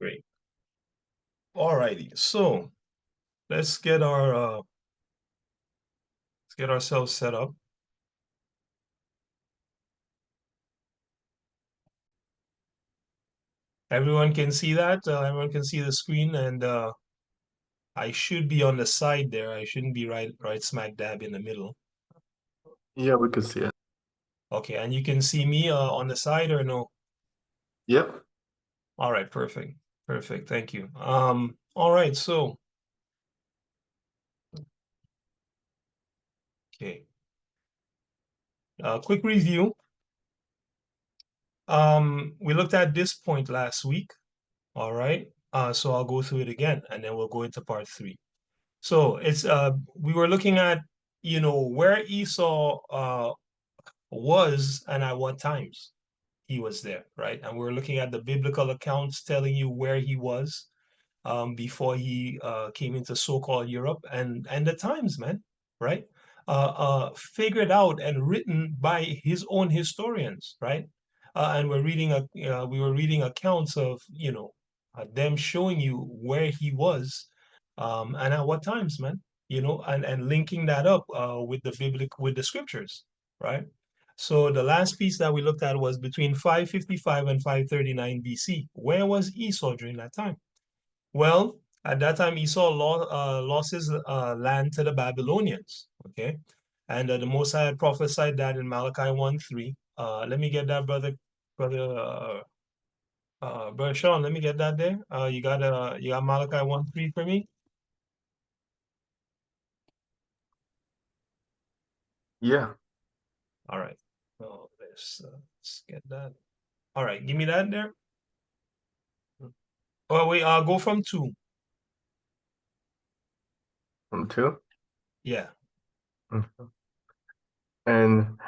Great. All righty. So let's get ourselves set up. Everyone can see that. Everyone can see the screen, and I should be on the side there. I shouldn't be right smack dab in the middle. Yeah, we could see it. Okay, and you can see me on the side or no? Yep. All right, perfect. Perfect. Thank you. All right, so okay. Quick review. We looked at this point last week. All right. So I'll go through it again, and then we'll go into part 3. So it's we were looking at, where Esau was and at what times he was there, right? And we're looking at the biblical accounts telling you where he was before he came into so-called Europe, and the times, man, right? Figured out and written by his own historians, right? And we were reading accounts of, them showing you where he was, and at what times, man, and linking that up with the scriptures, right? So the last piece that we looked at was between 555 and 539 BC. Where was Esau during that time? Well, at that time, Esau lost his land to the Babylonians. Okay, and the Most High had prophesied that in Malachi 1:3. Let me get that, brother Sean. Let me get that there. You got Malachi 1:3 for me. Yeah. All right. Oh, let's get that. All right, give me that there. Oh wait, I'll go from 2. From two. Yeah. Mhm. And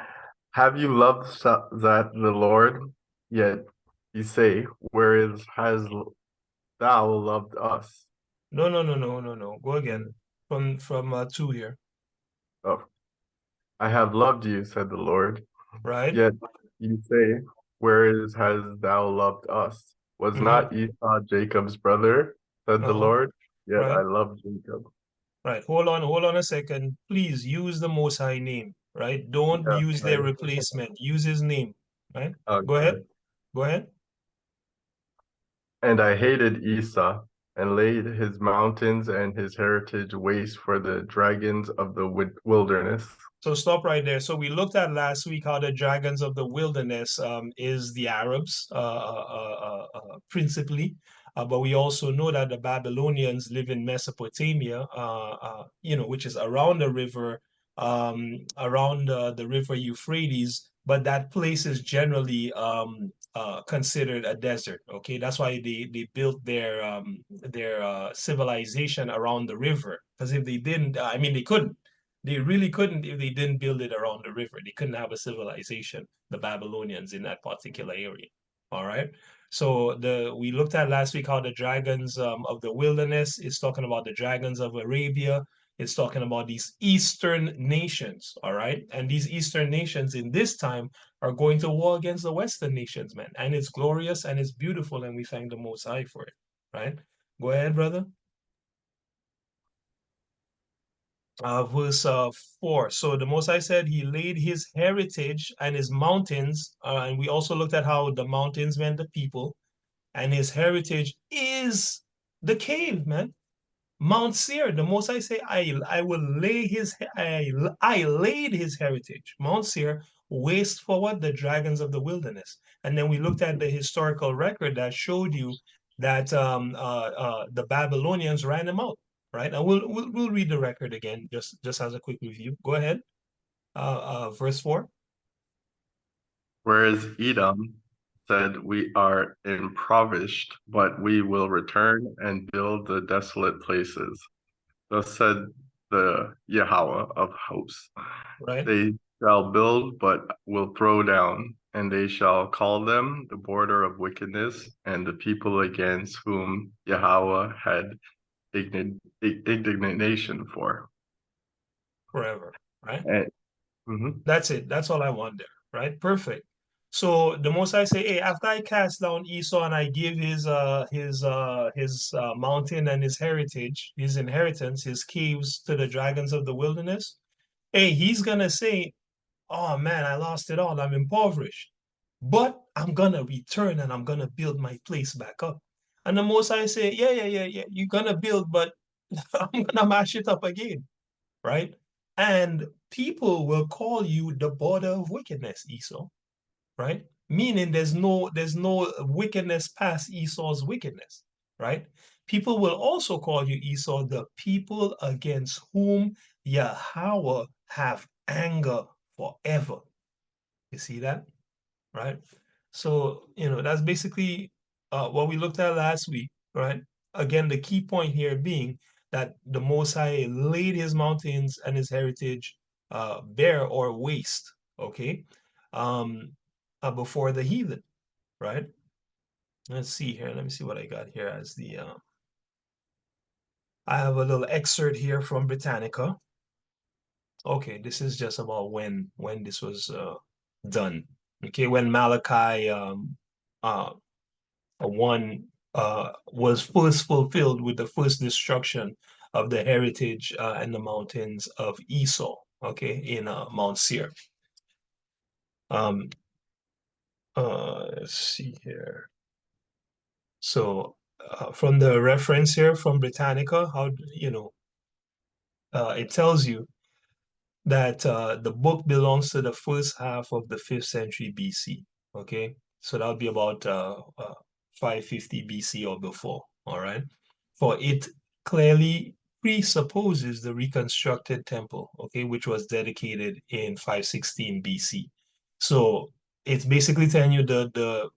have you loved that the Lord? Yet you say, whereas has thou loved us? No, no, no, no, no, no. Go again. From 2 here. Oh, I have loved you, said the Lord. Right? Yet you say, whereas has thou loved us? Was Mm-hmm. not Esau Jacob's brother, said the Uh-huh. Lord? Yet I Right. love Jacob. Right. Hold on a second. Please use the Most High name, right? Don't Yeah, use their right. replacement. Use his name, right? Go Okay. ahead. Go ahead. And I hated Esau, and laid his mountains and his heritage waste for the dragons of the wilderness. So stop right there. So we looked at last week how the dragons of the wilderness is the Arabs, principally, but we also know that the Babylonians live in Mesopotamia, which is around the river, around the river Euphrates. But that place is generally considered a desert. Okay, that's why they built their civilization around the river. Because if they didn't, I mean, they couldn't. They really couldn't if they didn't build it around the river. They couldn't have a civilization, the Babylonians in that particular area. All right. So we looked at last week how the dragons of the wilderness is talking about the dragons of Arabia. It's talking about these Eastern nations. All right. And these Eastern nations in this time are going to war against the Western nations, man. And it's glorious and it's beautiful. And we thank the Most High for it. Right. Go ahead, brother. Verse 4. So the Most High said he laid his heritage and his mountains, and we also looked at how the mountains meant the people, and his heritage is the cave, man. Mount Seir, the Most High say, I will lay I laid his heritage. Mount Seir, waste for what? The dragons of the wilderness. And then we looked at the historical record that showed you that the Babylonians ran them out, right? And we'll read the record again, just as a quick review. Go ahead. Verse 4. Whereas Edom said, we are impoverished, but we will return and build the desolate places. Thus said the Yahweh of hosts. Right? They shall build, but will throw down, and they shall call them the border of wickedness, and the people against whom Yahweh had indignation for. Forever. Right? And, mhm. That's it. That's all I want there. Right? Perfect. So the Most High say, hey, after I cast down Esau and I give his mountain and his heritage, his inheritance, his caves to the dragons of the wilderness, hey, he's gonna say, oh man, I lost it all. I'm impoverished. But I'm gonna return and I'm gonna build my place back up. And the Most High say, yeah. You're gonna build, but I'm gonna mash it up again, right? And people will call you the border of wickedness, Esau, right? Meaning there's no wickedness past Esau's wickedness, right? People will also call you Esau, the people against whom Yahweh have anger forever. You see that, right? So, that's basically what we looked at last week, right? Again, the key point here being that the Most High laid his mountains and his heritage bare or waste, okay, um, before the heathen, right? Let's see here. Let me see what I got here as the. I have a little excerpt here from Britannica. Okay, this is just about when this was done. Okay, when Malachi uh, one was first fulfilled with the first destruction of the heritage and the mountains of Esau, okay, in Mount Seir. Um, let's see here. So from the reference here from Britannica, it tells you that the book belongs to the first half of the 5th century BC. Okay, so that'll be about 550 BC or before. All right, for it clearly presupposes the reconstructed temple, okay, which was dedicated in 516 BC. So it's basically telling you the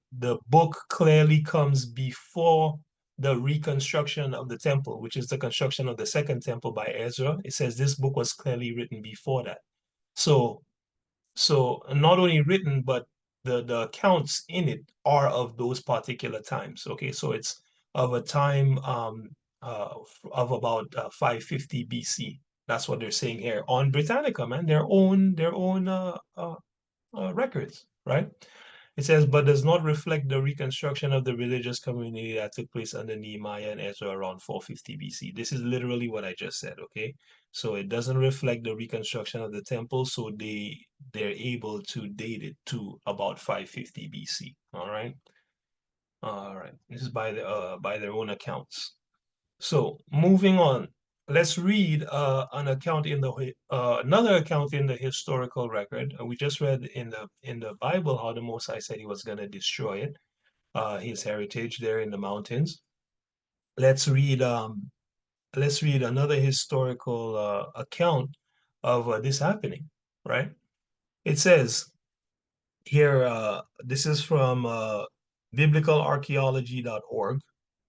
book clearly comes before the reconstruction of the temple, which is the construction of the second temple by Ezra. It says this book was clearly written before that. So, so not only written, but the accounts in it are of those particular times. Okay, so it's of a time of about 550 BC. That's what they're saying here on Britannica, man. Their own records, right? It says, but does not reflect the reconstruction of the religious community that took place under Nehemiah and Ezra around 450 BC. This is literally what I just said, okay? So it doesn't reflect the reconstruction of the temple, so they're able to date it to about 550 BC. All right. All right. This is by their own accounts. So moving on, let's read an account in the another account in the historical record. We just read in the Bible how the Most High said he was going to destroy it, his heritage there in the mountains. Let's read another historical account of this happening. Right? It says here. This is from biblicalarchaeology.org.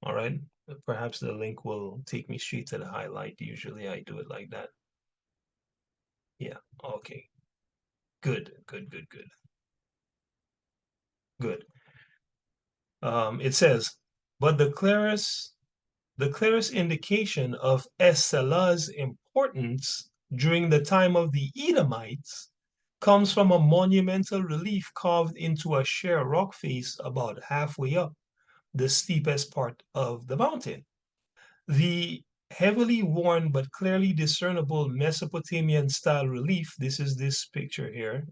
All right. Perhaps the link will take me straight to the highlight. Usually I do it like that. Yeah. Okay. Good. Good. Good. Good. Good. It says, but the clearest indication of Es-Selah's importance during the time of the Edomites comes from a monumental relief carved into a sheer rock face about halfway up the steepest part of the mountain. The heavily worn but clearly discernible Mesopotamian style relief, this is this picture here.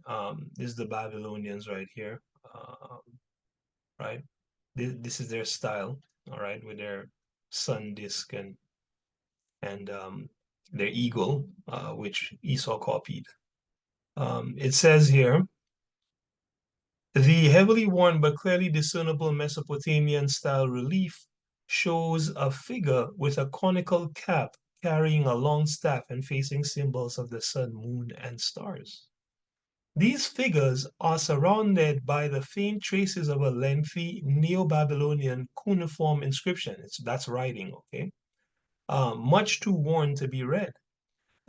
This is the Babylonians right here, right? This is their style, all right, with their sun disk and their eagle, which Esau copied. It says here, the heavily worn but clearly discernible Mesopotamian style relief shows a figure with a conical cap carrying a long staff and facing symbols of the sun, moon, and stars. These figures are surrounded by the faint traces of a lengthy Neo-Babylonian cuneiform inscription. That's writing, okay? Much too worn to be read.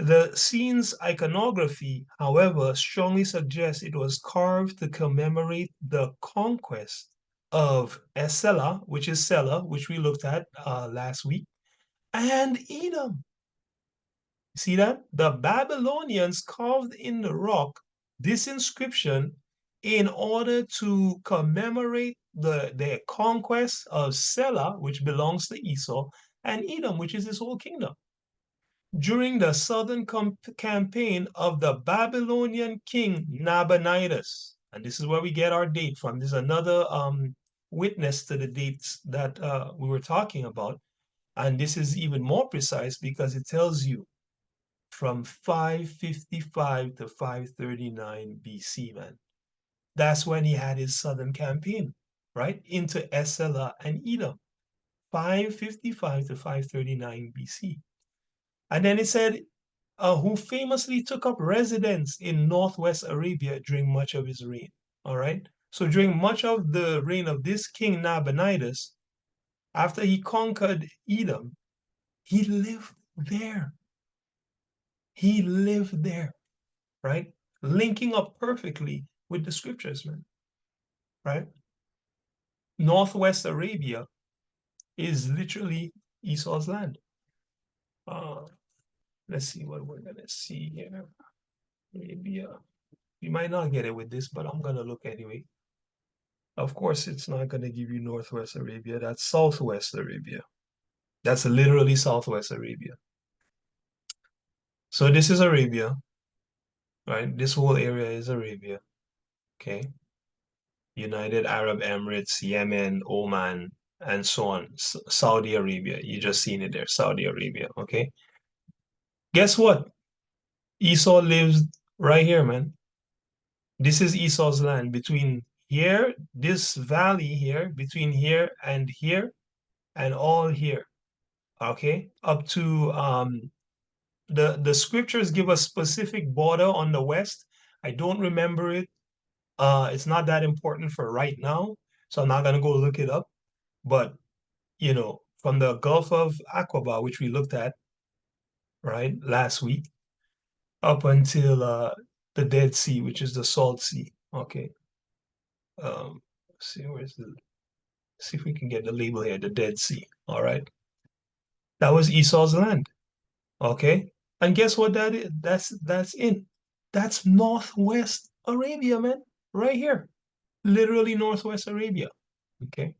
The scene's iconography, however, strongly suggests it was carved to commemorate the conquest of Esela, which is Sela, which we looked at last week, and Edom. See that? The Babylonians carved in the rock this inscription in order to commemorate their conquest of Selah, which belongs to Esau, and Edom, which is his whole kingdom. During the southern campaign of the Babylonian king Nabonidus, and this is where we get our date from. This is another witness to the dates that we were talking about. And this is even more precise because it tells you from 555 to 539 BC, man. That's when he had his southern campaign, right? Into Esela and Edom, 555 to 539 BC. And then it said, who famously took up residence in northwest Arabia during much of his reign. All right. So during much of the reign of this king Nabonidus, after he conquered Edom, he lived there. He lived there, right? Linking up perfectly with the scriptures, man, right? Northwest Arabia is literally Esau's land. Uh, let's see what we're gonna see here. Arabia. You might not get it with this, but I'm gonna look anyway. Of course, it's not gonna give you Northwest Arabia. That's Southwest Arabia. That's literally Southwest Arabia. So this is Arabia, right? This whole area is Arabia. Okay. United Arab Emirates, Yemen, Oman, and so on. Saudi Arabia. You just seen it there, Saudi Arabia. Okay. Guess what? Esau lives right here, man. This is Esau's land between here, this valley here, between here, and all here. Okay. Up to the scriptures give a specific border on the west. I don't remember it. It's not that important for right now, so I'm not gonna go look it up. But from the Gulf of Aqaba, which we looked at, right, last week, up until the Dead Sea, which is the Salt Sea. Okay. See see if we can get the label here, the Dead Sea. All right. That was Esau's land. Okay. And guess what that is? That's in. That's Northwest Arabia, man. Right here. Literally Northwest Arabia. Okay.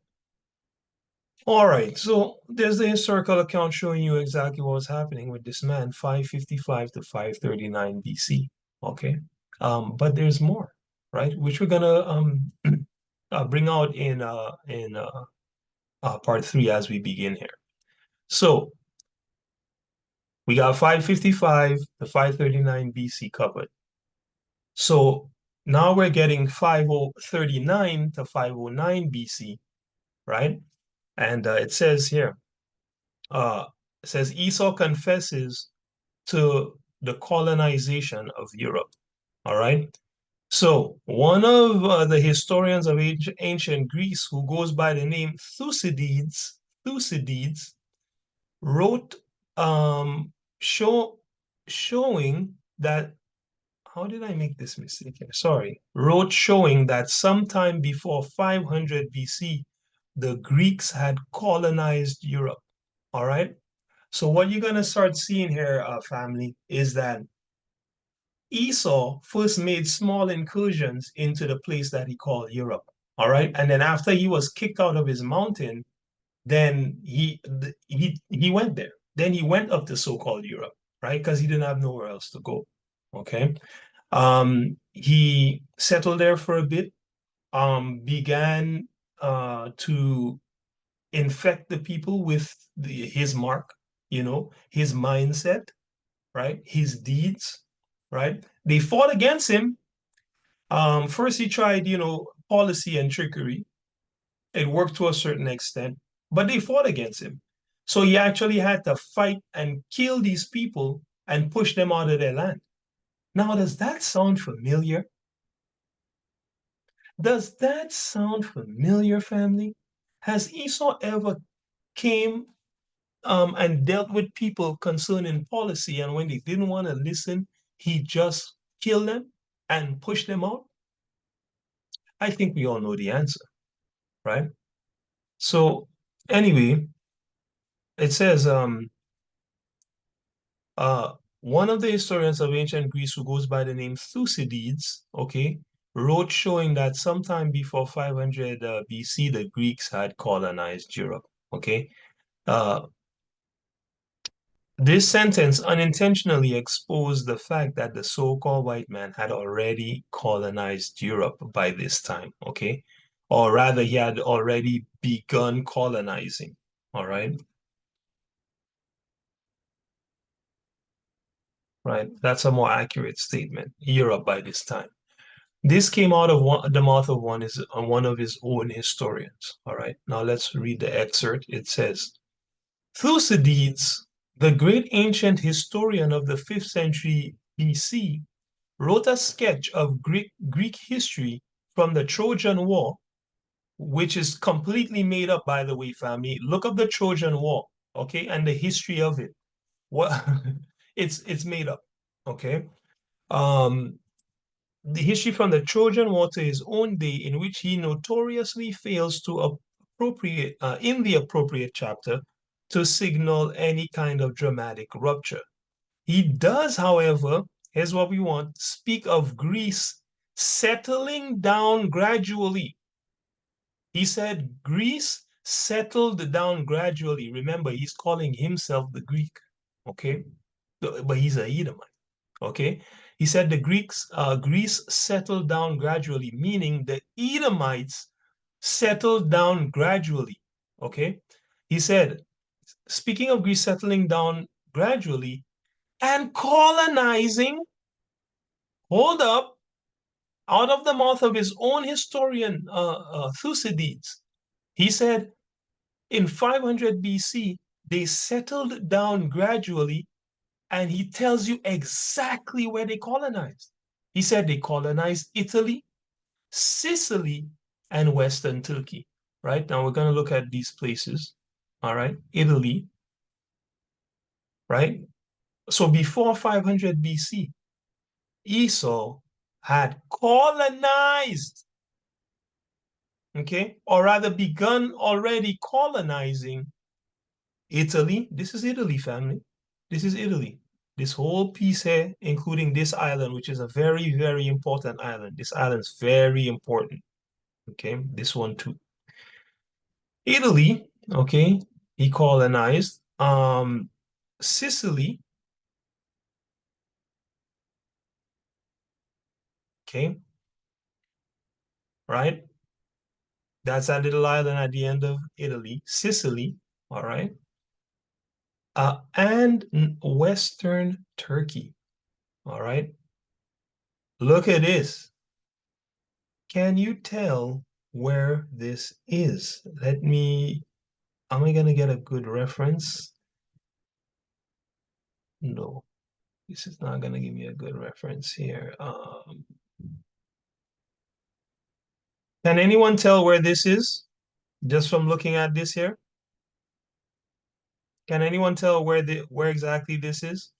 All right, so there's the historical account showing you exactly what was happening with this man, 555 to 539 BC. Okay, but there's more, right? Which we're gonna bring out in part three as we begin here. So we got 555 to 539 BC covered. So now we're getting 5039 to 509 BC, right? And it says here, uh, it says Esau confesses to the colonization of Europe. All right. So one of the historians of ancient Greece, who goes by the name Thucydides, wrote showing that, how did I make this mistake here? Sorry. Wrote showing that sometime before 500 BC, the Greeks had colonized Europe. All right. So what you're gonna start seeing here, family, is that Esau first made small incursions into the place that he called Europe. All right. And then after he was kicked out of his mountain, then he went there. Then he went up to so-called Europe, right? Because he didn't have nowhere else to go. Okay. He settled there for a bit, began to infect the people with his mark, his mindset, right? His deeds, right? They fought against him. First, he tried, policy and trickery. It worked to a certain extent, but they fought against him. So he actually had to fight and kill these people and push them out of their land. Now, does that sound familiar? Does that sound familiar, family? Has Esau ever came and dealt with people concerning policy, and when they didn't want to listen, he just killed them and pushed them out? I think we all know the answer, right? So anyway, it says one of the historians of ancient Greece who goes by the name Thucydides, okay, wrote showing that sometime before 500 BC, the Greeks had colonized Europe. Okay. Uh, this sentence unintentionally exposed the fact that the so-called white man had already colonized Europe by this time. Okay. Or rather, he had already begun colonizing. All right. Right. That's a more accurate statement. Europe by this time. This came out of the mouth of one of his own historians. All right. Now let's read the excerpt. It says, Thucydides, the great ancient historian of the 5th century BC, wrote a sketch of Greek history from the Trojan War, which is completely made up, by the way, family. Look up the Trojan War, okay, and the history of it. What it's made up, okay. Um, the history from the Trojan War to his own day, in which he notoriously fails to appropriate in the appropriate chapter to signal any kind of dramatic rupture. He does, however, here's what we want, speak of Greece settling down gradually. He said Greece settled down gradually. Remember, he's calling himself the Greek, okay? But he's a Edomite, okay? He said Greece settled down gradually, meaning the Edomites settled down gradually, okay? He said, speaking of Greece settling down gradually and colonizing, hold up, out of the mouth of his own historian, Thucydides, he said, in 500 BC, they settled down gradually, and he tells you exactly where they colonized. He said they colonized Italy, Sicily, and Western Turkey. Right now, we're going to look at these places. All right, Italy, right? So before 500 BC, Esau had colonized, okay, or rather begun already colonizing Italy. This is Italy, family. This is Italy. This whole piece here, including this island, which is a very, very important island. This island's very important. Okay, this one too. Italy, okay, he colonized. Sicily, okay, right? That's that little island at the end of Italy. Sicily, all right. And Western Turkey, all right. Look at this. Can you tell where this is? Am I gonna get a good reference? No, this is not gonna give me a good reference here. Can anyone tell where this is? Just from looking at this here? Can anyone tell where exactly this is?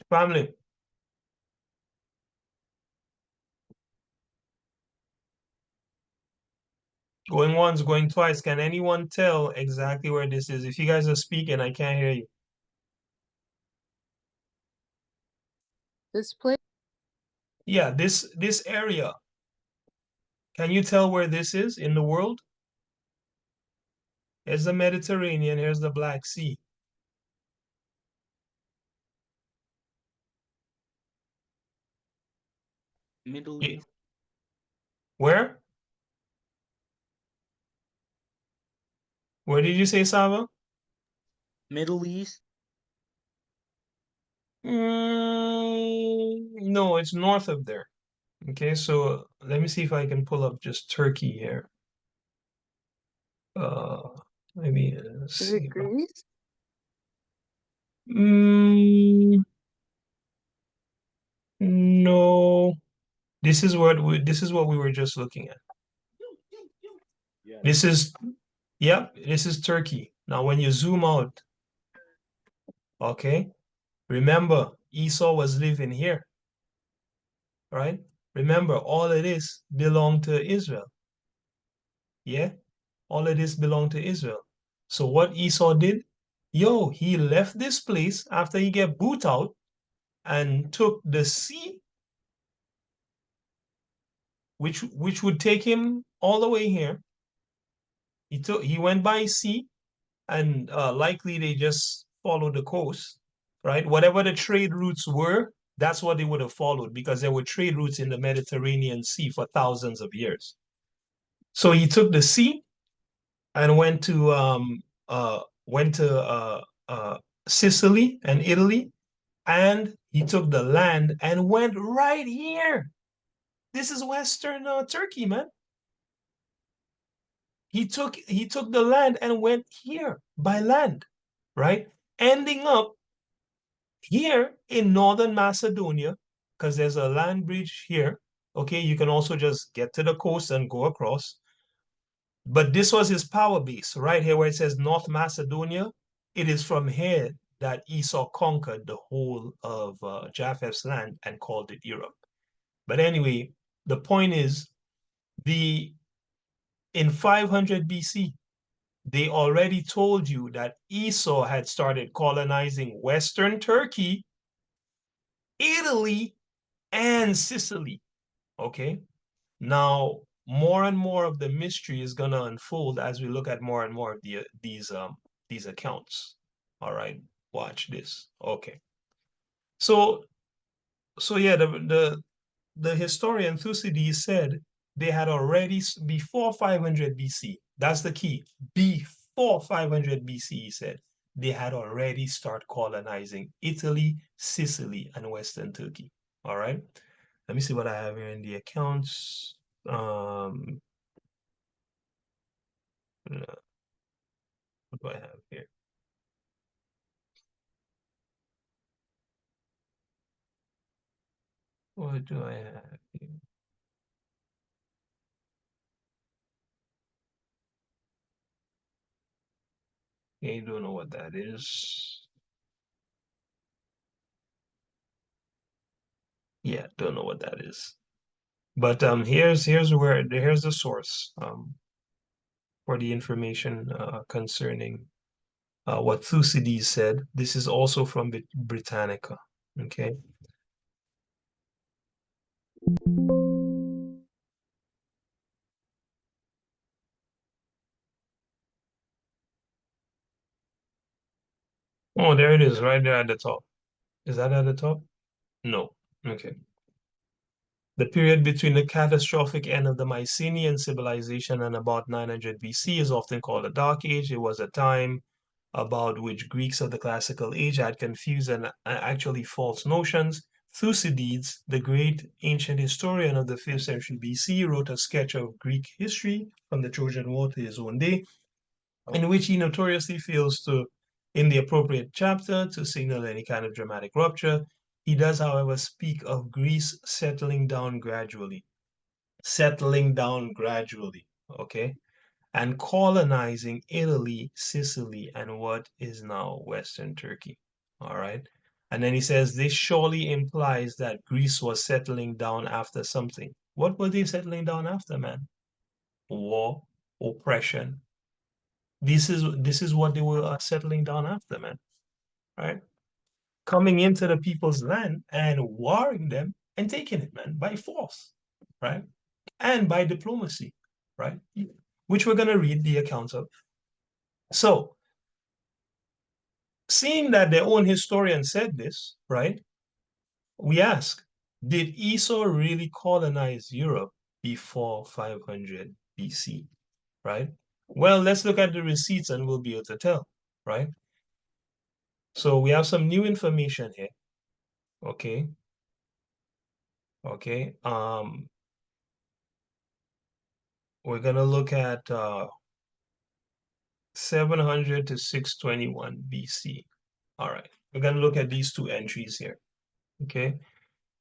Family, going once, going twice. Can anyone tell exactly where this is? If you guys are speaking, I can't hear you. This place? Yeah, this area. Can you tell where this is in the world? Here's the Mediterranean, here's the Black Sea. Middle Yeah. East. Where? Where did you say, Sava? Middle East. No, it's north of there. Okay, so let me see if I can pull up just Turkey here. Uh, maybe let's Is see. it Greece? Mm, no, this is what we were just looking at. This is, yep, this is Turkey. Now, when you zoom out, okay, remember Esau was living here, right? Remember, all of this belonged to Israel. Yeah, all of this belonged to Israel. So what Esau did, yo, he left this place after he get boot out and took the sea, which would take him all the way here. He went by sea, and likely they just followed the coast, right? Whatever the trade routes were, that's what they would have followed, because there were trade routes in the Mediterranean Sea for thousands of years. So he took the sea and went to Sicily and Italy, and he took the land and went right here. This is Western Turkey, man. He took the land and went here by land, right? Ending up here in northern Macedonia, because there's a land bridge here. Okay, you can also just get to the coast and go across. But this was his power base, right here where it says North Macedonia. It is from here that Esau conquered the whole of Japheth's land and called it Europe. But anyway, the point is, in 500 BC, they already told you that Esau had started colonizing Western Turkey, Italy, and Sicily. Okay. Now, more and more of the mystery is going to unfold as we look at more and more of these accounts. All right. Watch this. Okay. So yeah, the historian Thucydides said they had already, before 500 BC, that's the key, before 500 BC, he said, they had already started colonizing Italy, Sicily, and Western Turkey. All right. Let me see what I have here in the accounts. What do I have here? What do I have here? I don't know what that is. Yeah, don't know what that is. But here's the source for the information concerning what Thucydides said. This is also from Britannica. Okay. Oh, there it is, right there at the top. Is that at the top? No. Okay. The period between the catastrophic end of the Mycenaean civilization and about 900 BC is often called the Dark Age. It was a time about which Greeks of the classical age had confused and actually false notions. Thucydides, the great ancient historian of the 5th century BC, wrote a sketch of Greek history from the Trojan War to his own day, in which he notoriously fails to, in the appropriate chapter, to signal any kind of dramatic rupture. He does, however, speak of Greece settling down gradually, okay, and colonizing Italy, Sicily, and what is now Western Turkey, all right? And then he says, this surely implies that Greece was settling down after something. What were they settling down after, man? War, oppression. This is what they were settling down after, man, right? Coming into the people's land and warring them and taking it, man, by force, right? And by diplomacy, right? Which we're going to read the accounts of. So, seeing that their own historian said this, right? We ask, did Esau really colonize Europe before 500 BC, right? Well, let's look at the receipts and we'll be able to tell, right? So we have some new information here. Okay. Okay. We're gonna look at 700 to 621 BC. All right. We're gonna look at these two entries here. Okay.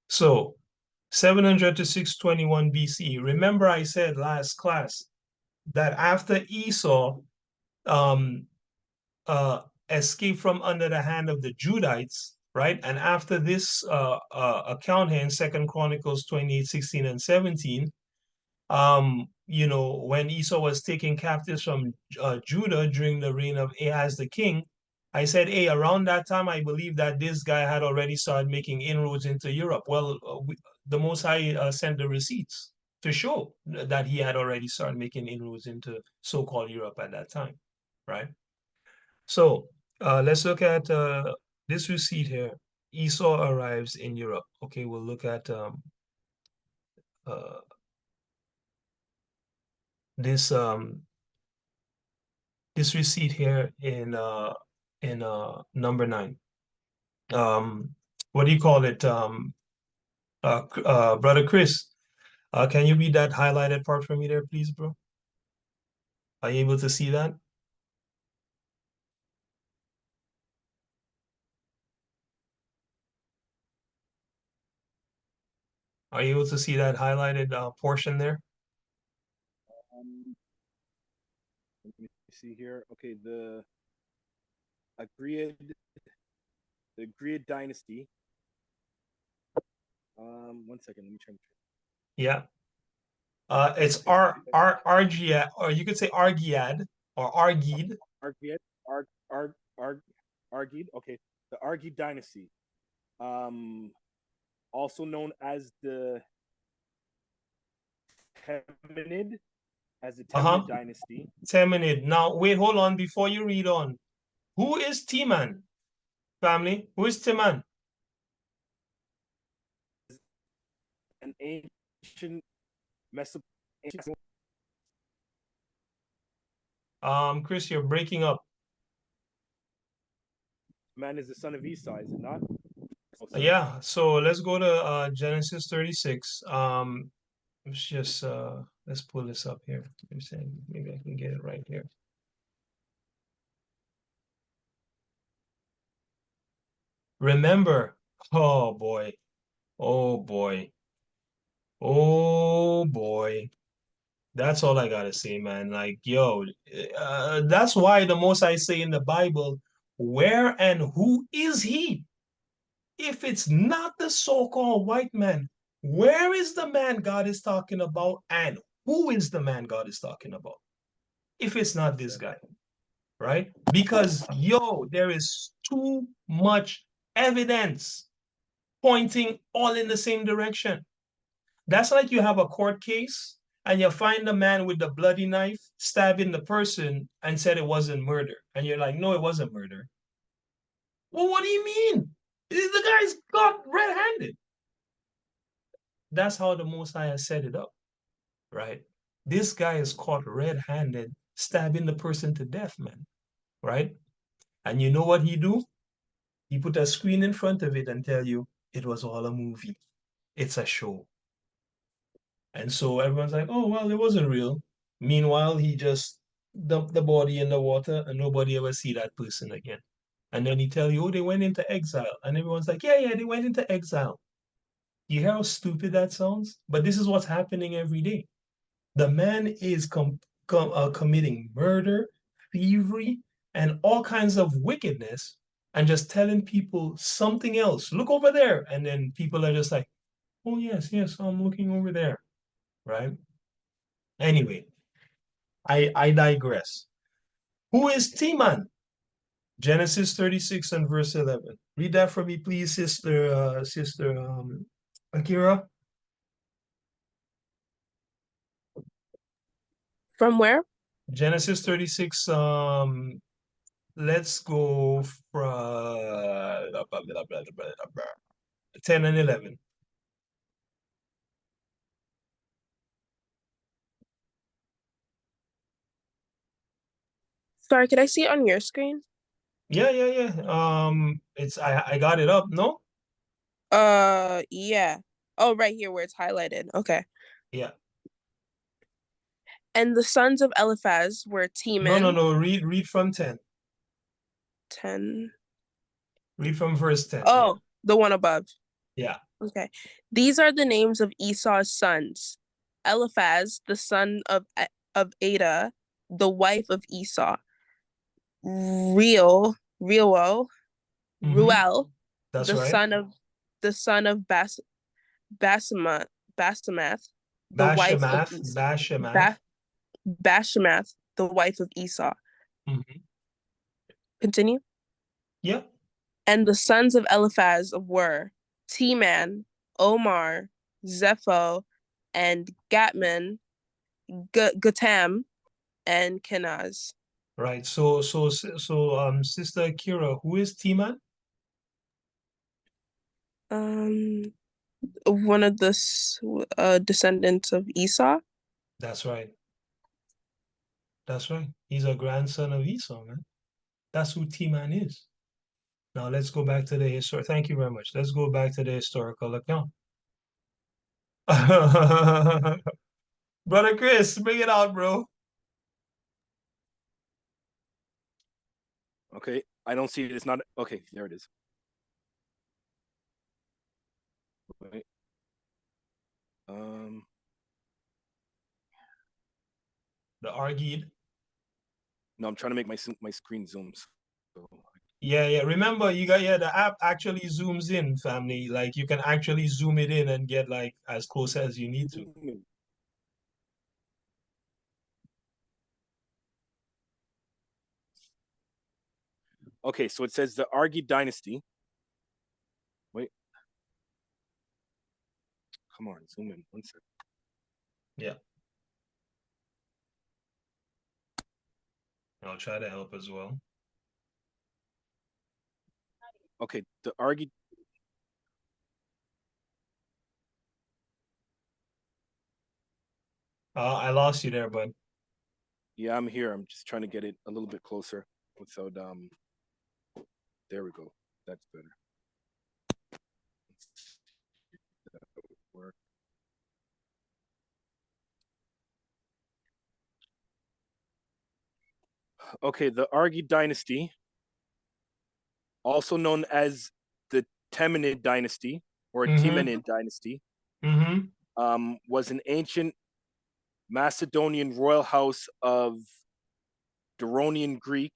So 700 to 621 BC. Remember I said last class that after Esau um escaped from under the hand of the Judites, right? And after this account here in 2 Chronicles 28, 16, and 17, when Esau was taking captives from Judah during the reign of Ahaz the king, I said, hey, around that time, I believe that this guy had already started making inroads into Europe. Well, the Most High sent the receipts to show that he had already started making inroads into so-called Europe at that time, right? So let's look at this receipt here. Esau arrives in Europe. Okay, we'll look at uh, this this receipt here in number 9. What do you call it? Brother Chris, can you read that highlighted part for me there, please, bro? Are you able to see that? Are you able to see that highlighted portion there? Let me see here. Okay, the Agriad dynasty. 1 second, let me try. Yeah. It's Argiad, or you could say Argiad or Argid. Argiad, Argid. Okay, the Argid dynasty. Also known as the Temenid, dynasty. Temenid. Now, wait, hold on before you read on. Who is Timan, family? Who is Timan? An ancient Mesopotamian. Chris, you're breaking up. Man is the son of Esau, is it not? Yeah, so let's go to Genesis 36. Let's just let's pull this up here. I'm saying maybe I can get it right here. Remember, oh boy, oh boy, oh boy. That's all I gotta say, man. Like, yo, that's why the most I say in the Bible, where and who is he? If it's not the so-called white man, where is the man God is talking about, and who is the man God is talking about? If it's not this guy, right? Because, yo, there is too much evidence pointing all in the same direction. That's like you have a court case and you find the man with the bloody knife stabbing the person and said it wasn't murder. And you're like, no, it wasn't murder. Well, what do you mean? The guy's got red-handed. That's how the Most High has set it up, right? This guy is caught red-handed stabbing the person to death, man, right? And you know what he do? He put a screen in front of it and tell you it was all a movie. It's a show. And so everyone's like, oh, well, it wasn't real. Meanwhile, he just dumped the body in the water and nobody ever see that person again. And then he tell you, oh, they went into exile. And everyone's like, yeah, they went into exile. You hear how stupid that sounds? But this is what's happening every day. The man is committing murder, thievery, and all kinds of wickedness and just telling people something else. Look over there. And then people are just like, oh, yes, I'm looking over there. Right? Anyway, I digress. Who is Timan? Genesis 36 and verse 11. Read that for me, please, sister Akira. From where? Genesis 36, let's go from 10 and 11. Sorry, could I see it on your screen? Yeah. It's I got it up, no? Yeah. Oh, right here where it's highlighted. Okay. Yeah. And the sons of Eliphaz were Teman. No. Read from 10. 10. Read from verse 10. Oh, yeah. The one above. Yeah. Okay. These are the names of Esau's sons. Eliphaz, the son of Ada, the wife of Esau. Reuel, That's the right. son of Basemath, the wife of Bashemath, Esau. Bashemath. Bashemath, the wife of Esau. Mhm. Continue. Yeah. And the sons of Eliphaz were Teman, Omar, Zepho, and Gatman, Gatam, and Kenaz. Right. So Sister Kira, who is Timan? One of the descendants of Esau. That's right. That's right. He's a grandson of Esau, man. That's who Timan is. Now let's go back to the history. Thank you very much. Let's go back to the historical account. Brother Chris, bring it out, bro. Okay, I don't see it. It's not okay. There it is. Wait. The Argid. No, I'm trying to make my screen zooms. So Yeah. Remember, the app actually zooms in, family. Like you can actually zoom it in and get like as close as you need to. okay, so it says the Argid dynasty. Wait. Come on, zoom in 1 second. Yeah. I'll try to help as well. Okay, the Argid. I lost you there, bud. Yeah, I'm here. I'm just trying to get it a little bit closer without there we go. That's better. Work. Okay, the Argid dynasty, also known as the Temenid dynasty or Timenid dynasty, was an ancient Macedonian royal house of Dorian Greek.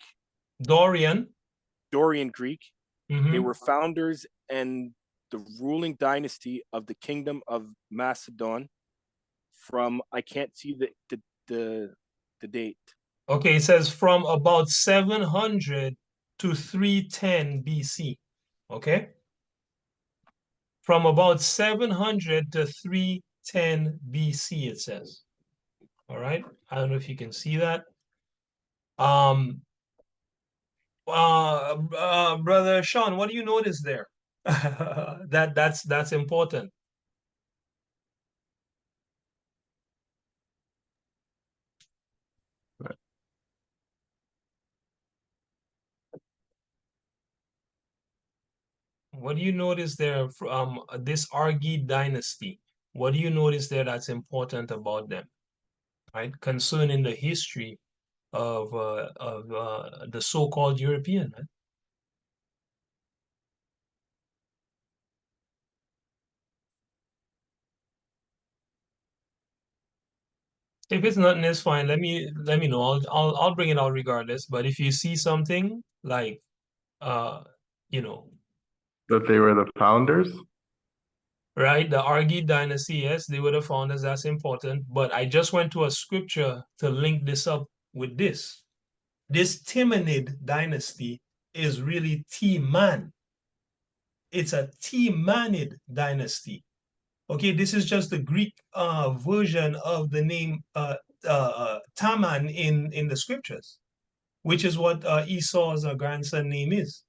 They were founders and the ruling dynasty of the kingdom of Macedon from, I can't see the date. Okay, it says from about 700 to 310 BC. Okay? From about 700 to 310 BC, it says. All right? I don't know if you can see that. Brother Sean, what do you notice there? That's important. What do you notice there from this Argid dynasty? What do you notice there that's important about them, right? Concerning the history of the so-called European, right? If it's nothing, it's fine. Let me know. I'll bring it out regardless. But if you see something like you know, That they were the founders? right, the Argid dynasty, yes, they were the founders. That's important. But I just went to a scripture to link this up with this. This Timanid dynasty is really Timan. It's a Timanid dynasty. Okay, this is just the Greek version of the name Taman in the scriptures, which is what Esau's grandson name is.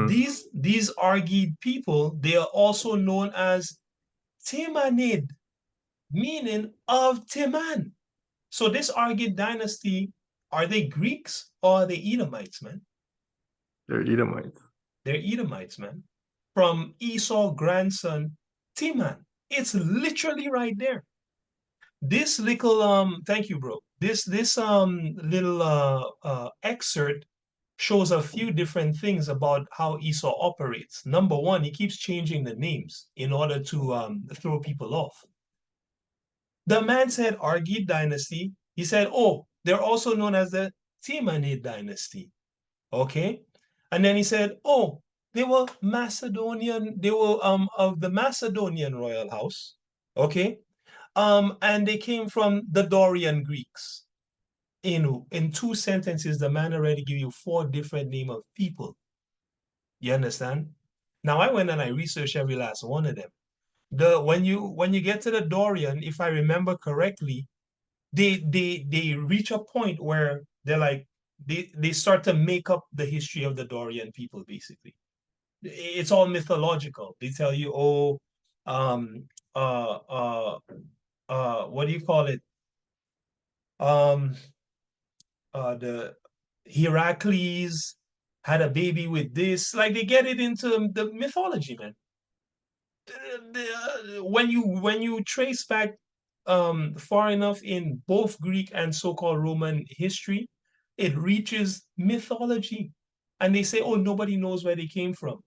These Argid people, they are also known as Timanid, meaning of Timan. So this Argid dynasty, are they Greeks or are they Edomites, man? They're Edomites. They're Edomites, man. From Esau's grandson, Timan. It's literally right there. This little thank you, bro. This little excerpt shows a few different things about how Esau operates. Number one, he keeps changing the names in order to throw people off. The man said Argid dynasty. He said, oh, they're also known as the Timanid dynasty. Okay. And then he said, oh, they were Macedonian, they were of the Macedonian royal house. Okay. And they came from the Dorian Greeks. In 2 sentences, the man already give you 4 different name of people. You understand? Now I went and I researched every last one of them. When you get to the Dorian, if I remember correctly, they reach a point where they're like they start to make up the history of the Dorian people, basically. It's all mythological. They tell you, oh, um, what do you call it? Um, the Heracles had a baby with this. Like they get it into the mythology, man. When you trace back far enough in both Greek and so-called Roman history, it reaches mythology. And they say, oh, nobody knows where they came from.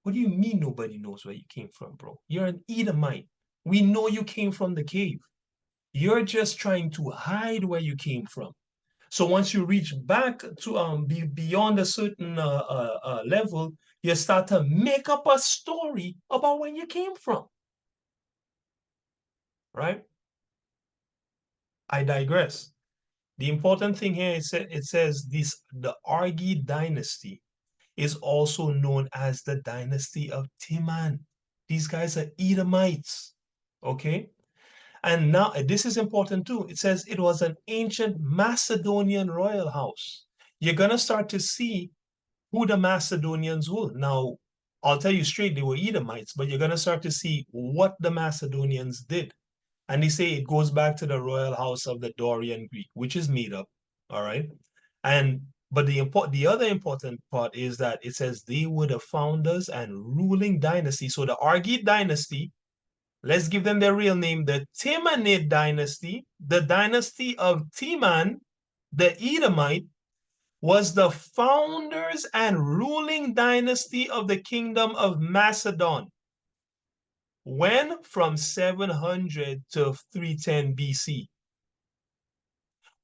What do you mean nobody knows where you came from, bro? You're an Edomite. We know you came from the cave. You're just trying to hide where you came from. So once you reach back to beyond a certain level, you start to make up a story about where you came from, right? I digress. The important thing here is it says the Argi dynasty is also known as the dynasty of Timan. These guys are Edomites, okay? And now this is important too. It says it was an ancient Macedonian royal house. You're gonna start to see who the Macedonians were. Now, I'll tell you straight, they were Edomites, but you're gonna start to see what the Macedonians did. And they say it goes back to the royal house of the Dorian Greek, which is made up. All right. And but the other important part is that it says they were the founders and ruling dynasty. So the Argead dynasty, let's give them their real name, the Timanid dynasty, the dynasty of Timan, the Edomite, was the founders and ruling dynasty of the kingdom of Macedon. When? From 700 to 310 BC.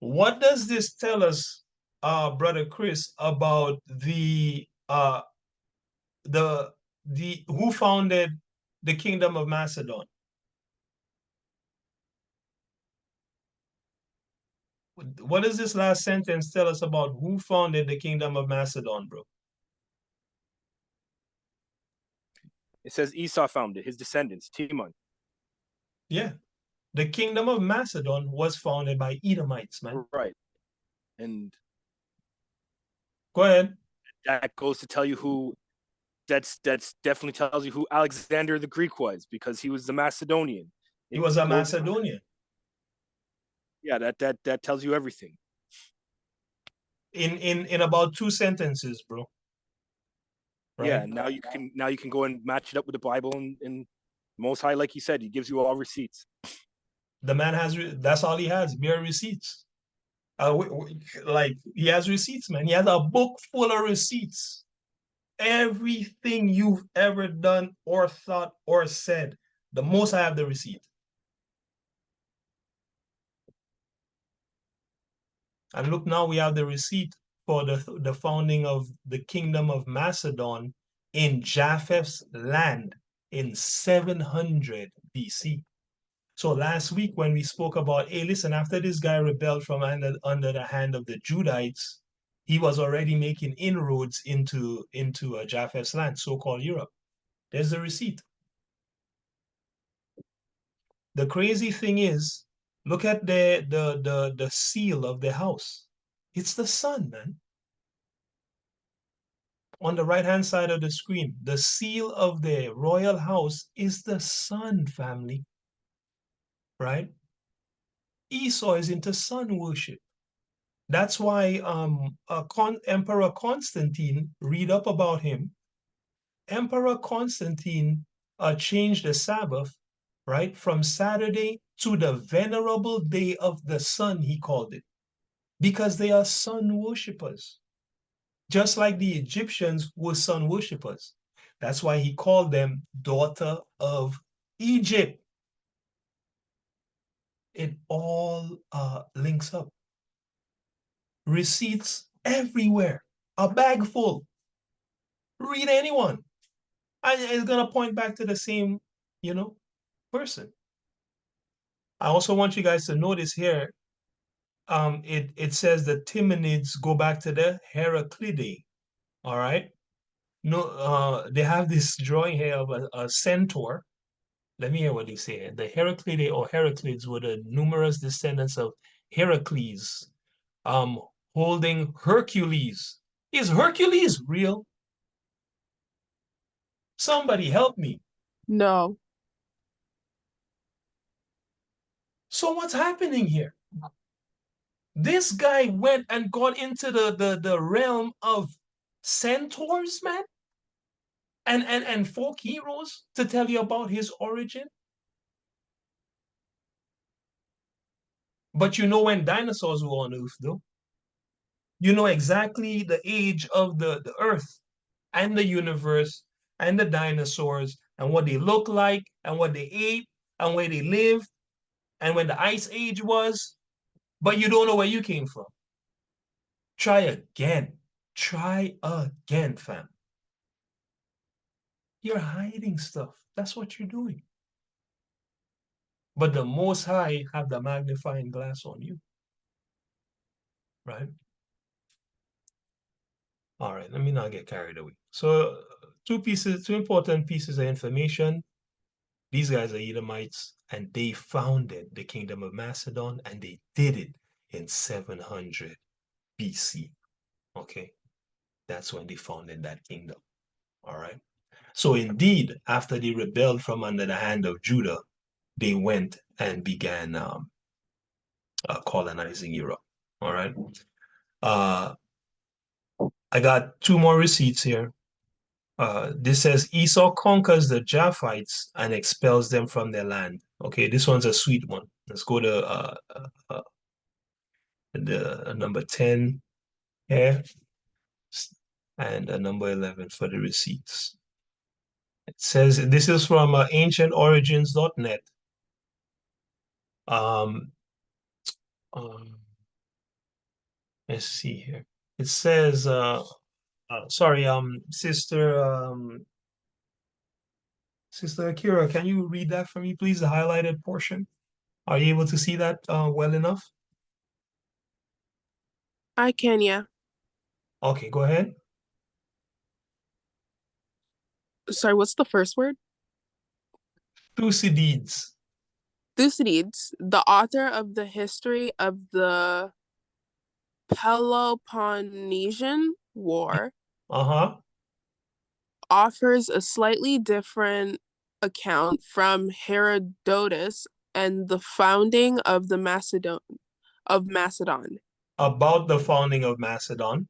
What does this tell us, Brother Chris, about the who founded the kingdom of Macedon? What does this last sentence tell us about who founded the kingdom of Macedon, bro? It says Esau founded, his descendants, Timon. Yeah. The kingdom of Macedon was founded by Edomites, man. Right. And Go ahead. that goes to tell you who that's definitely tells you who Alexander the Greek was, because he was the Macedonian. He was a Macedonian. Yeah, that tells you everything. In about 2 sentences, bro. Right? Yeah, now you can go and match it up with the Bible, and Most High, like he said, he gives you all receipts. The man has that's all he has, mere receipts. Like he has receipts, man. He has a book full of receipts. Everything you've ever done or thought or said, the Most High have the receipt. And look, now we have the receipt for the founding of the kingdom of Macedon in Japheth's land in 700 BC. So last week when we spoke about, hey, listen, after this guy rebelled from under the hand of the Judites, he was already making inroads into Japheth's land, so-called Europe. There's the receipt. The crazy thing is, look at the seal of the house. It's the sun, man. On the right-hand side of the screen, the seal of the royal house is the sun, family. Right? Esau is into sun worship. That's why Emperor Constantine, read up about him. Emperor Constantine changed the Sabbath, right, from Saturday to the venerable day of the sun, he called it, because they are sun worshippers. Just like the Egyptians were sun worshippers. That's why he called them daughter of Egypt. It all links up. Receipts everywhere, a bag full. Read anyone. And it's going to point back to the same, person. I also want you guys to notice here, it says the Timonids go back to the Heraclidae. All right. No, they have this drawing here of a centaur. Let me hear what they say. The Heraclidae or Heraclids were the numerous descendants of Heracles, um, holding Hercules. Is Hercules real? Somebody help me. No. So what's happening here? This guy went and got into the realm of centaurs, man, and folk heroes to tell you about his origin. But you know when dinosaurs were on Earth, though. You know exactly the age of the Earth and the universe and the dinosaurs and what they look like and what they ate and where they lived and when the ice age was, but you don't know where you came from. Try again. Try again, fam. You're hiding stuff. That's what you're doing. But the Most High have the magnifying glass on you. Right? All right, let me not get carried away. So two important pieces of information. These guys are Edomites, and they founded the kingdom of Macedon, and they did it in 700 BC. Okay, that's when they founded that kingdom. All right. So indeed, after they rebelled from under the hand of Judah, they went and began colonizing Europe. All right. I got two more receipts here. This says Esau conquers the Japhites and expels them from their land. Okay, this one's a sweet one. Let's go to the number 10 here and number 11 for the receipts. It says this is from ancientorigins.net. Um, let's see here. It says, sorry, Sister Akira, can you read that for me, please? The highlighted portion. Are you able to see that well enough? I can, yeah. Okay, go ahead. Sorry, what's the first word? Thucydides. Thucydides, the author of the history of the Peloponnesian War, offers a slightly different account from Herodotus and the founding of the Macedon. About the founding of Macedon.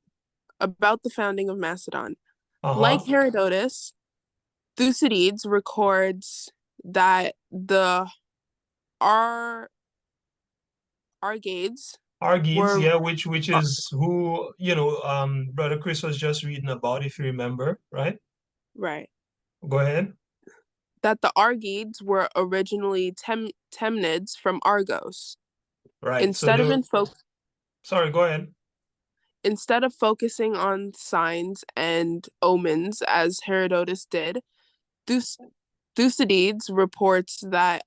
About the founding of Macedon. Like Herodotus, Thucydides records that the Argades, yeah, which is who, Brother Chris was just reading about, if you remember, right? Right. Go ahead. That the Argades were originally Temnids from Argos. Right. Sorry, go ahead. Instead of focusing on signs and omens as Herodotus did, Thucydides reports that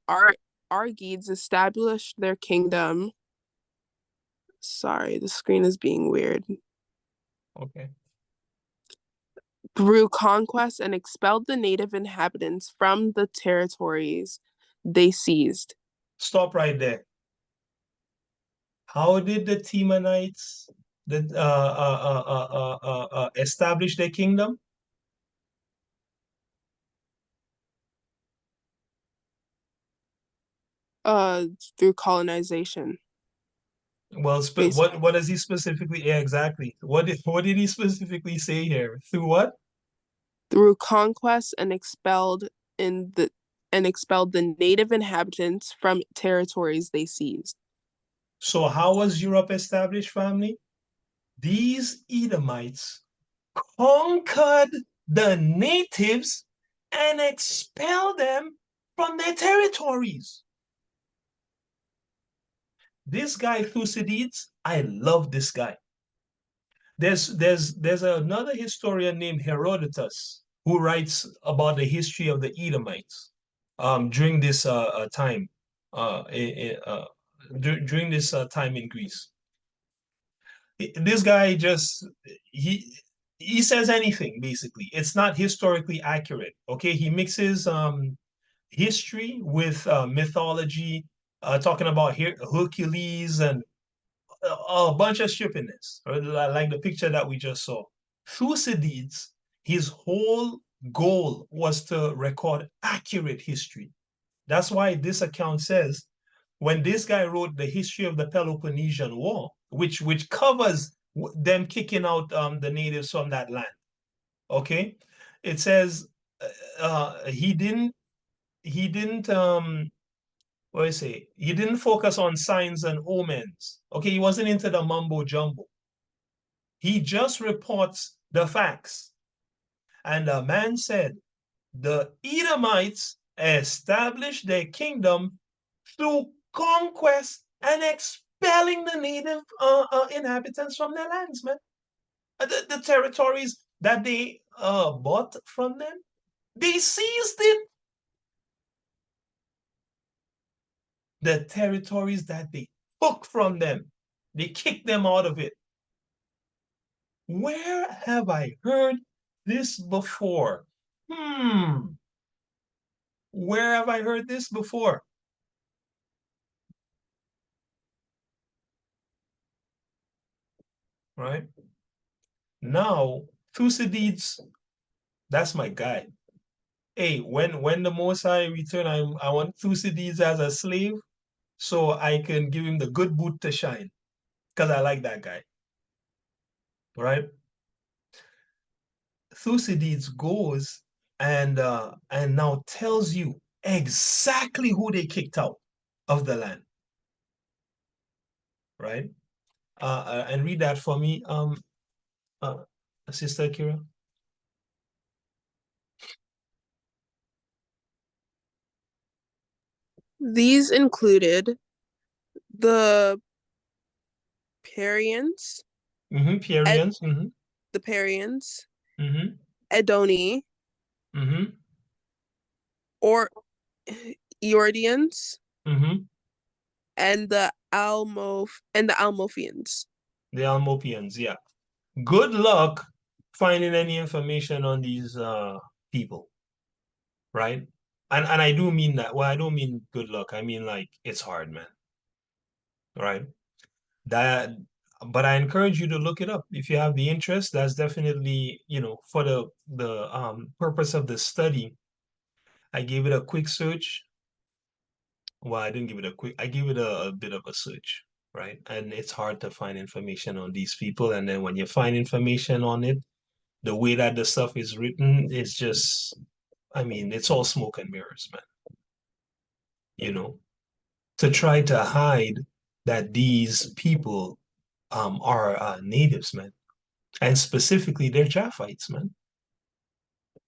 Argades established their kingdom. Sorry, the screen is being weird. Okay. Through conquest and expelled the native inhabitants from the territories they seized. Stop right there. How did the Temanites establish their kingdom? Through colonization. Well, what does he specifically? Yeah, exactly. What did he specifically say here? Through what? Through conquest and expelled the native inhabitants from territories they seized. So how was Europe established, family? These Edomites conquered the natives and expelled them from their territories. This guy Thucydides, I love this guy. There's another historian named Herodotus who writes about the history of the Edomites during this time. during this time in Greece. This guy just he says anything basically. It's not historically accurate. Okay, he mixes history with mythology, talking about Hercules and a bunch of stupidness, like the picture that we just saw. Thucydides, his whole goal was to record accurate history. That's why this account says when this guy wrote the history of the Peloponnesian War, which covers them kicking out the natives from that land. Okay, it says he didn't what do I say? He didn't focus on signs and omens. Okay, he wasn't into the mumbo jumbo. He just reports the facts. And the man said, the Edomites established their kingdom through conquest and expelling the native inhabitants from their lands, man. The territories that they bought from them, they seized it. The territories that they took from them, they kicked them out of it. Where have I heard this before? Where have I heard this before? Right? Now, Thucydides, that's my guy. Hey, when the Most High return, I want Thucydides as a slave so I can give him the good boot to shine. Because I like that guy. Right? Thucydides goes and now tells you exactly who they kicked out of the land. Right? And read that for me, Sister Kira. These included the Parians, Parians, the Parians, mm-hmm. Edoni, Mm-hmm. or Eordians, Mm-hmm. and the Almophians. The Almopians, yeah. Good luck finding any information on these people, right? And I do mean that. Well, I don't mean good luck. I mean like it's hard, man. Right? That but I encourage you to look it up if you have the interest. That's definitely, for the purpose of the study. I gave it a quick search. Well, I didn't give it a quick, I gave it a bit of a search, right? And it's hard to find information on these people. And then when you find information on it, the way that the stuff is written is just, I mean, it's all smoke and mirrors, man. To try to hide that these people are natives, man. And specifically, they're Japhites, man.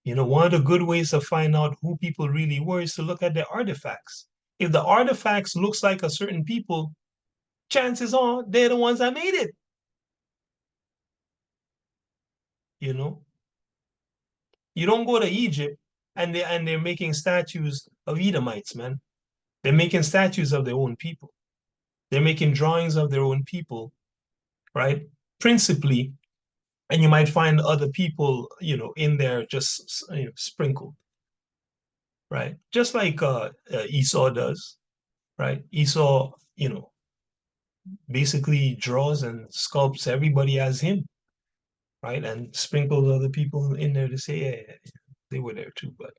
One of the good ways to find out who people really were is to look at their artifacts. If the artifacts looks like a certain people, chances are they're the ones that made it. You don't go to Egypt and they're making statues of Edomites, man. They're making statues of their own people. They're making drawings of their own people, right? Principally, and you might find other people, in there just sprinkled, right? Just like Esau does, right? Esau, basically draws and sculpts everybody as him, right? And sprinkles other people in there to say, yeah, they were there too, but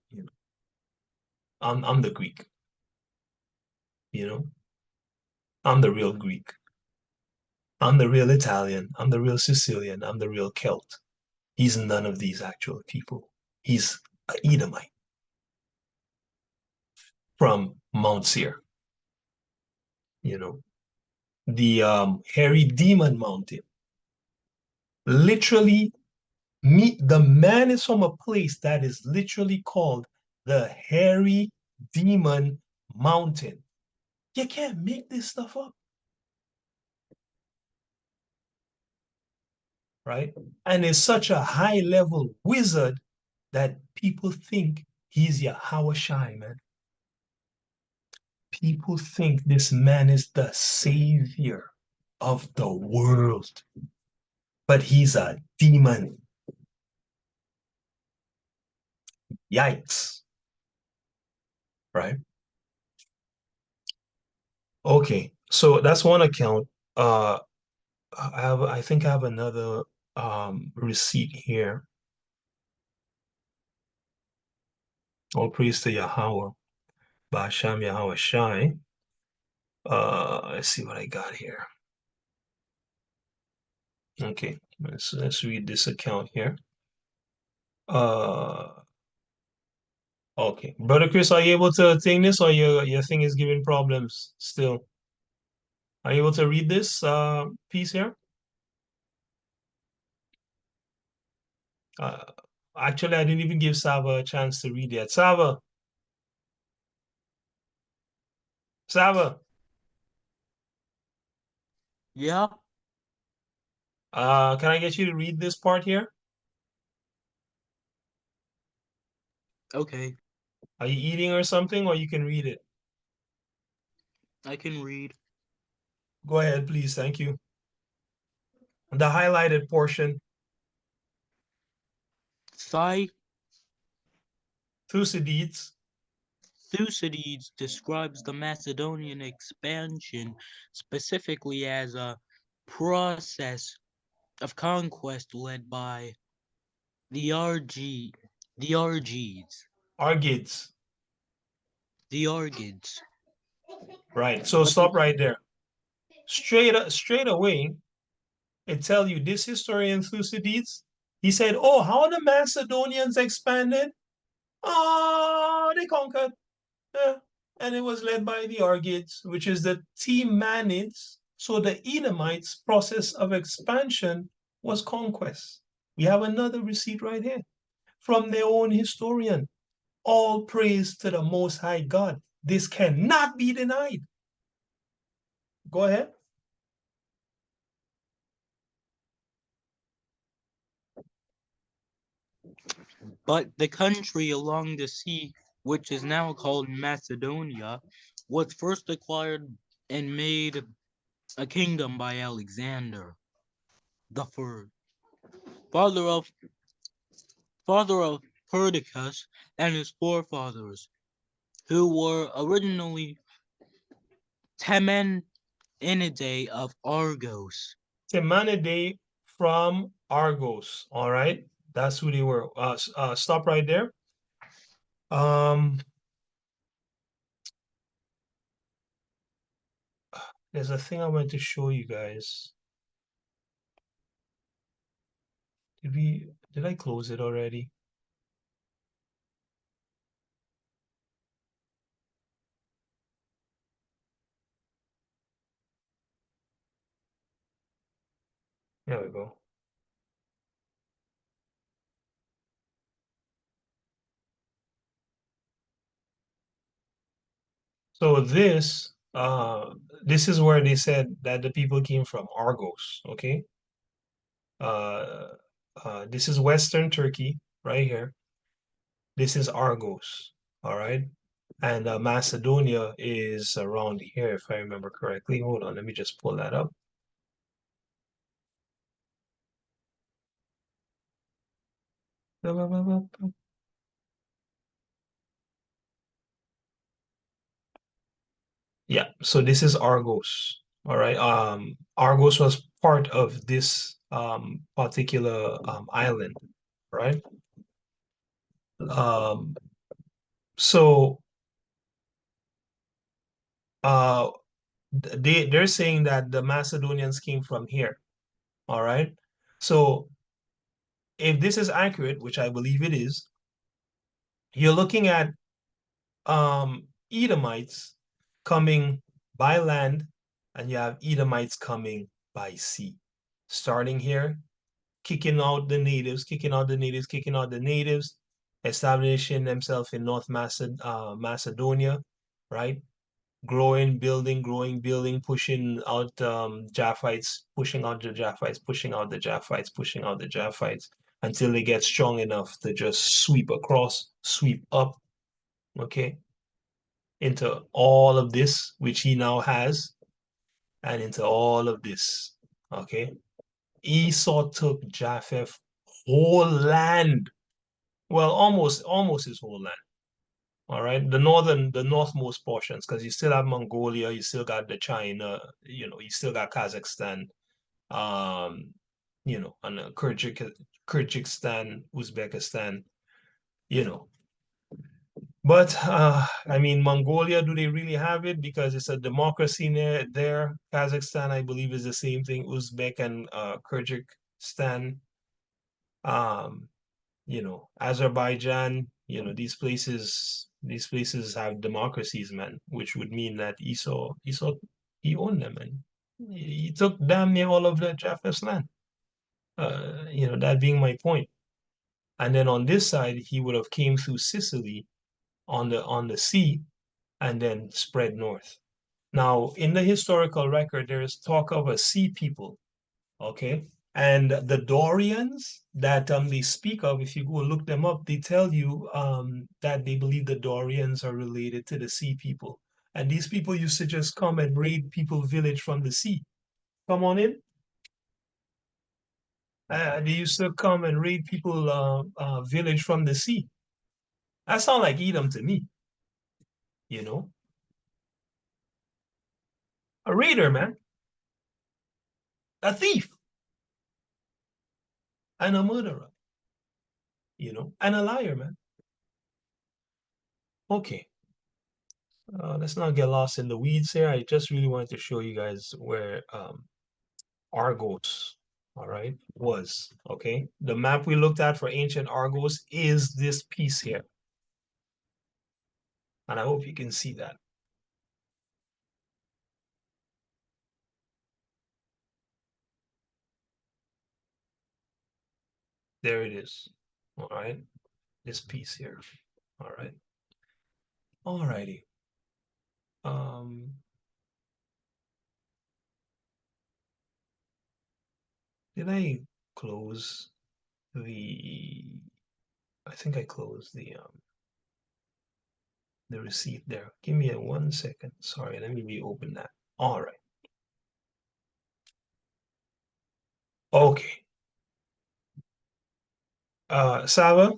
I'm the Greek, I'm the real Greek. I'm the real Italian. I'm the real Sicilian. I'm the real Celt. He's none of these actual people. He's an Edomite from Mount Seir. The hairy demon mountain. Literally, the man is from a place that is literally called the hairy demon mountain. You can't make this stuff up. Right? And is such a high level wizard that people think he's Yahweh Shai, man. People think this man is the savior of the world, but he's a demon. Yikes. Right? Okay, so that's one account. I think I have another receipt here. All praise to Yahweh. Basham Yahweh Shai. Let's see what I got here. Okay, let's read this account here. Okay, Brother Chris, are you able to take this, or your thing is giving problems still? Are you able to read this piece here? Uh, Actually, I didn't even give Sava a chance to read yet. Sava, Sava, Yeah. can I get you to read this part here? Okay. Are you eating or something, or you can read it? I can read. Go ahead, please. Thank you. The highlighted portion. Thucydides. Thucydides describes the Macedonian expansion specifically as a process of conquest led by the Argides. Argids. The Argids. Right. So But stop right there. Straight away, it tell you this historian Thucydides. He said, "Oh, how the Macedonians expanded? Oh, they conquered, yeah. And it was led by the Argids, which is the Timanids. So the Edomites' process of expansion was conquest. We have another receipt right here from their own historian. All praise to the Most High God. This cannot be denied." Go ahead. the country along the sea, which is now called Macedonia, was first acquired and made a kingdom by Alexander the Third, father of Perdiccas and his forefathers, who were originally Temenidae of Argos. Timanidae from Argos. All right. That's who they were. Stop right there. There's a thing I want to show you guys. Did I close it already? There we go. So this is where they said that the people came from, Argos, okay? This is Western Turkey right here. This is Argos, all right? And Macedonia is around here, if I remember correctly. Hold on, let me just pull that up. Yeah, so this is Argos. All right. Argos was part of this particular island, right? Um, so uh they're saying that the Macedonians came from here. All right. So if this is accurate, which I believe it is, you're looking at Edomites coming by land, and you have Edomites coming by sea. Starting here, kicking out the natives, establishing themselves in North Macedonia, right? Growing, building, pushing out Japhites, pushing out the Japhites, pushing out the Japhites, pushing out the Japhites, until they get strong enough to just sweep across, sweep up, okay? into all of this, which he now has, and into all of this. Okay. Esau took Japheth whole land. Well, almost his whole land. All right. The northmost portions, because you still have Mongolia, you still got the China, you still got Kazakhstan, um, and Kyrgyzstan, Uzbekistan, you know. But I mean, Mongolia, do they really have it? Because it's a democracy there. Kazakhstan, I believe, is the same thing. Uzbek and Kyrgyzstan, um, Azerbaijan, these places have democracies, man, which would mean that Esau, he owned them, and he took damn near all of the Japheth's land. That being my point. And then on this side, he would have came through Sicily on the sea and then spread north. Now, in the historical record, there is talk of a sea people, okay? And the Dorians that they speak of, if you go look them up, they tell you that they believe the Dorians are related to the sea people. And these people used to just come and raid people village from the sea. Come on in. They used to come and raid people village from the sea. That sounds like Edom to me, you know? A raider, man. A thief. And a murderer, and a liar, man. Okay. Let's not get lost in the weeds here. I just really wanted to show you guys where Argos, all right, was. Okay. The map we looked at for ancient Argos is this piece here. And I hope you can see that. There it is. All right. This piece here. All right. All righty. Did I close I think I closed the receipt there. Give me 1 second. Sorry, let me reopen that. All right. Okay. Sava,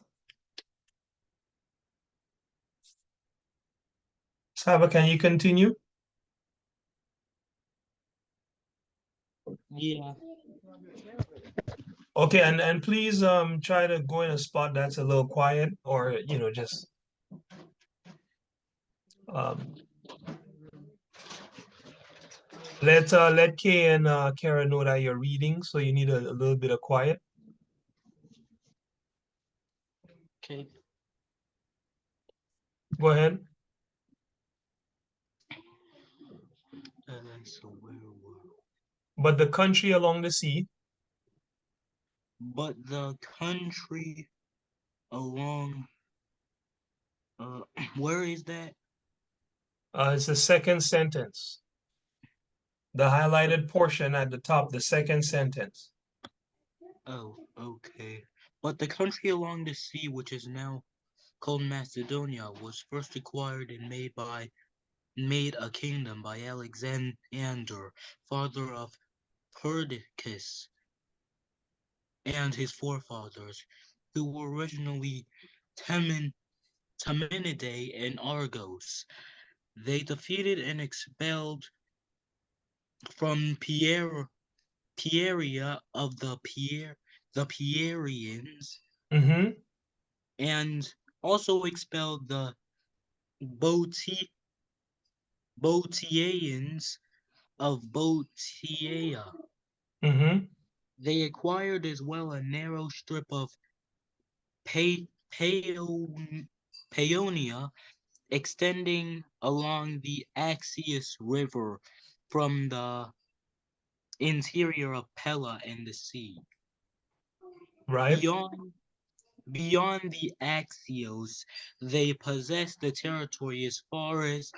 can you continue? Yeah. Okay, and please try to go in a spot that's a little quiet, or just um let Kay and Kara know that you're reading, so you need a little bit of quiet. Okay. Go ahead. So where were? But the country along the sea. But the country along, where is that? It's the second sentence. The highlighted portion at the top, the second sentence. Oh, okay. But the country along the sea, which is now called Macedonia, was first acquired and made a kingdom by Alexander, father of Perdiccas, and his forefathers, who were originally Taminidae and Argos. They defeated and expelled from Pieria of the Pierians, and also expelled the Botiaeans of Botiaea. They acquired as well a narrow strip of Paeonia extending along the Axius River from the interior of Pella and the sea. Right. Beyond the Axios, they possessed the territory as far as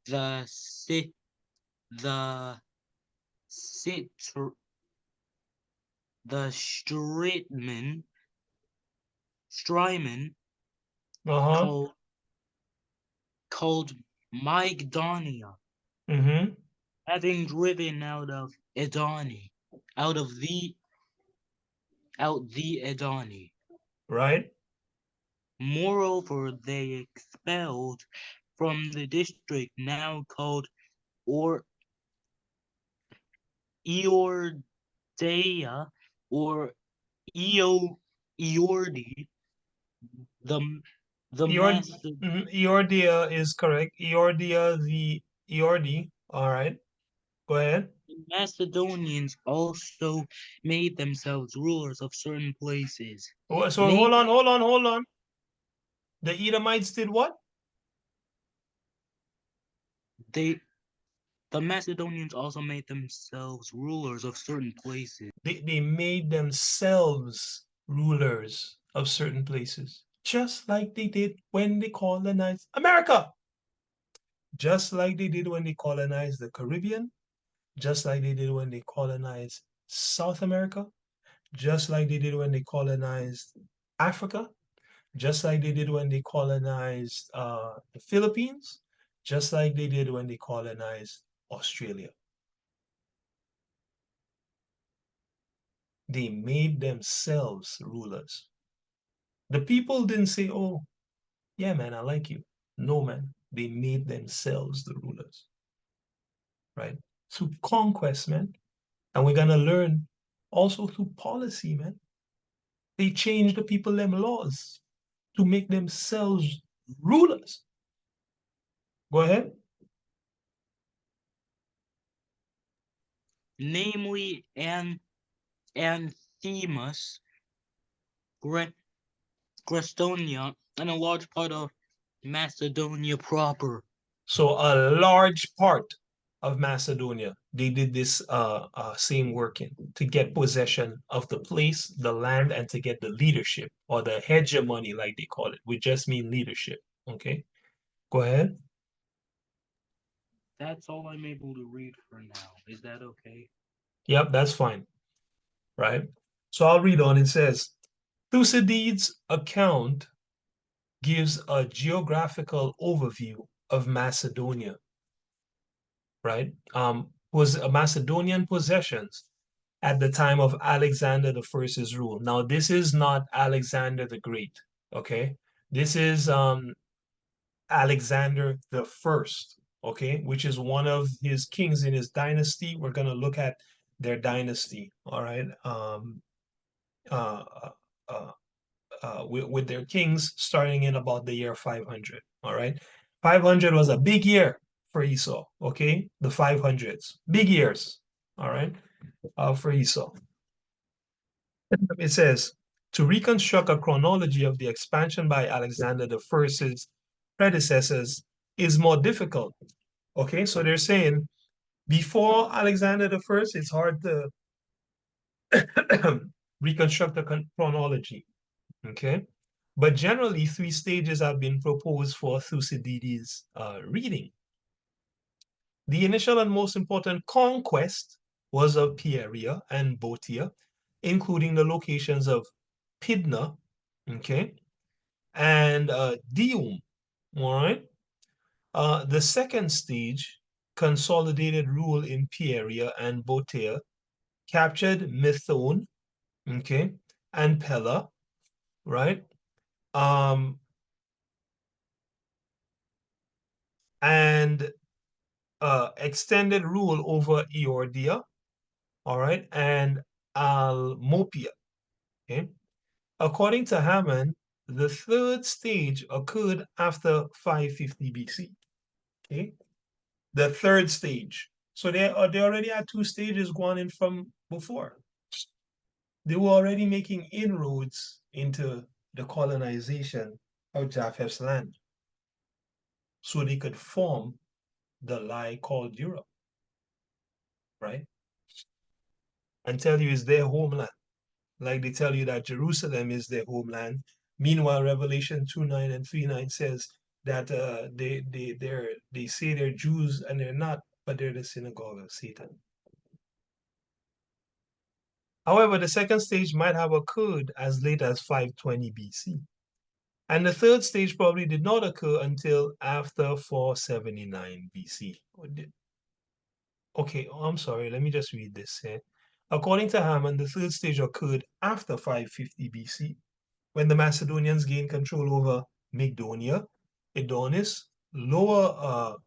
the Strymon, called Mygdonia, Mm-hmm. having driven out the Edani. Right. Moreover, they expelled from the district now called or Eordea or Eordi, the the Eord master Eordia is correct. Eordia, the Eordi. All right. Go ahead. Macedonians also made themselves rulers of certain places. So hold on, Namely, hold on, hold on. The Edomites did what? they the Macedonians also made themselves rulers of certain places. They made themselves rulers of certain places, just like they did when they colonized America, just like they did when they colonized the Caribbean, just like they did when they colonized South America, just like they did when they colonized Africa, just like they did when they colonized the Philippines, just like they did when they colonized Australia. They made themselves rulers. The people didn't say, oh, yeah, man, I like you. No, man, they made themselves the rulers, right? Through conquest, man. And we're going to learn also through policy, man. They changed the people them laws to make themselves rulers. Go ahead. Namely, Anthemus, Grestonia, and a large part of Macedonia proper. So a large part of Macedonia, they did this same working to get possession of the place, the land, and to get the leadership or the hegemony, like they call it. We just mean leadership. Okay, go ahead. That's all I'm able to read for now. Is that okay? Yep, that's fine. Right. So I'll read on. It says, Thucydides' account gives a geographical overview of Macedonia, right? Was a Macedonian possessions at the time of Alexander the First's rule. Now, this is not Alexander the Great, okay? This is Alexander the First, okay, which is one of his kings in his dynasty. We're gonna look at their dynasty, all right? Uh, uh, with their kings starting in about the year 500, all right? 500 was a big year for Esau, okay? The 500s, big years, all right, for Esau. It says, to reconstruct a chronology of the expansion by Alexander the First's predecessors is more difficult. Okay, so they're saying before Alexander the First, it's hard to reconstruct the chronology. Okay, but generally, three stages have been proposed for Thucydides' reading. The initial and most important conquest was of Pieria and Boeotia, including the locations of Pydna, okay, and Dium, all right? The second stage, consolidated rule in Pieria and Boeotia, captured Methone, okay, and Pella, right? Um, and extended rule over Eordia, all right, and Almopia, okay? According to Hammond, the third stage occurred after 550 BC, okay? The third stage. So they already had two stages going in from before. They were already making inroads into the colonization of Japheth's land so they could form the lie called Europe, right? And tell you it's their homeland. Like they tell you that Jerusalem is their homeland. Meanwhile, Revelation 2:9 and 3:9 says that they say they're Jews and they're not, but they're the synagogue of Satan. However, the second stage might have occurred as late as 520 BC. And the third stage probably did not occur until after 479 BC. Okay, I'm sorry, let me just read this here. According to Hammond, the third stage occurred after 550 BC, when the Macedonians gained control over Mygdonia, Adonis, Lower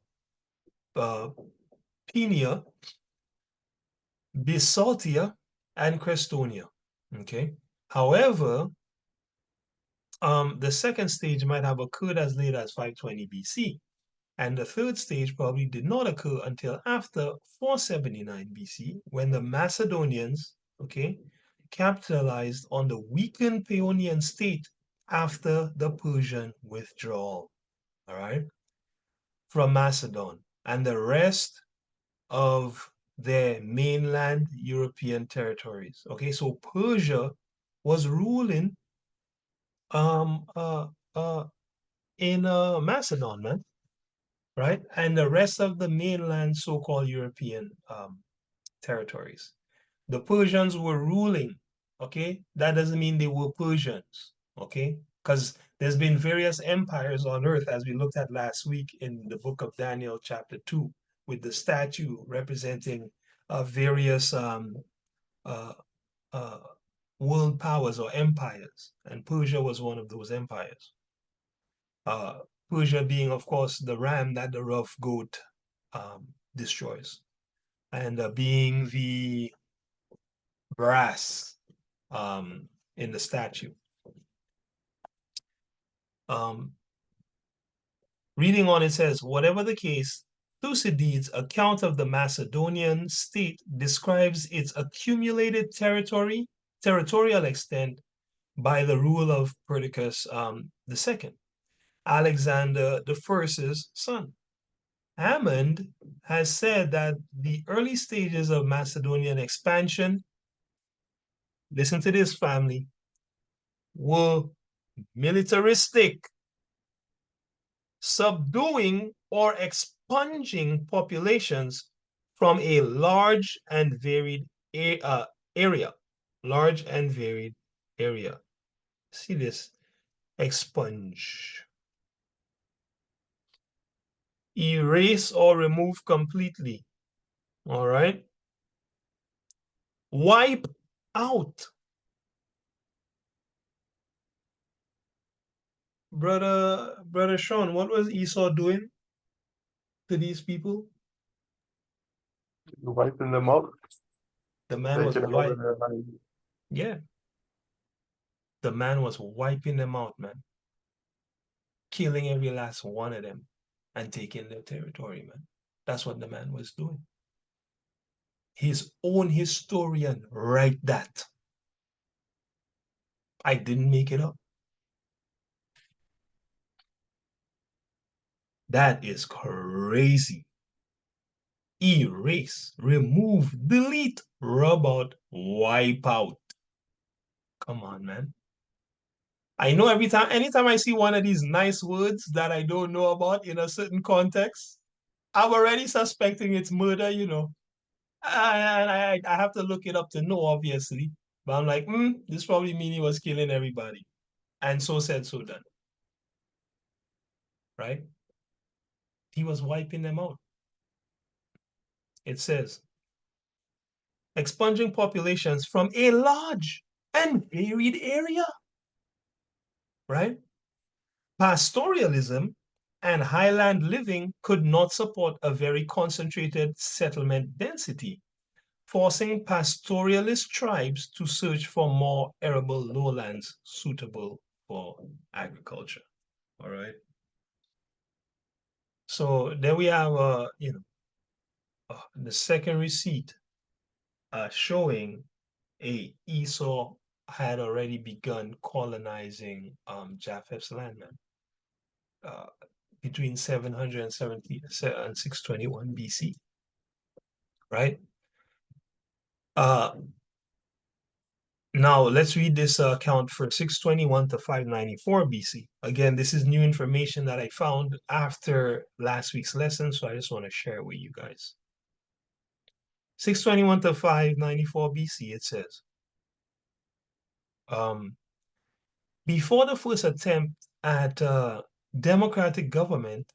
Penia, Bisaltia, and Crestonia. Okay. However, the second stage might have occurred as late as 520 BC, and the third stage probably did not occur until after 479 BC, when the Macedonians, okay, capitalized on the weakened Paeonian state after the Persian withdrawal, all right, from Macedon, and the rest of their mainland European territories. Okay, so Persia was ruling um uh uh in Macedon, man, right? And the rest of the mainland so-called European territories. The Persians were ruling, okay? That doesn't mean they were Persians, okay? Because there's been various empires on earth, as we looked at last week in the book of Daniel, chapter 2, with the statue representing various uh, uh, world powers or empires. And Persia was one of those empires. Persia being, of course, the ram that the rough goat destroys, and being the brass in the statue. Reading on, it says, whatever the case, Thucydides' account of the Macedonian state describes its accumulated territorial extent by the rule of Perdiccas II, Alexander I's son. Hammond has said that the early stages of Macedonian expansion, listen to this, family, were militaristic, subduing or expunging populations from a large and varied area. Large and varied area. See this? Expunge. Erase or remove completely. All right? Wipe out. Brother Sean, what was Esau doing to these people? Wiping them out. The man was Taking them out of wiping. their land. Yeah. The man was wiping them out, man. Killing every last one of them and taking their territory, man. That's what the man was doing. His own historian write that. I didn't make it up. That is crazy. Erase, remove, delete, rub out, wipe out. Come on, man. I know anytime I see one of these nice words that I don't know about in a certain context, I'm already suspecting it's murder, you know. I have to look it up to know, obviously. But I'm like, this probably means he was killing everybody. And so said, so done. Right? He was wiping them out. It says, expunging populations from a large and varied area. Right? Pastoralism and highland living could not support a very concentrated settlement density, forcing pastoralist tribes to search for more arable lowlands suitable for agriculture. All right. So there we have, the second receipt showing Esau had already begun colonizing Japheth's land, man. Between 770 and 621 BC, right? Now let's read this account for 621 to 594 BC. Again, this is new information that I found after last week's lesson, so I just want to share it with you guys. 621 to 594 BC, it says, before the first attempt at democratic government,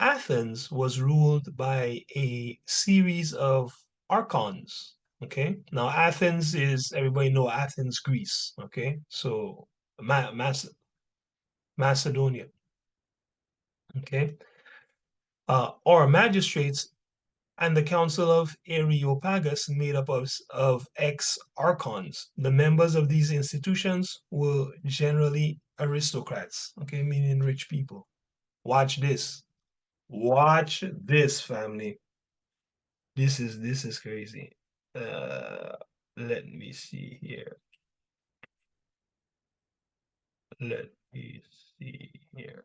Athens was ruled by a series of archons. Okay, now Athens is, everybody know Athens, Greece. Okay, so Macedonia. Okay, or magistrates and the Council of Areopagus made up of ex-archons. The members of these institutions were generally aristocrats, okay, meaning rich people. Watch this. Watch this, family. This is crazy. Uh, Let me see here. Let me see here.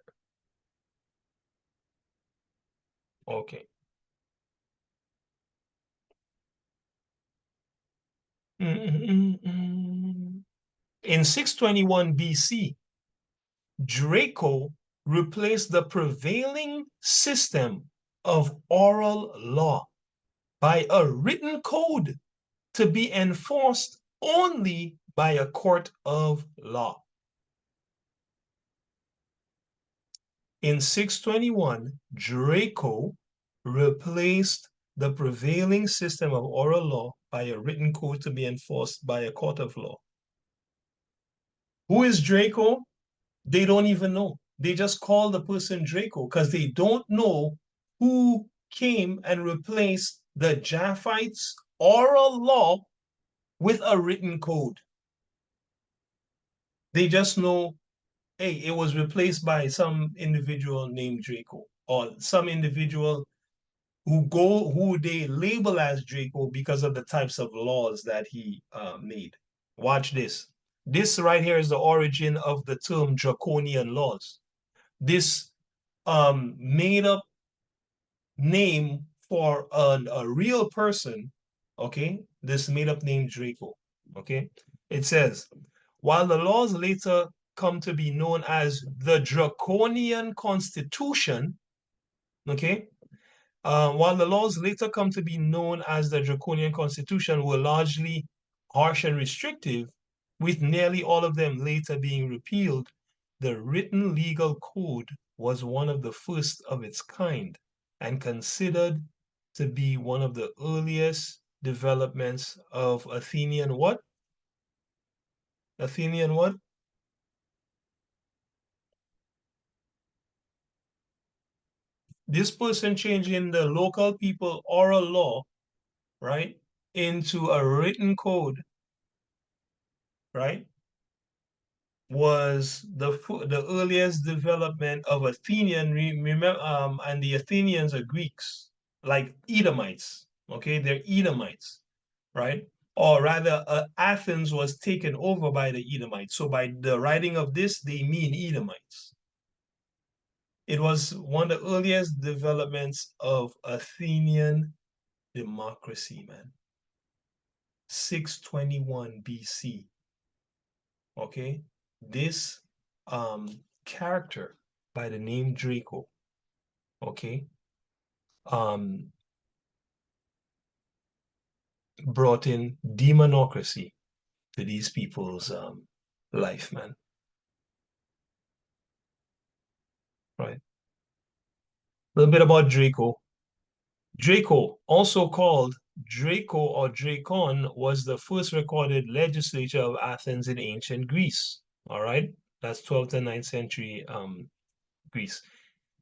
Okay. In 621 BC, Draco replaced the prevailing system of oral law by a written code to be enforced only by a court of law. In 621, Draco replaced the prevailing system of oral law by a written code to be enforced by a court of law. Who is Draco? They don't even know. They just call the person Draco because they don't know who came and replaced the Japhet's oral law with a written code. They just know, hey, it was replaced by some individual named Draco or some individual who they label as Draco because of the types of laws that he made. Watch this. This right here is the origin of the term draconian laws. This made up name for a real person, okay? This made up name Draco, okay? It says, while the laws later come to be known as the Draconian Constitution, okay? While the laws later come to be known as the Draconian Constitution were largely harsh and restrictive, with nearly all of them later being repealed, the written legal code was one of the first of its kind and considered to be one of the earliest developments of Athenian what? Athenian what? This person changing the local people oral law, right, into a written code, right, was the earliest development of Athenian. Remember, and the Athenians are Greeks, like Edomites. Okay, they're Edomites, right? Or rather, Athens was taken over by the Edomites. So by the writing of this, they mean Edomites. It was one of the earliest developments of Athenian democracy, man. 621 BC. Okay, this character by the name Draco, okay, brought in demonocracy to these people's life, man. Right. A little bit about Draco. Draco, also called Draco or Dracon, was the first recorded legislature of Athens in ancient Greece. All right, that's 12th and 9th century Greece.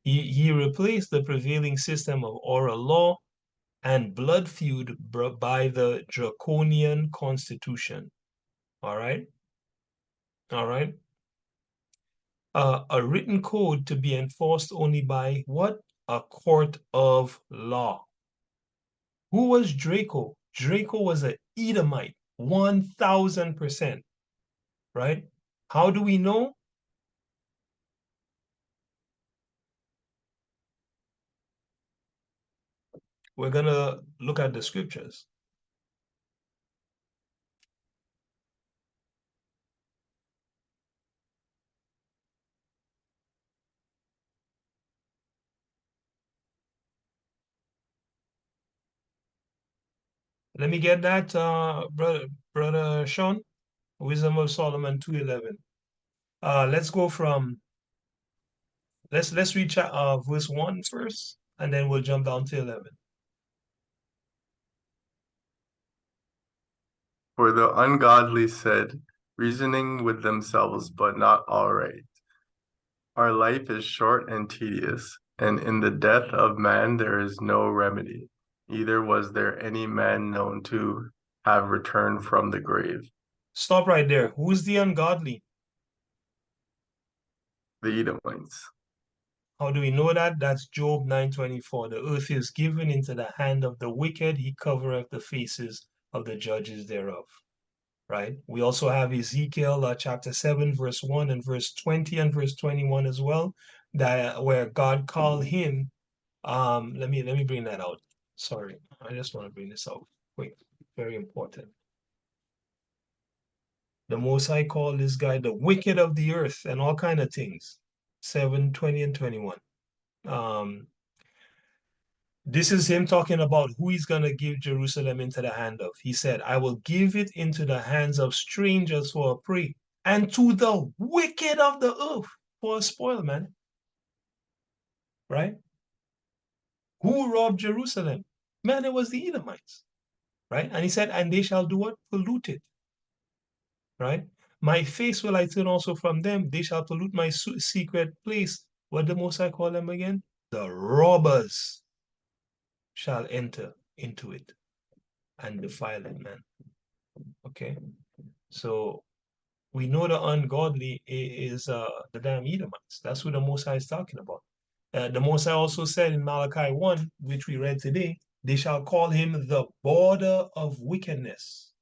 He replaced the prevailing system of oral law and blood feud by the Draconian Constitution. All right? All right? A written code to be enforced only by what? A court of law. Who was Draco? Draco was an Edomite, 1000%. Right? How do we know? We're going to look at the scriptures. Let me get that, brother Sean. Wisdom of Solomon 2:11. Let's go from Let's read verse 1 first, and then we'll jump down to 11. For the ungodly said, reasoning with themselves, but not all right. Our life is short and tedious, and in the death of man there is no remedy. Neither was there any man known to have returned from the grave. Stop right there. Who's the ungodly? The Edomites. How do we know that? That's Job 9:24. The earth is given into the hand of the wicked. He covereth the faces of the judges thereof. Right? We also have Ezekiel chapter 7, verse 1 and verse 20 and verse 21 as well, that where God called him. Let me bring that out. Sorry, I just want to bring this out quick. Very important. The Most High called this guy the wicked of the earth and all kind of things. 7, 20, and 21. This is him talking about who he's going to give Jerusalem into the hand of. He said, I will give it into the hands of strangers for a prey, and to the wicked of the earth for a spoil, man. Right? Who robbed Jerusalem? Man, it was the Edomites. Right? And he said, and they shall do what? Pollute it. Right? My face will I turn also from them. They shall pollute my secret place. What the Most High call them again? The robbers shall enter into it and defile it, man. Okay? So we know the ungodly is the damn Edomites. That's who the Most High is talking about. The Most High also said in Malachi 1, which we read today, they shall call him the border of wickedness.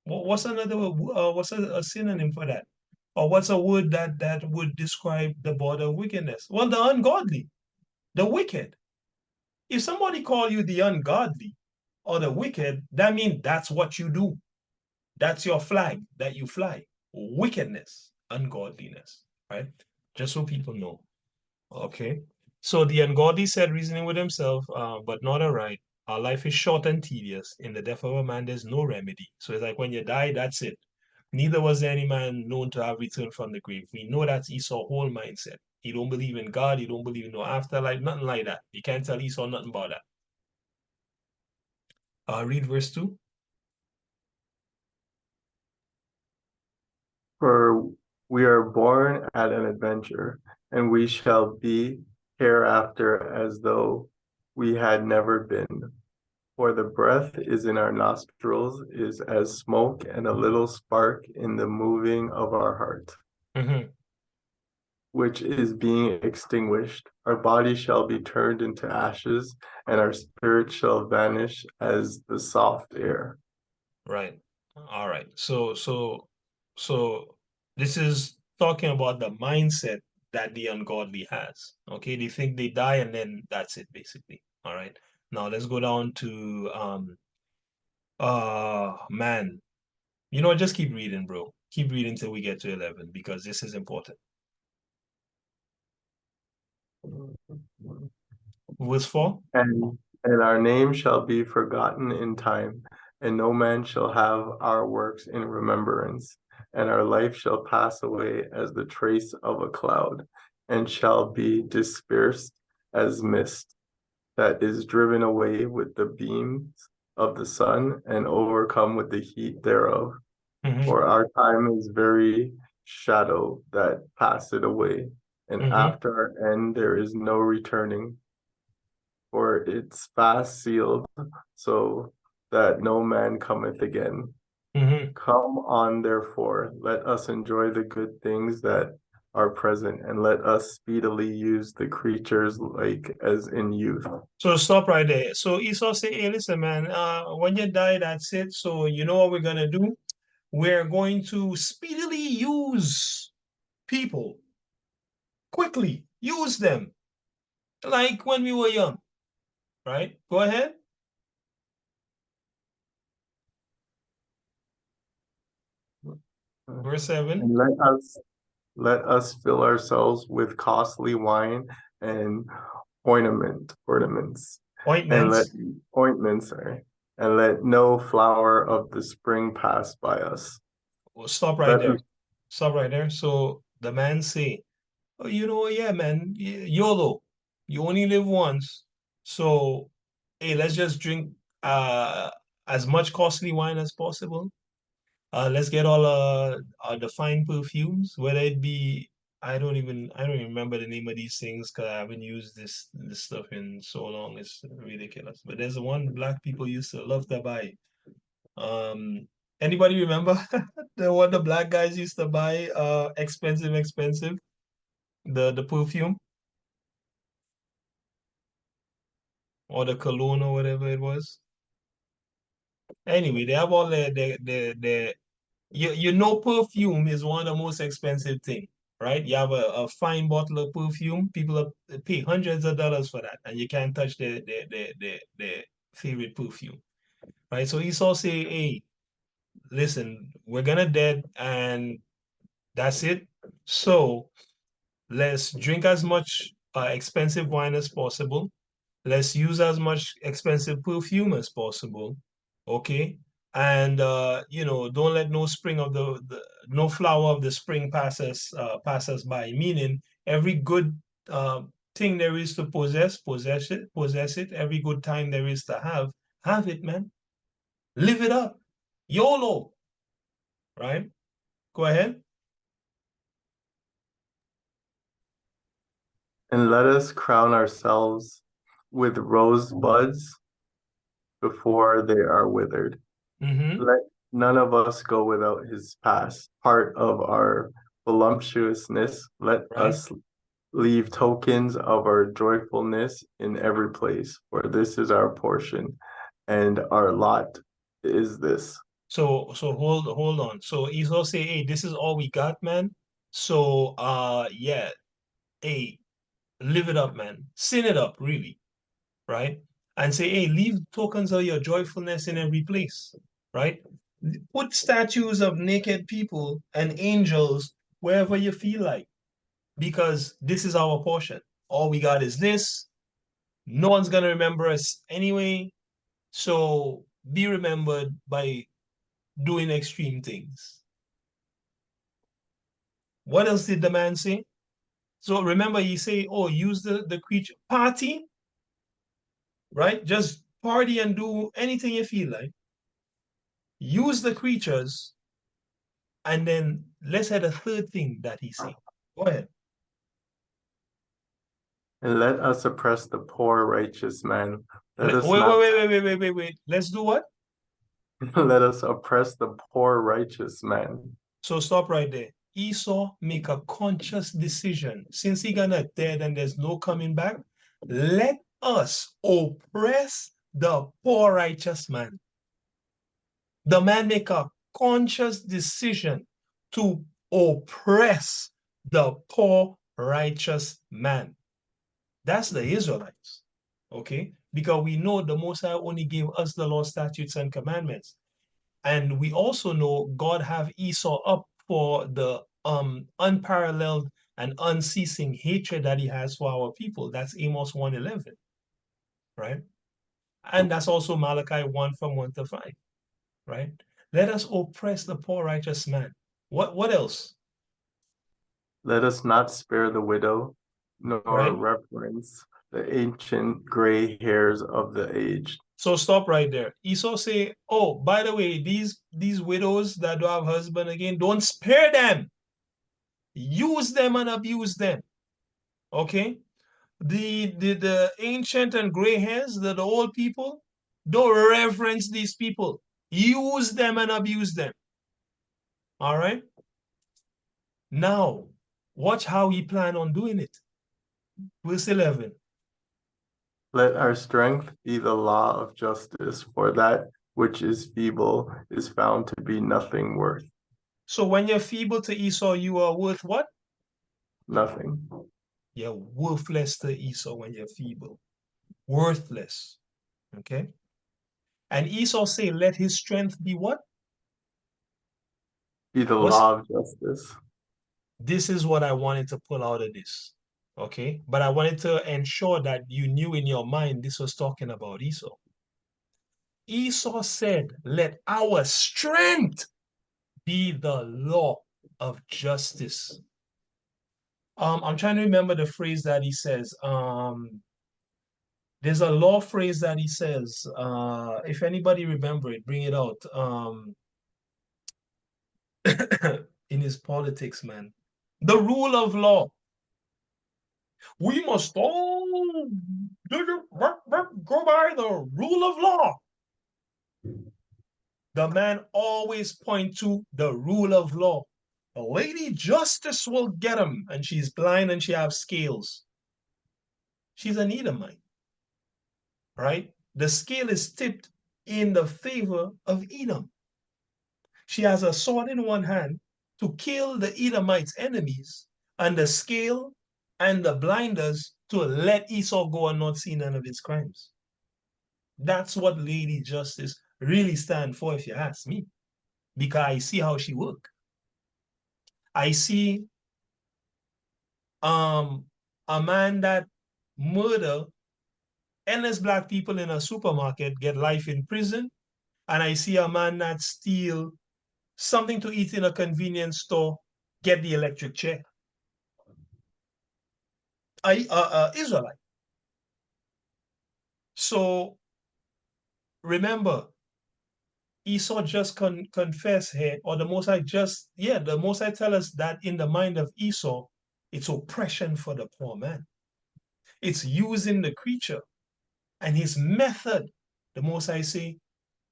What's another what's a synonym for that? Or what's a word that would describe the border of wickedness? Well, the ungodly, the wicked. If somebody call you the ungodly or the wicked, that means that's what you do. That's your flag that you fly. Wickedness, ungodliness, right? Just so people know. Okay. So the ungodly said, reasoning with himself, but not aright. Our life is short and tedious. In the death of a man, there's no remedy. So it's like when you die, that's it. Neither was there any man known to have returned from the grave. We know that's Esau's whole mindset. He don't believe in God. He don't believe in no afterlife, nothing like that. You can't tell Esau nothing about that. Read verse 2. For we are born at an adventure, and we shall be hereafter as though we had never been. For the breath is in our nostrils, is as smoke and a little spark in the moving of our heart, which is being extinguished. Our body shall be turned into ashes, and our spirit shall vanish as the soft air. Right. All right. So this is talking about the mindset that the ungodly has. Okay, they think they die and then that's it, basically. All right. Now let's go down to man. You know, just keep reading, bro. Keep reading till we get to 11 because this is important. Verse 4. And our name shall be forgotten in time, and no man shall have our works in remembrance. And our life shall pass away as the trace of a cloud, and shall be dispersed as mist that is driven away with the beams of the sun and overcome with the heat thereof. For our time is very shadow that passeth away, and after our end there is no returning. For it's fast sealed, so that no man cometh again. Come on, therefore, let us enjoy the good things that are present, and let us speedily use the creatures like as in youth. So stop right there. So Esau say, hey, listen, man, when you die, that's it. So you know what we're gonna do? We're going to speedily use people. Quickly use them. Like when we were young. Right? Go ahead. Verse 7. And let us fill ourselves with costly wine and ointments, and let and let no flower of the spring pass by us. Well, stop right there. Stop right there. So the man say, oh, yeah, man, YOLO. You only live once. So, hey, let's just drink as much costly wine as possible. Let's get all the fine perfumes, whether it be I don't even remember the name of these things because I haven't used this stuff in so long. It's ridiculous. But there's one black people used to love to buy. Um, Anybody remember the one the black guys used to buy? Expensive, the perfume or the cologne or whatever it was. Anyway, they have all their perfume is one of the most expensive thing, right? You have a fine bottle of perfume, pay hundreds of dollars for that, and you can't touch their favorite perfume, right? So Esau say, hey, listen, we're gonna dead, and that's it. So let's drink as much expensive wine as possible. Let's use as much expensive perfume as possible. Okay. And don't let no spring of the no flower of the spring pass us by. Meaning every good thing there is to possess it. Every good time there is to have it, man. Live it up. YOLO. Right? Go ahead. And let us crown ourselves with rosebuds before they are withered. Mm-hmm. Let none of us go without his past. Part of our voluptuousness, let Right? us leave tokens of our joyfulness in every place, for this is our portion, and our lot is this. So hold on. So Esau say, hey, this is all we got, man. So yeah, hey, live it up, man. Sin it up, really, right? And say, hey, leave tokens of your joyfulness in every place, right? Put statues of naked people and angels wherever you feel like, because this is our portion. All we got is this. No one's gonna remember us anyway. So be remembered by doing extreme things. What else did the man say? So remember, he say, oh, use the creature party, right? Just party and do anything you feel like. Use the creatures, and then let's add a third thing that he say. Go ahead. And let us oppress the poor righteous man. Let Wait, us wait, not wait. Let's do what? let us oppress the poor righteous man. So stop right there. Esau make a conscious decision. Since he gonna dead and there's no coming back, let us oppress the poor righteous man. The man make a conscious decision to oppress the poor righteous man. That's the Israelites. Okay? Because we know the Most High only gave us the law, statutes, and commandments. And we also know God have Esau up for the unparalleled and unceasing hatred that he has for our people. That's Amos 1:11, right? And that's also Malachi 1 from 1 to 5, right? Let us oppress the poor righteous man. What else? Let us not spare the widow, nor Right? reverence the ancient gray hairs of the aged. So stop right there. Esau say, oh, by the way, these widows that don't have husband again, don't spare them. Use them and abuse them. Okay? The ancient and gray hairs, the old people, don't reverence these people. Use them and abuse them. All right? Now, watch how he plan on doing it. Verse 11. Let our strength be the law of justice, for that which is feeble is found to be nothing worth. So when you're feeble to Esau, you are worth what? Nothing. You're worthless to Esau when you're feeble. Worthless. Okay? And Esau say, let his strength be what? Be the What's law of justice. this is what I wanted to pull out of this. Okay? But I wanted to ensure that you knew in your mind this was talking about Esau. Esau said, let our strength be the law of justice. I'm trying to remember the phrase that he says. There's a law phrase that he says. If anybody remember it, bring it out. In his politics, man. The rule of law. We must all go by the rule of law. The man always point to the rule of law. The lady justice will get him, and she's blind and she have scales. She's an Edomite, right? The scale is tipped in the favor of Edom. She has a sword in one hand to kill the Edomites' enemies, and the scale and the blinders to let Esau go and not see none of his crimes. That's what Lady Justice really stand for, if you ask me, because I see how she work. I see a man that murder endless black people in a supermarket get life in prison, and I see a man that steal something to eat in a convenience store get the electric chair. Israelite. So remember, Esau just confessed here, or the Most High the Most High tell us that in the mind of Esau, it's oppression for the poor man. It's using the creature. And his method, the Most High say,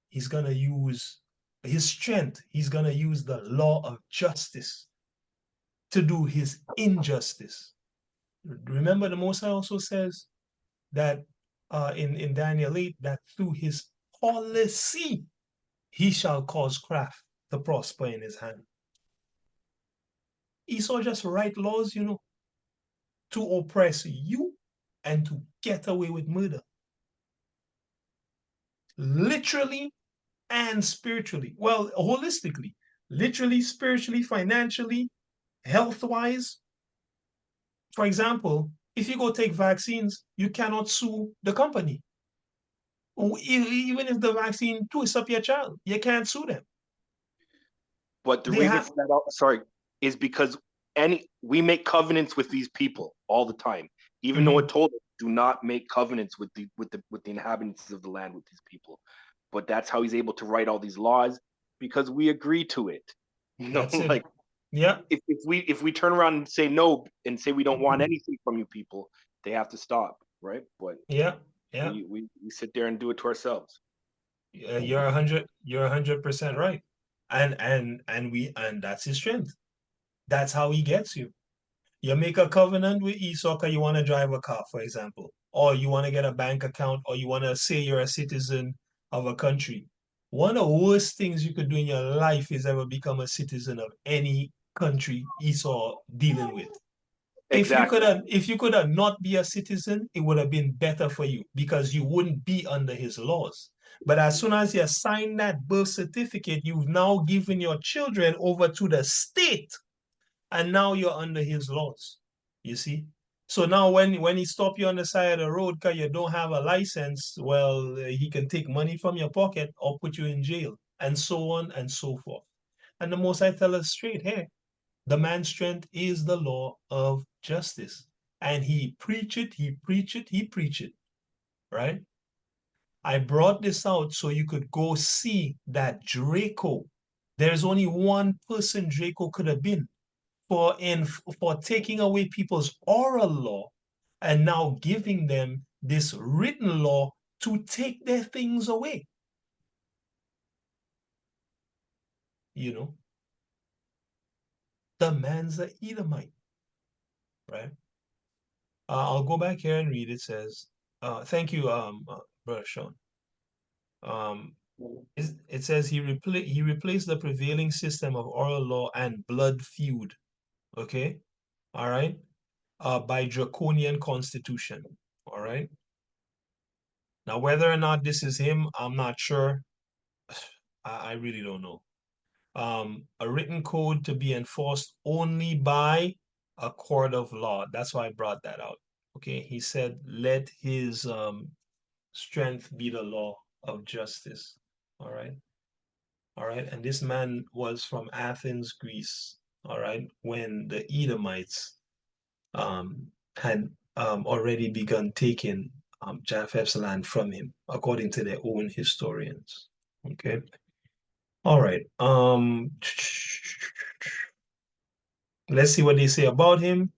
he's going to use his strength. He's going to use the law of justice to do his injustice. Remember, the Most High also says that in Daniel 8, that through his policy, he shall cause craft to prosper in his hand. Esau just write laws, to oppress you and to get away with murder. Literally and spiritually. Well, holistically. Literally, spiritually, financially, health-wise. For example, if you go take vaccines, you cannot sue the company. Even if the vaccine twists up your child, you can't sue them. But the reason for that, is because we make covenants with these people all the time, even though it told us do not make covenants with the inhabitants of the land with these people. But that's how he's able to write all these laws, because we agree to it. That's it. Like, yeah. If we turn around and say no and say we don't want anything from you people, they have to stop, right? But yeah. we sit there and do it to ourselves. You're 100% right. And that's his strength. That's how he gets you. You make a covenant with Esau because you want to drive a car, for example, or you want to get a bank account, or you want to say you're a citizen of a country. One of the worst things you could do in your life is ever become a citizen of any country Esau dealing with. Exactly. If you could have not be a citizen, it would have been better for you because you wouldn't be under his laws. But as soon as you sign that birth certificate, you've now given your children over to the state, and now you're under his laws. You see? So now when he stop you on the side of the road because you don't have a license, well, he can take money from your pocket or put you in jail, and so on and so forth. And the Most High tell us straight here, the man's strength is the law of justice. And he preach it, he preach it, he preach it, right? I brought this out so you could go see that Draco, there's only one person Draco could have been for taking away people's oral law and now giving them this written law to take their things away. The man's an Edomite, right? I'll go back here and read. It says, thank you, Brother Sean. It says he replaced the prevailing system of oral law and blood feud, okay? All right? By draconian constitution, all right? Now, whether or not this is him, I'm not sure. I really don't know. A written code to be enforced only by a court of law. That's why I brought that out. Okay, he said, let his strength be the law of justice. All right. All right. And this man was from Athens, Greece. All right. When the Edomites had already begun taking Japheth's land from him, according to their own historians. Okay. All right. Let's see what they say about him.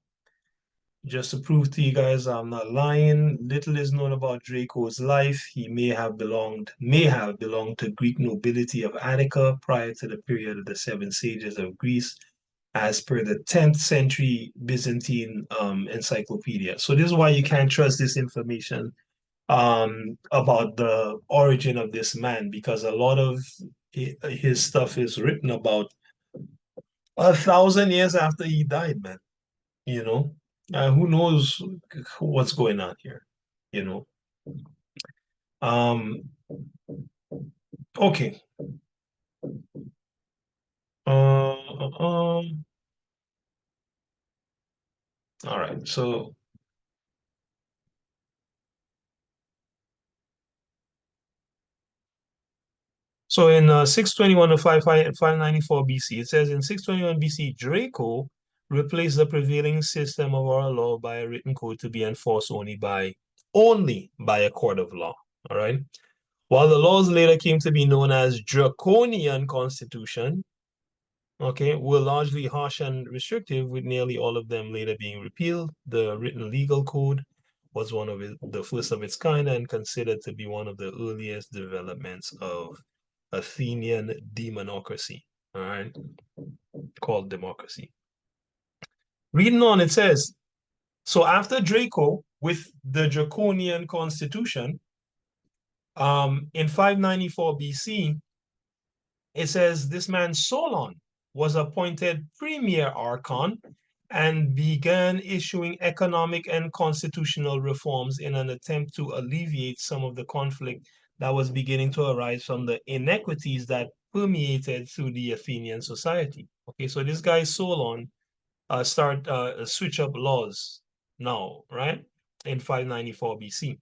Just to prove to you guys I'm not lying, little is known about Draco's life. He may have belonged to Greek nobility of Attica prior to the period of the seven sages of Greece, as per the 10th century Byzantine encyclopedia. So this is why you can't trust this information about the origin of this man, because a lot of his stuff is written about 1,000 years after he died, man. You know, who knows what's going on here, you know. Okay. All right, so in 621 to 594 BC, it says in 621 BC, Draco replaced the prevailing system of oral law by a written code to be enforced only by a court of law. All right. While the laws later came to be known as Draconian Constitution, okay, were largely harsh and restrictive, with nearly all of them later being repealed. The written legal code was one of the first of its kind and considered to be one of the earliest developments of Athenian democracy, all right, called democracy. Reading on, it says, so after Draco, with the Draconian Constitution, in 594 BC, it says this man Solon was appointed premier archon and began issuing economic and constitutional reforms in an attempt to alleviate some of the conflict that was beginning to arise from the inequities that permeated through the Athenian society. Okay, so this guy Solon switch up laws now, right? In 594 BC.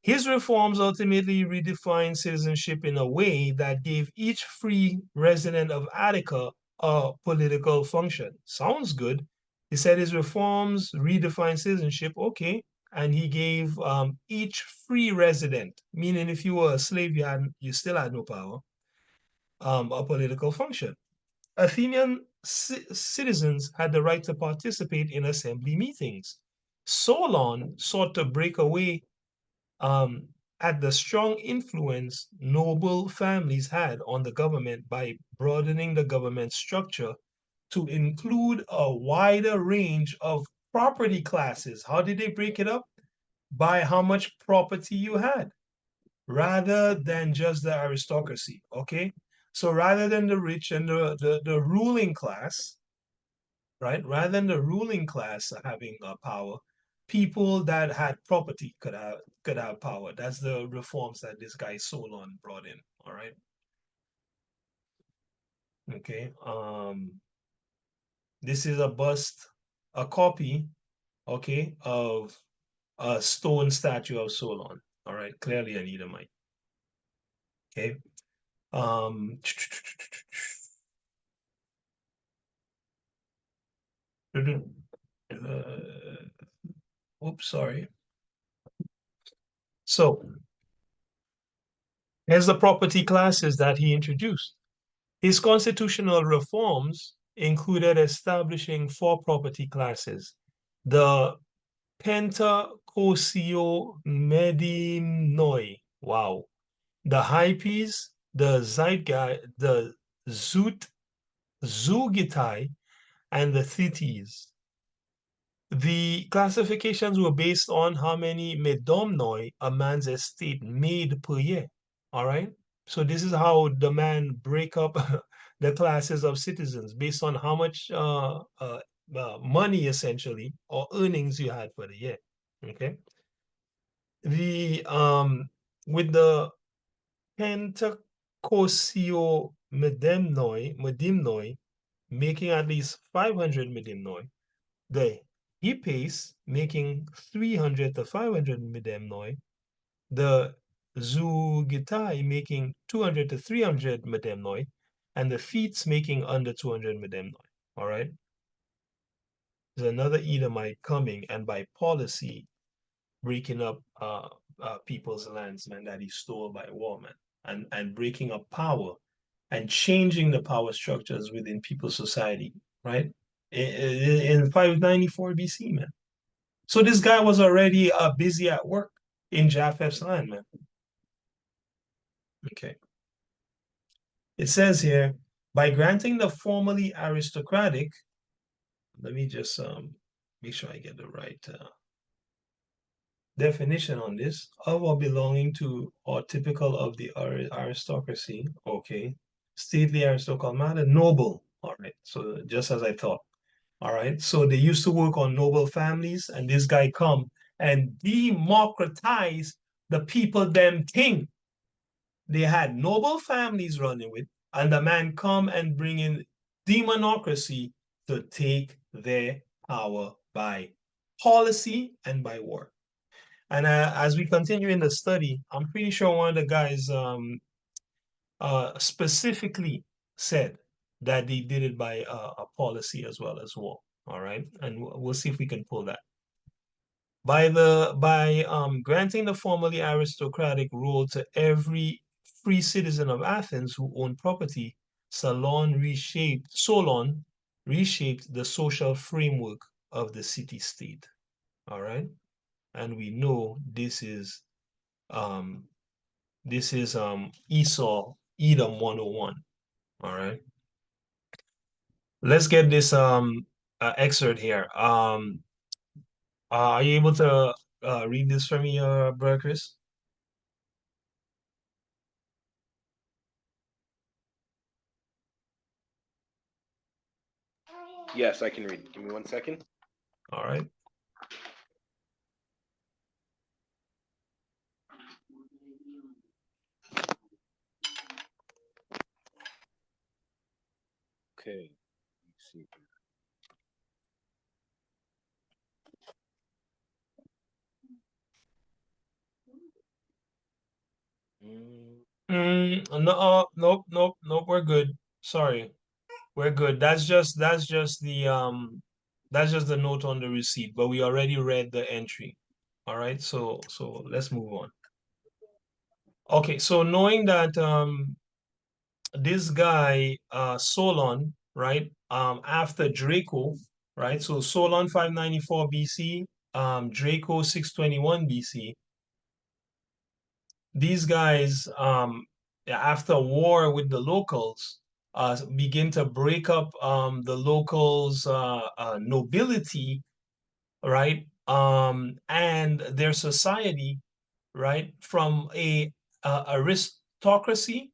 His reforms ultimately redefined citizenship in a way that gave each free resident of Attica a political function. Sounds good. He said his reforms redefined citizenship, okay, and he gave each free resident, meaning if you were a slave, you still had no power, a political function. Athenian citizens had the right to participate in assembly meetings. Solon sought to break away at the strong influence noble families had on the government by broadening the government structure to include a wider range of property classes. How did they break it up? By how much property you had, rather than just the aristocracy, okay? So rather than the rich and the ruling class, right? Rather than the ruling class having power, people that had property could have power. That's the reforms that this guy Solon brought in. All right. Okay. This is a bust, a copy, okay, of a stone statue of Solon. All right, clearly an Edomite. Okay. Oops, sorry. So here's the property classes that he introduced. His constitutional reforms included establishing 4 property classes: the Pentacosio-Medimnoi, wow, the Hypes, the Zugitai, and the Thetes. The classifications were based on how many medomnoi a man's estate made per year. All right. So this is how the man break up the classes of citizens based on how much money essentially or earnings you had for the year. Okay. The with the Pentacosio medimnoi making at least 500 medimnoi, the Hippies making 300 to 500 medemnoi, the Zugitai making 200 to 300 medemnoi, and the Feets making under 200 medemnoi. All right. There's another Edomite coming, and by policy, breaking up people's lands, man, that he stole by war, man, and breaking up power and changing the power structures within people's society, right? In 594 BC, man. So this guy was already busy at work in Japheth's land, man. Okay. It says here, by granting the formerly aristocratic, let me just make sure I get the right definition on this, of or belonging to or typical of the aristocracy, okay. Stately aristocratic matter, noble, all right. So just as I thought, all right. So they used to work on noble families, and this guy come and democratize the people them thing. They had noble families running with, and the man come and bring in demonocracy to take their power by policy and by war. And as we continue in the study, I'm pretty sure one of the guys specifically said that they did it by a policy as well as war. All right, and we'll see if we can pull that. By granting the formerly aristocratic rule to every free citizen of Athens who owned property, Solon reshaped the social framework of the city-state. All right, and we know this is Esau, Edom 101. All right. Let's get this excerpt here. Are you able to read this for me, Brother Chris? Yes, I can read. Give me 1 second. All right. Okay. Let's see. No, nope, we're good. Sorry. We're good. That's just the note on the receipt, but we already read the entry. All right, so let's move on. Okay, so knowing that this guy Solon, right, after Draco, right? So Solon 594 BC, Draco 621 BC. These guys after war with the locals begin to break up the locals nobility, right? And their society, right, from a aristocracy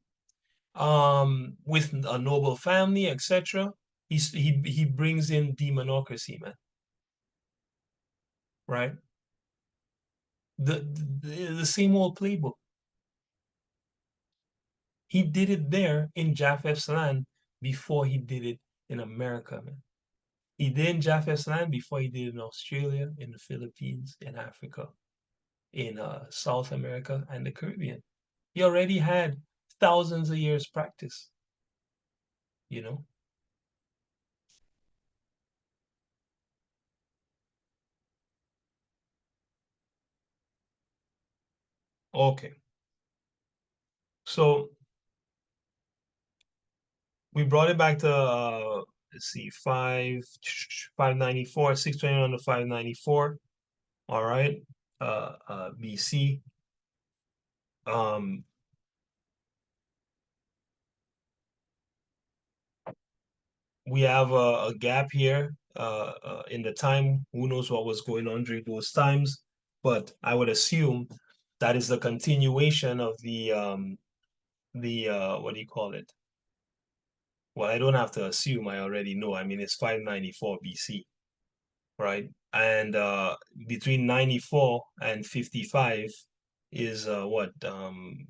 with a noble family, etc. He brings in demonocracy, man. Right? The same old playbook. He did it there in Japheth's land before he did it in America, man. He did in Japheth's land before he did it in Australia, in the Philippines, in Africa, in South America, and the Caribbean. He already had thousands of years practice, you know? Okay. So we brought it back to let's see, 594, 621 to 594. All right. BC. We have a gap here in the time. Who knows what was going on during those times? But I would assume that is the continuation of the what do you call it? Well, I don't have to assume, I already know. I mean, it's 594 BC, right? And between 94 and 55 is what 90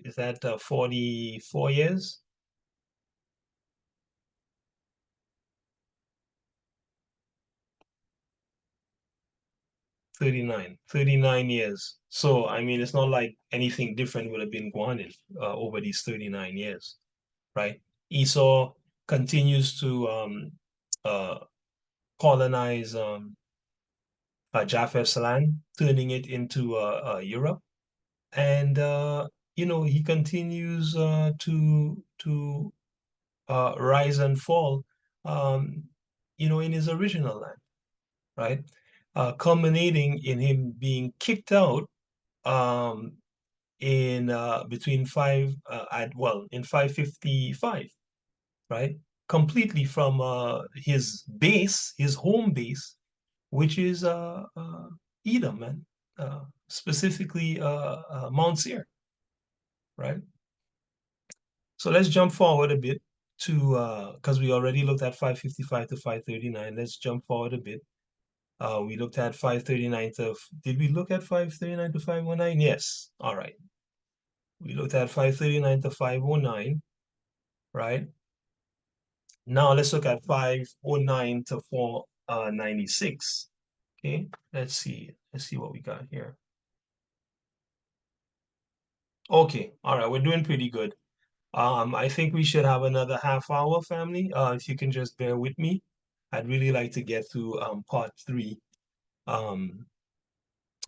is that 44 years? 39 years. So, I mean, it's not like anything different would have been going on over these 39 years, right? Esau continues to colonize Japheth's land, turning it into Europe. And he continues to rise and fall, in his original land, right? Culminating in him being kicked out um, in between in 555, right? Completely from his base, his home base, which is Edom, man, specifically Mount Seir, right? So let's jump forward a bit to because we already looked at 555 to 539. Let's jump forward a bit. We looked at 539 to, did we look at 539 to 519? Yes. All right. We looked at 539 to 509, right? Now let's look at 509 to 496. Okay, let's see. Let's see what we got here. Okay, all right, we're doing pretty good. I think we should have another half hour, family. If you can just bear with me. I'd really like to get through part 3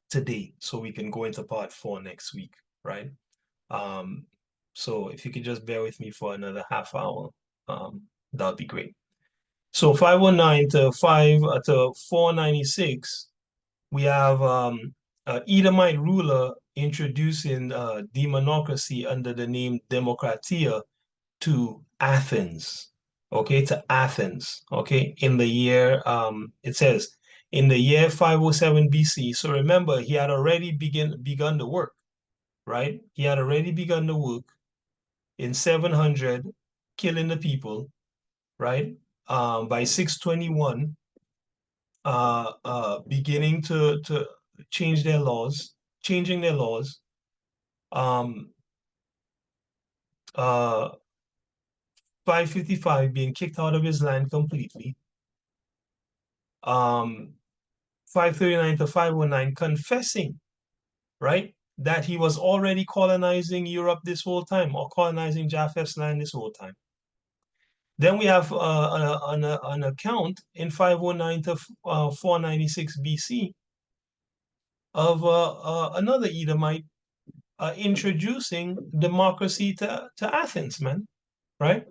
today so we can go into part 4 next week, right? So if you could just bear with me for another half hour, that'd be great. So 509 to 496, we have Edomite ruler introducing demonocracy under the name Democratia to Athens. Okay, to Athens. Okay, in the year it says in the year 507 BC. So remember, he had already begun the work, right? He had already begun the work in 700, killing the people, right? By 621, beginning to change their laws, changing their laws. 555 being kicked out of his land completely. 539 to 519 confessing, right, that he was already colonizing Europe this whole time, or colonizing Japheth's land this whole time. Then we have an account in 509 to 496 BC of another Edomite introducing democracy to Athens, man, right?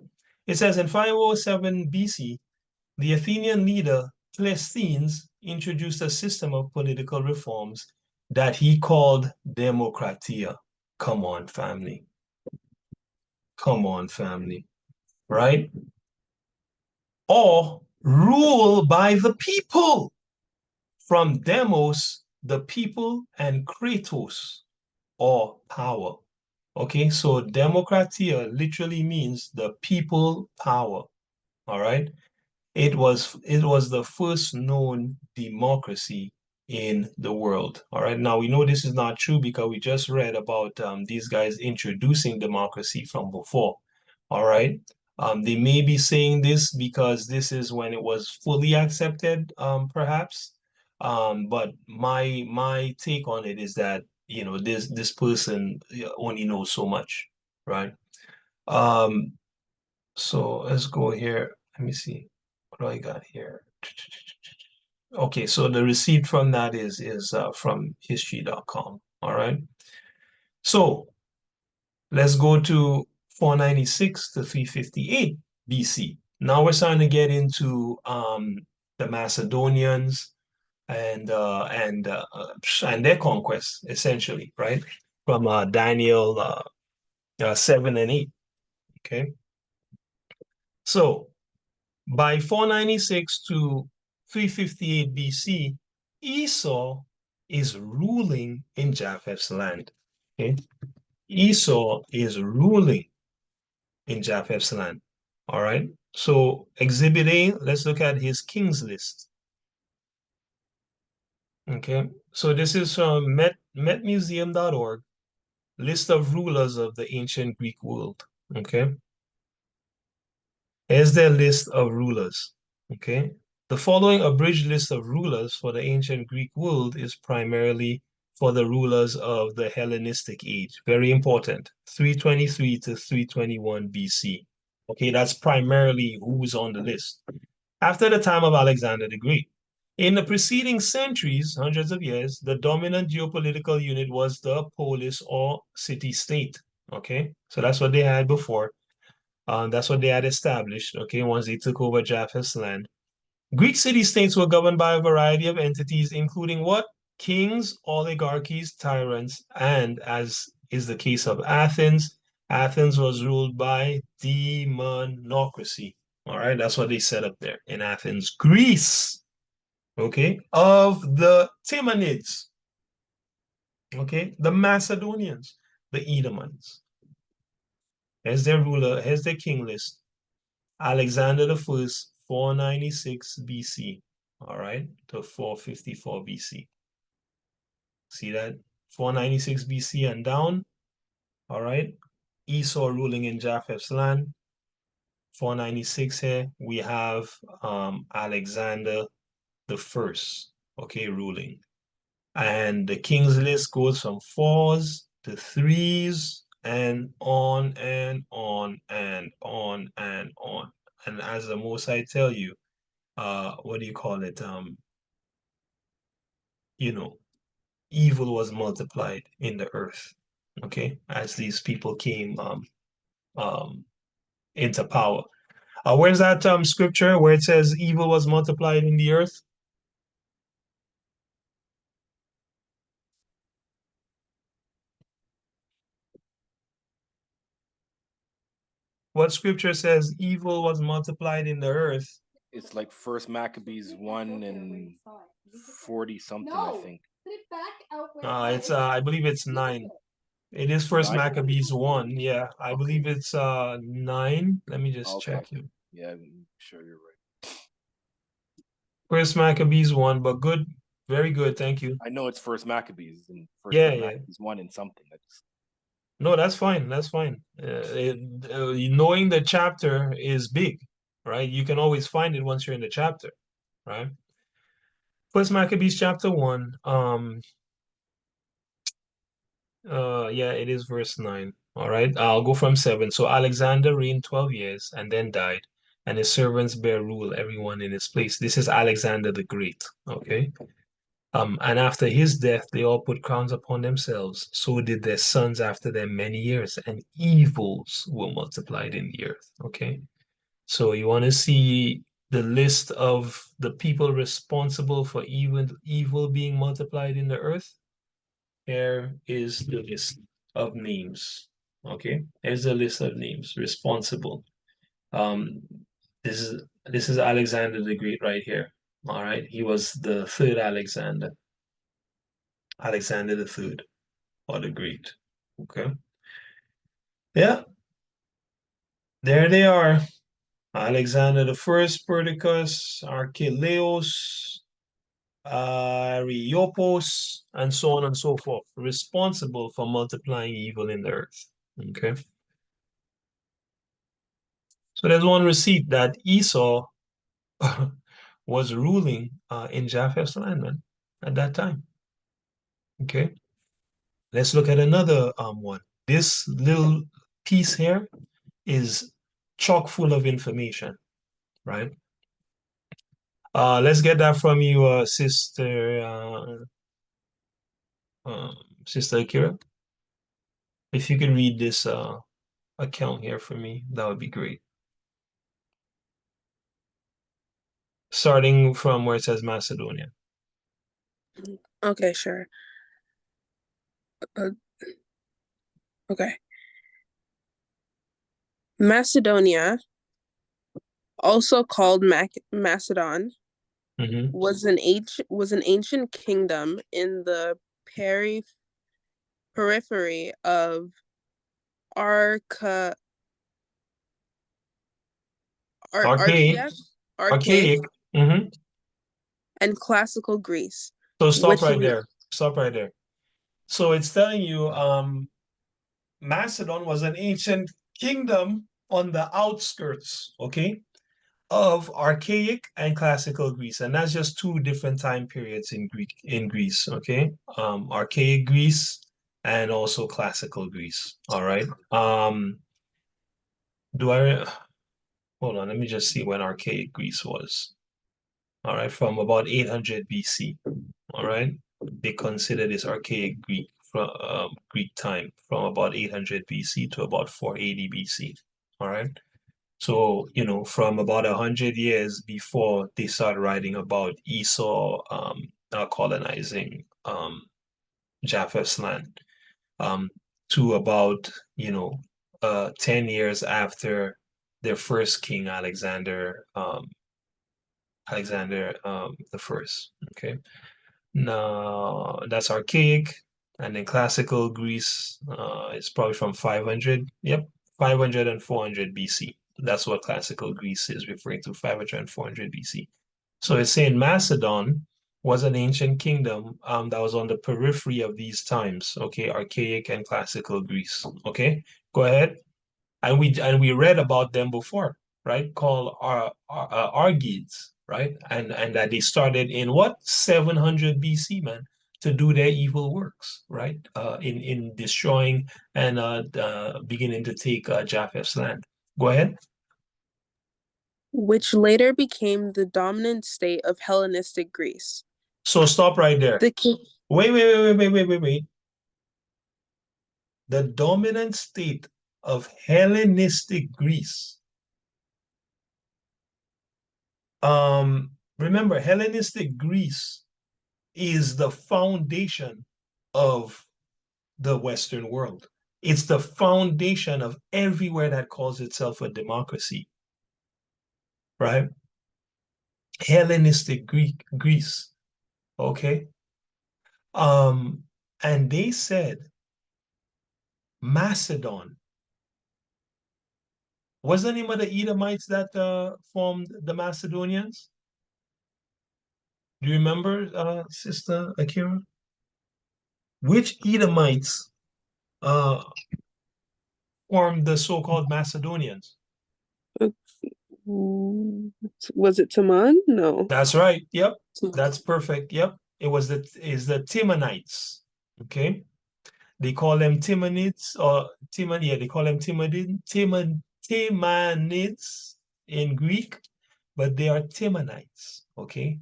It says in 507 BC, the Athenian leader Cleisthenes introduced a system of political reforms that he called Democratia. Come on, family. Come on, family. Right? Or rule by the people. From demos, the people, and kratos, or power. Okay, so Democratia literally means the people power. All right. It was the first known democracy in the world. All right. Now we know this is not true because we just read about these guys introducing democracy from before. All right. They may be saying this because this is when it was fully accepted, perhaps. But my take on it is that this person only knows so much, right? So let's go here. Let me see. What do I got here? Okay, so the receipt from that is from history.com. All right. So let's go to 496 to 358 BC. Now we're starting to get into the Macedonians and their conquests, essentially, right? From Daniel 7 and 8. Okay. So by 496 to 358 BC, Esau is ruling in Japheth's land. Okay? Esau is ruling in Japheth's land. All right. So Exhibit A, let's look at his king's list. Okay. So this is from metmuseum.org, list of rulers of the ancient Greek world. Okay. Here's their list of rulers. Okay. The following abridged list of rulers for the ancient Greek world is primarily for the rulers of the Hellenistic age. Very important. 323 to 321 BC. Okay, that's primarily who's on the list. after the time of Alexander the Great. In the preceding centuries, hundreds of years, the dominant geopolitical unit was the polis or city-state. Okay, so that's what they had before. That's what they had established. Okay, once they took over Japheth's land. Greek city-states were governed by a variety of entities, including what? Kings, oligarchies, tyrants, and as is the case of Athens, Athens was ruled by demonocracy. All right, that's what they set up there in Athens, Greece. Okay, of the Timanids. Okay, the Macedonians, the Edomites. Here's their ruler, here's their king list. Alexander the First, 496 BC. All right, to 454 BC. See that? 496 BC and down. All right. Esau ruling in Japheth's land. 496 here. We have Alexander the First, okay, ruling. And the king's list goes from 4s to 3s and on and on and on and on. And as the most I tell you, what do you call it? You know, evil was multiplied in the earth. Okay, as these people came into power. Where's that scripture where it says evil was multiplied in the earth? What scripture says evil was multiplied in the earth? It's like First Maccabees 1 and 40 something, I think. It's I believe it's 9. It is First 9? Maccabees 1. Yeah, I Okay. believe it's 9. Let me just Okay. check you. Yeah, I'm sure you're right. First Maccabees 1, but good, very good, thank you. I know it's First Maccabees and First Yeah, yeah. Maccabees 1 and something. No, that's fine. That's fine. Knowing the chapter is big, right? You can always find it once you're in the chapter, right? First Maccabees chapter 1. Yeah, it is verse 9. All right. I'll go from 7. So Alexander reigned 12 years and then died, and his servants bear rule, everyone in his place. This is Alexander the Great. Okay. And after his death, they all put crowns upon themselves. So did their sons after them many years, and evils were multiplied in the earth. Okay. So you want to see the list of the people responsible for evil being multiplied in the earth? Here is the list of names. Okay. Here's the list of names responsible. Um, this is Alexander the Great right here. All right. He was the third Alexander. Alexander the Third, or the Great. Okay. Yeah, there they are. Alexander the First, Perdiccas, Archelaus, Areopagus, and so on and so forth, responsible for multiplying evil in the earth. Okay. So there's one receipt that Esau was ruling in Japheth's land, man, at that time. Okay. Let's look at another one. This little piece here is chock full of information, right? Let's get that from you, Sister Akira. If you can read this account here for me, that would be great. Starting from where it says Macedonia. Okay, sure. Okay. Macedonia, also called Macedon, was an ancient kingdom in the periphery of Archaic. And classical Greece. So stop right there. Stop right there. So it's telling you Macedon was an ancient kingdom on the outskirts, okay, of archaic and classical Greece. And that's just two different time periods in Greece, okay? Archaic Greece and also classical Greece. All right. hold on, let me just see when archaic Greece was. All right, from about 800 BC. All right, they consider this archaic Greek from Greek time from about 800 BC to about 480 BC. All right, so you know, from about 100 years before they start writing about Esau colonizing Japheth's land, to about 10 years after their first king Alexander the First. Okay. Now that's archaic, and then classical Greece is probably from 500. Yep, 500 and 400 BC. That's what classical Greece is referring to, 500 and 400 BC. So it's saying Macedon was an ancient kingdom that was on the periphery of these times. Okay, archaic and classical Greece. Okay, go ahead. And we read about them before, right? Called Argives, right? And that they started in what, 700 BC, man, to do their evil works, right? In destroying and beginning to take Japheth's land. Go ahead. Which later became the dominant state of Hellenistic Greece. So stop right there. Wait. The dominant state of Hellenistic Greece. Remember, Hellenistic Greece is the foundation of the Western world. It's the foundation of everywhere that calls itself a democracy, right? Hellenistic Greece, okay? And they said Macedon. What's the name of the Edomites that formed the Macedonians? Do you remember, Sister Akira? Which Edomites formed the so-called Macedonians? Was it Timon? No. That's right. Yep. That's perfect. Yep. It was the Timonites. Okay. They call them Timonids or Timon. Yeah, they call them Timonids in Greek, but they are Timonites. Okay.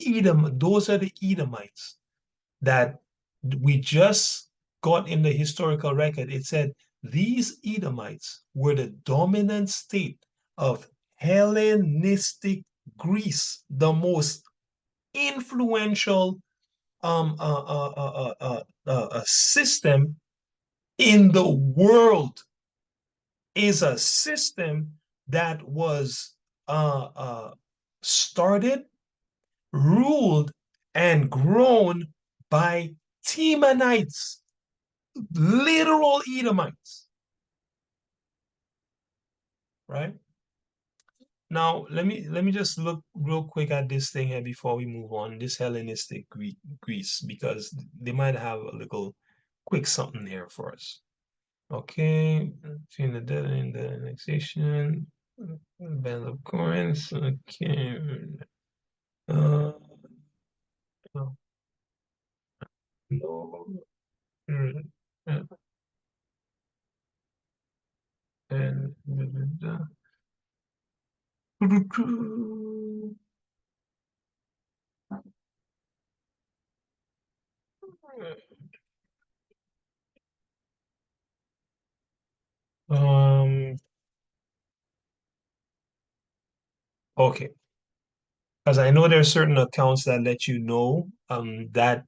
Edom. Those are the Edomites that we just got in the historical record. It said these Edomites were the dominant state of Hellenistic Greece, the most influential system in the world. Is a system that was started, ruled, and grown by Timonites, literal Edomites, right? Now, let me just look real quick at this thing here before we move on, this Hellenistic Greece, because they might have a little quick something here for us. Okay, between the dead and the annexation, band of Corinth, okay. No. And okay, because I know there are certain accounts that let you know that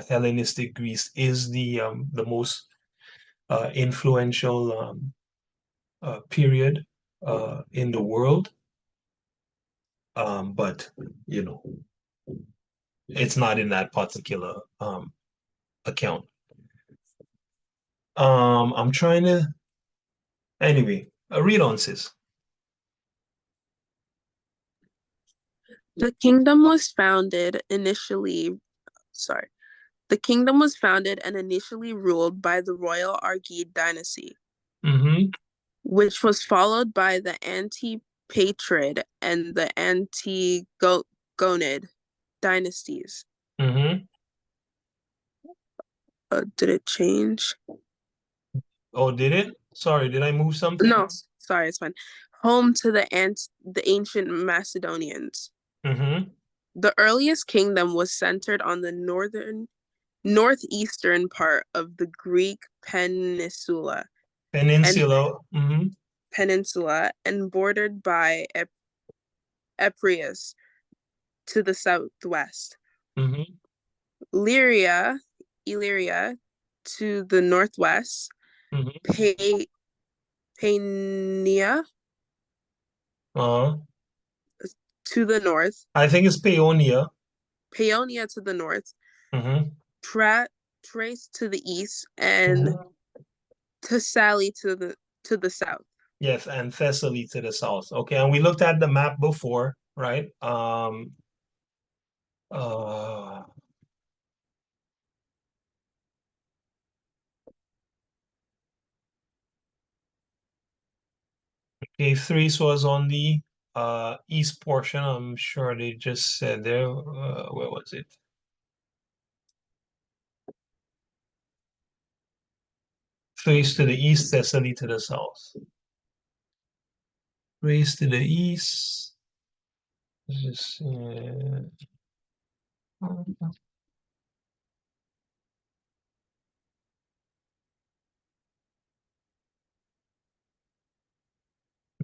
Hellenistic Greece is the most influential period in the world, but you know, it's not in that particular account. I'm trying to anyway. Read on, sis. The kingdom was founded initially. The kingdom was founded and initially ruled by the royal Argead dynasty, which was followed by the Antipatrid and the Antigonid dynasties. Did it change? Oh, did it? Sorry, did I move something? No, sorry, it's fine. home to the ancient Macedonians. Mm-hmm. The earliest kingdom was centered on the northeastern part of the Greek peninsula. Mm-hmm. Peninsula and bordered by Epirus to the southwest. Mm-hmm. Illyria to the northwest. Mm-hmm. Paeania to the north. I think it's Paeonia. Paeonia to the north. Mm-hmm. Thrace to the east, and Thessaly to the south. Yes, and Thessaly to the south. Okay, and we looked at the map before, right? Okay, Thrace was on the east portion. I'm sure they just said there. Where was it? Thrace to the east, Thessaly to the south. Thrace to the east. Just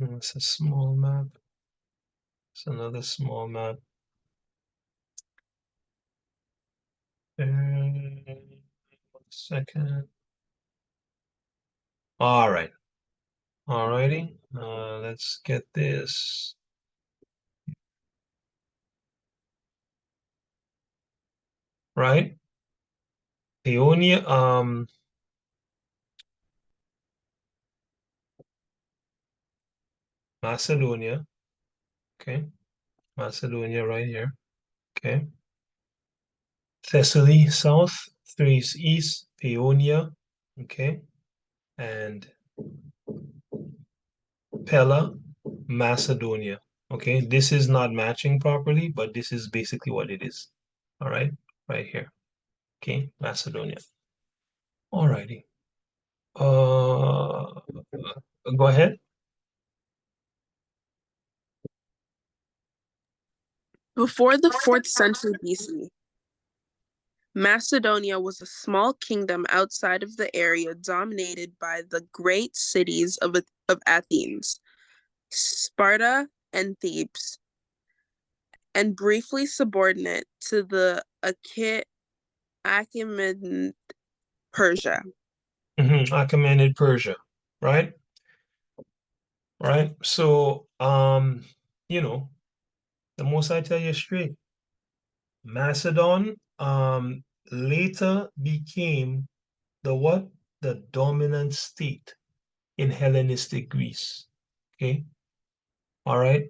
it's a small map. It's another small map. 1 second. All right. All righty. Let's get this. Right. Paeonia, Macedonia. Okay. Macedonia right here. Okay. Thessaly south, Thrace east, Paeonia. Okay. And Pella, Macedonia. Okay. This is not matching properly, but this is basically what it is. All right. Right here. Okay. Macedonia. All righty. Go ahead. Before the 4th century BC, Macedonia was a small kingdom outside of the area dominated by the great cities of Athens, Sparta, and Thebes, and briefly subordinate to the Achaemenid Persia. Achaemenid Persia, right? Right. So, the most I tell you straight, Macedon later became the what? The dominant state in Hellenistic Greece. Okay. All right.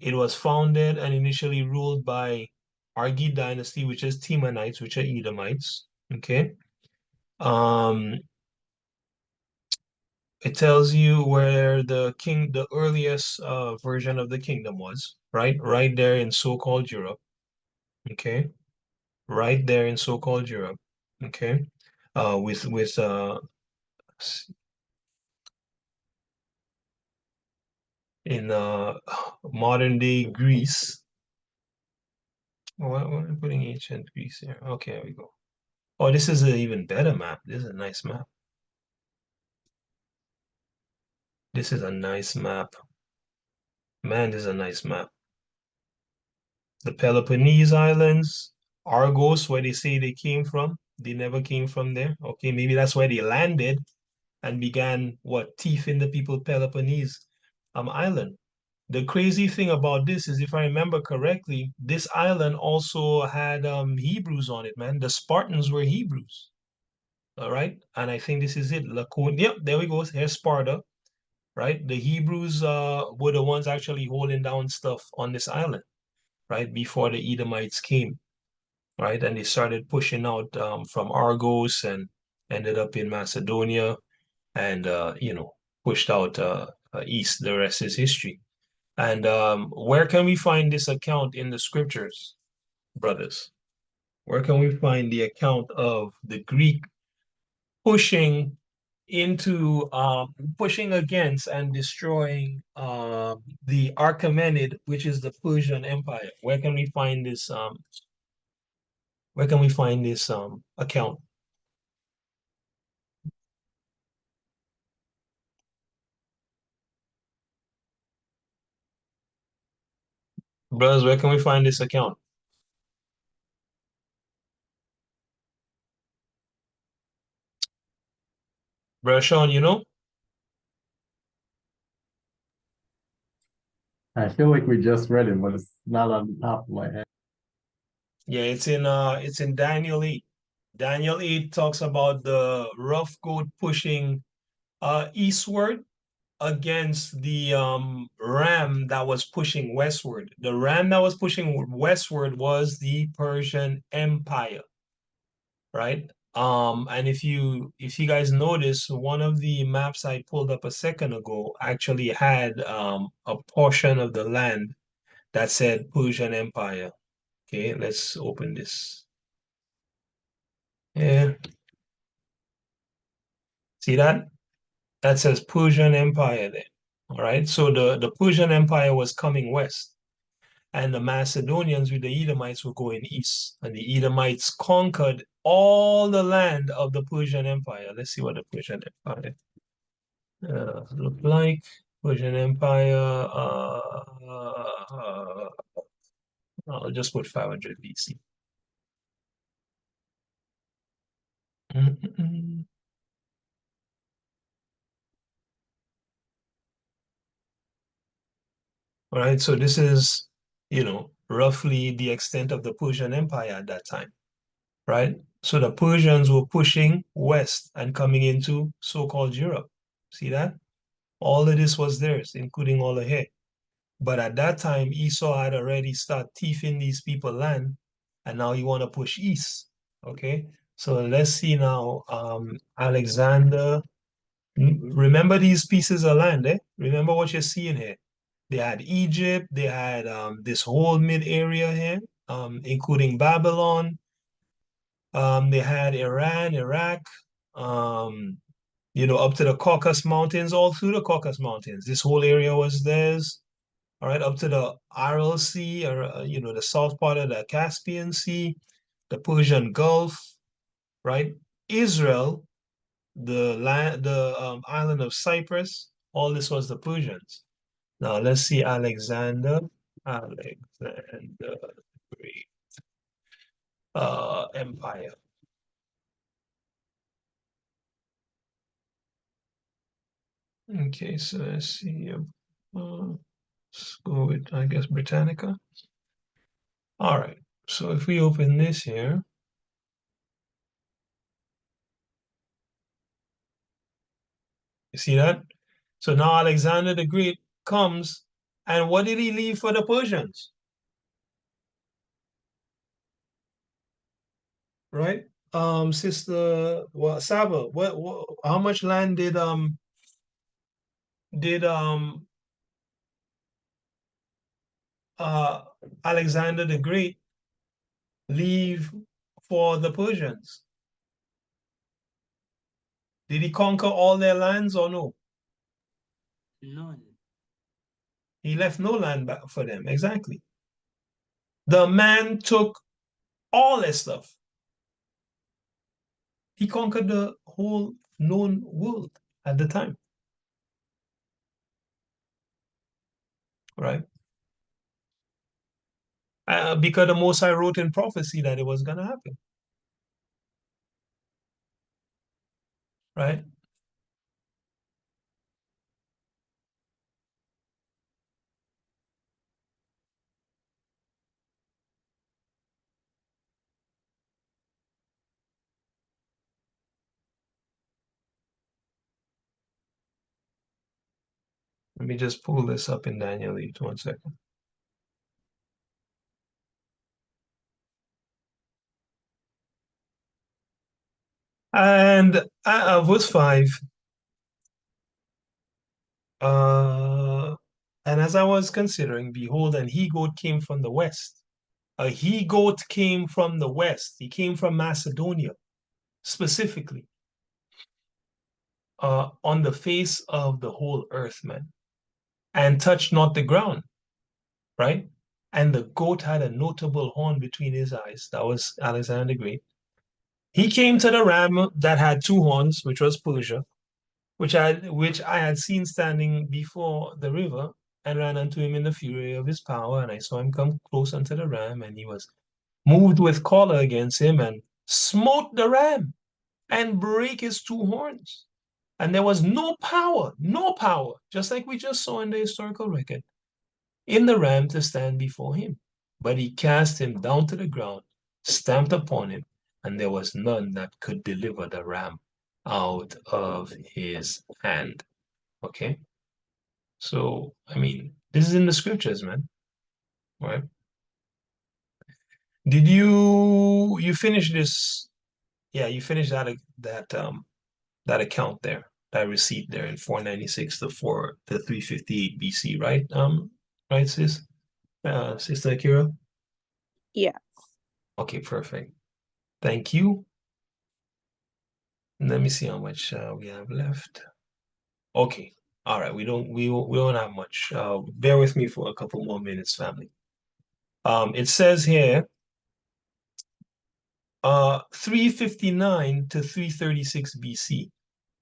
It was founded and initially ruled by Argead dynasty, which is Temanites, which are Edomites. Okay. Um, it tells you where the earliest version of the kingdom was, right? Right there in so-called Europe. Okay. Right there in so-called Europe. Okay. With in modern day Greece. Why am I putting ancient Greece here? Okay, there we go. Oh, this is an even better map. This is a nice map. This is a nice map. Man, this is a nice map. The Peloponnese Islands, Argos, where they say they came from. They never came from there. Okay, maybe that's where they landed and began what thieving the people Peloponnese island. The crazy thing about this is, if I remember correctly, this island also had Hebrews on it, man. The Spartans were Hebrews. All right. And I think this is it. Yep, there we go. Here's Sparta, right? The Hebrews were the ones actually holding down stuff on this island, right? Before the Edomites came, right? And they started pushing out from Argos and ended up in Macedonia and, pushed out east. The rest is history. And where can we find this account in the scriptures, brothers? Where can we find the account of the Greek pushing into pushing against and destroying the Achaemenid, which is the Persian Empire. Where can we find this account? Brothers, where can we find this account? Brother Sean, you know? I feel like we just read it, but it's not on the top of my head. Yeah, it's in Daniel 8. Daniel 8 talks about the rough goat pushing eastward against the ram that was pushing westward. The ram that was pushing westward was the Persian Empire, right? And if you guys notice, one of the maps I pulled up a second ago actually had a portion of the land that said Persian Empire. Okay, let's open this. Yeah, see that? That says Persian Empire there. All right, so the Persian Empire was coming west, and the Macedonians with the Edomites were going east, and the Edomites conquered all the land of the Persian Empire. Let's see what the Persian Empire look like. Persian Empire. I'll just put 500 BC. All right, so this is, roughly the extent of the Persian Empire at that time, right? So the Persians were pushing west and coming into so-called Europe. See that? All of this was theirs, including all the hair. But at that time, Esau had already started thieving these people land, and now you want to push east. Okay, so let's see now. Alexander, remember these pieces of land, eh? Remember what you're seeing here. They had Egypt, they had this whole mid area here, including Babylon. They had Iran, Iraq, up to the Caucasus Mountains, all through the Caucasus Mountains. This whole area was theirs. All right, up to the Aral Sea, or the south part of the Caspian Sea, the Persian Gulf, right? Israel, the island of Cyprus, all this was the Persians. Now let's see Alexander the Great Empire. Okay, so let's see. Let's go with, I guess, Britannica. All right, so if we open this here, you see that? So now Alexander the Great comes, and what did he leave for the Persians? Right? Sister, well, Saba, how much land did did uh Alexander the Great leave for the Persians? Did he conquer all their lands or no? None. He left no land back for them. Exactly. The man took all their stuff. He conquered the whole known world at the time. Right? Because the Most High wrote in prophecy that it was going to happen. Right? Let me just pull this up in Daniel 8, 1 second. And verse 5, and as I was considering, behold, an he-goat came from the west. A he-goat came from the west. He came from Macedonia, specifically. on the face of the whole earth, man, and touched not the ground, right? And the goat had a notable horn between his eyes. That was Alexander the Great. He came to the ram that had two horns, which was Persia, which I had seen standing before the river, and ran unto him in the fury of his power. And I saw him come close unto the ram, and he was moved with choler against him, and smote the ram, and brake his two horns. And there was no power, just like we just saw in the historical record, in the ram to stand before him. But he cast him down to the ground, stamped upon him, and there was none that could deliver the ram out of his hand. Okay? So, I mean, this is in the scriptures, man. Right? Did you finish this? Yeah, you finished that account there, that receipt there in 496 to 358 BC, right? Right, sis? Sister Akira? Yeah. Okay, perfect. Thank you. Let me see how much we have left. Okay. All right. We don't have much. Bear with me for a couple more minutes, family. It says here 359 to 336 BC.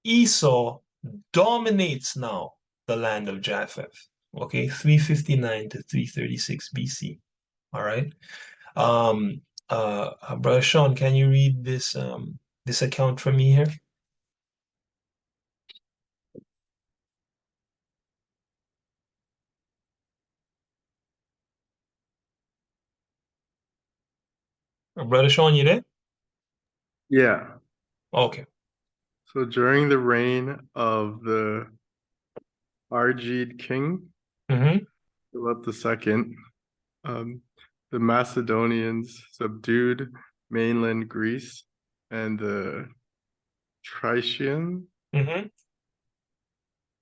Esau dominates now the land of Japheth. Okay, 359 to 336 BC. All right. Brother Sean, can you read this account for me here? Brother Sean, you there? Yeah. Okay. So during the reign of the Argead king, Philip II, the Macedonians subdued mainland Greece and the Thracian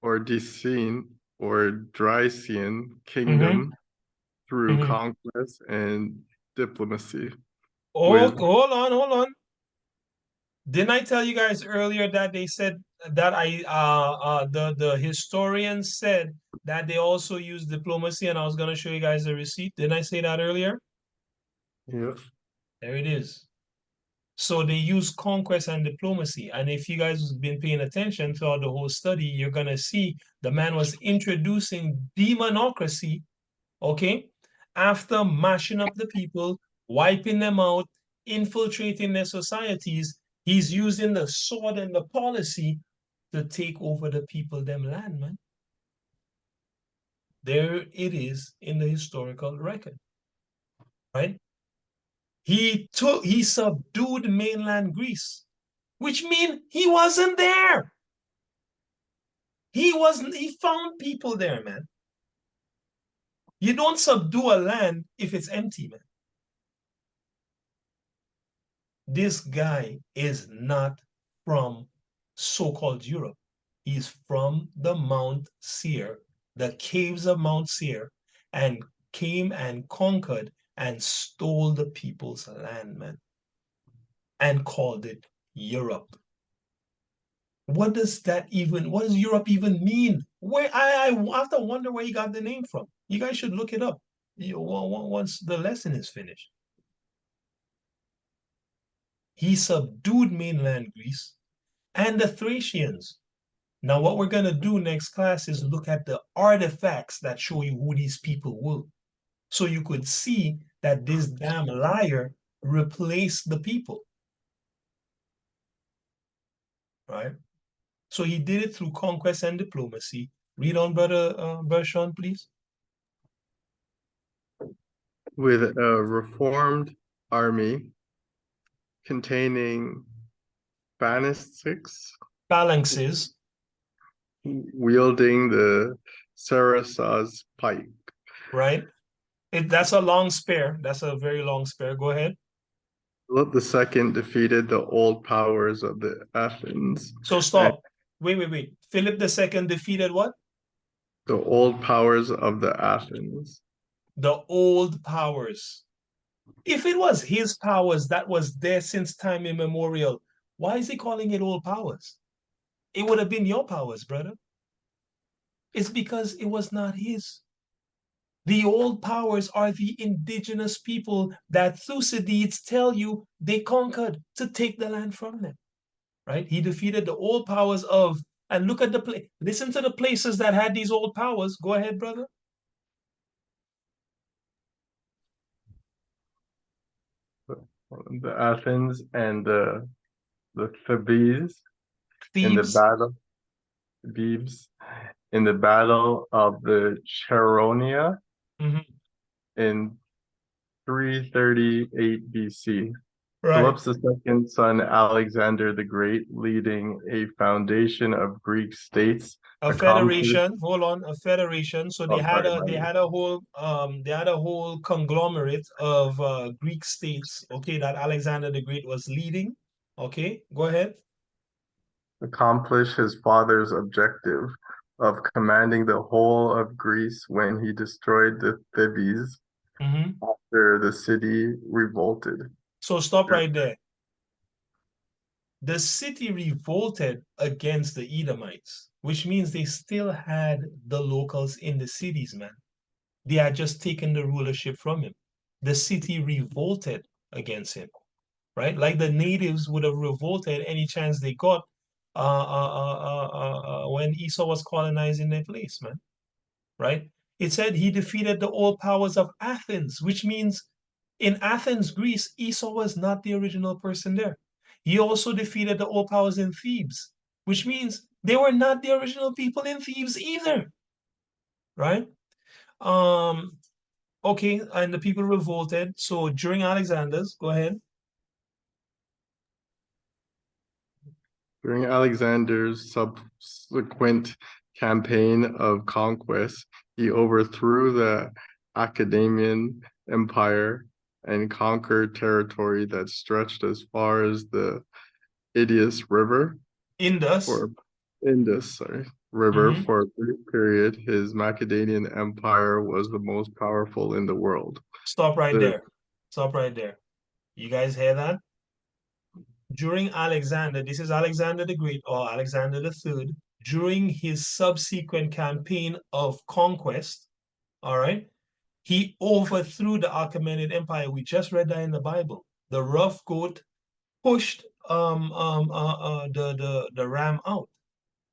or Dacian or Drycian kingdom through conquest and diplomacy. Oh, hold on. Didn't I tell you guys earlier that they said that the historians said that they also use diplomacy, and I was gonna show you guys the receipt. Didn't I say that earlier? Yeah. There it is. So they use conquest and diplomacy. And if you guys have been paying attention throughout the whole study, you're gonna see the man was introducing demonocracy, okay, after mashing up the people, wiping them out, infiltrating their societies. He's using the sword and the policy to take over the people, them land, man. There it is in the historical record, right? He subdued mainland Greece, which means he wasn't there. He found people there, man. You don't subdue a land if it's empty, man. This guy is not from so-called Europe. He's from the Mount Seir, the caves of Mount Seir, and came and conquered and stole the people's land, man, and called it Europe. What does Europe even mean? Where I have to wonder where he got the name from. You guys should look it up once the lesson is finished. He subdued mainland Greece and the Thracians. Now, what we're going to do next class is look at the artifacts that show you who these people were. So you could see that this damn liar replaced the people. Right? So he did it through conquest and diplomacy. Read on, Brother Sean, please. With a reformed army containing phalanxes, wielding the Saracens pike. Right. That's a long spear. That's a very long spear. Go ahead. Philip II defeated the old powers of the Athens. So stop. Wait. Philip II defeated what? The old powers of the Athens. The old powers. If it was his powers that was there since time immemorial, why is he calling it old powers? it would have been your powers, brother. It's because it was not his. The old powers are the indigenous people that Thucydides tell you they conquered to take the land from them, right? He defeated the old powers of, and look at the place, listen to the places that had these old powers. Go ahead, brother. The Athens and the Thebes in the Thebes. battle, Thebes in the battle of the Charonia in 338 BC. Right. Philip's second son Alexander the Great, leading a foundation of Greek states. A federation. Hold on, a federation. So they had a whole conglomerate of Greek states. Okay, that Alexander the Great was leading. Okay, go ahead. Accomplish his father's objective of commanding the whole of Greece when he destroyed the Thebes after the city revolted. So stop right there. The city revolted against the Edomites, which means they still had the locals in the cities, man. They had just taken the rulership from him. The city revolted against him, right? Like the natives would have revolted any chance they got when Esau was colonizing their place, man, right? It said he defeated the old powers of Athens, which means in Athens, Greece, Esau was not the original person there. He also defeated the old powers in Thebes, which means they were not the original people in Thebes either, right? Okay, and the people revolted. So during Alexander's, go ahead. During Alexander's subsequent campaign of conquest, he overthrew the Achaemenid Empire and conquered territory that stretched as far as the Indus River. River. For a brief period, his Macedonian Empire was the most powerful in the world. Stop right there. Stop right there. You guys hear that? During Alexander, this is Alexander the Great or Alexander the Third, during his subsequent campaign of conquest, all right, he overthrew the Achaemenid Empire. We just read that in the Bible. The rough goat pushed the ram out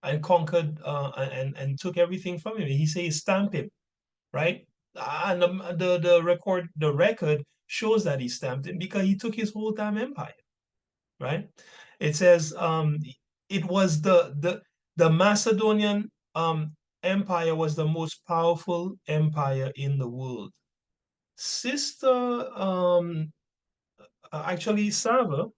and conquered and took everything from him. He says stamp him, right? And the record shows that he stamped him because he took his whole damn empire, right? It says it was the Macedonian empire was the most powerful empire in the world. Sister actually Sava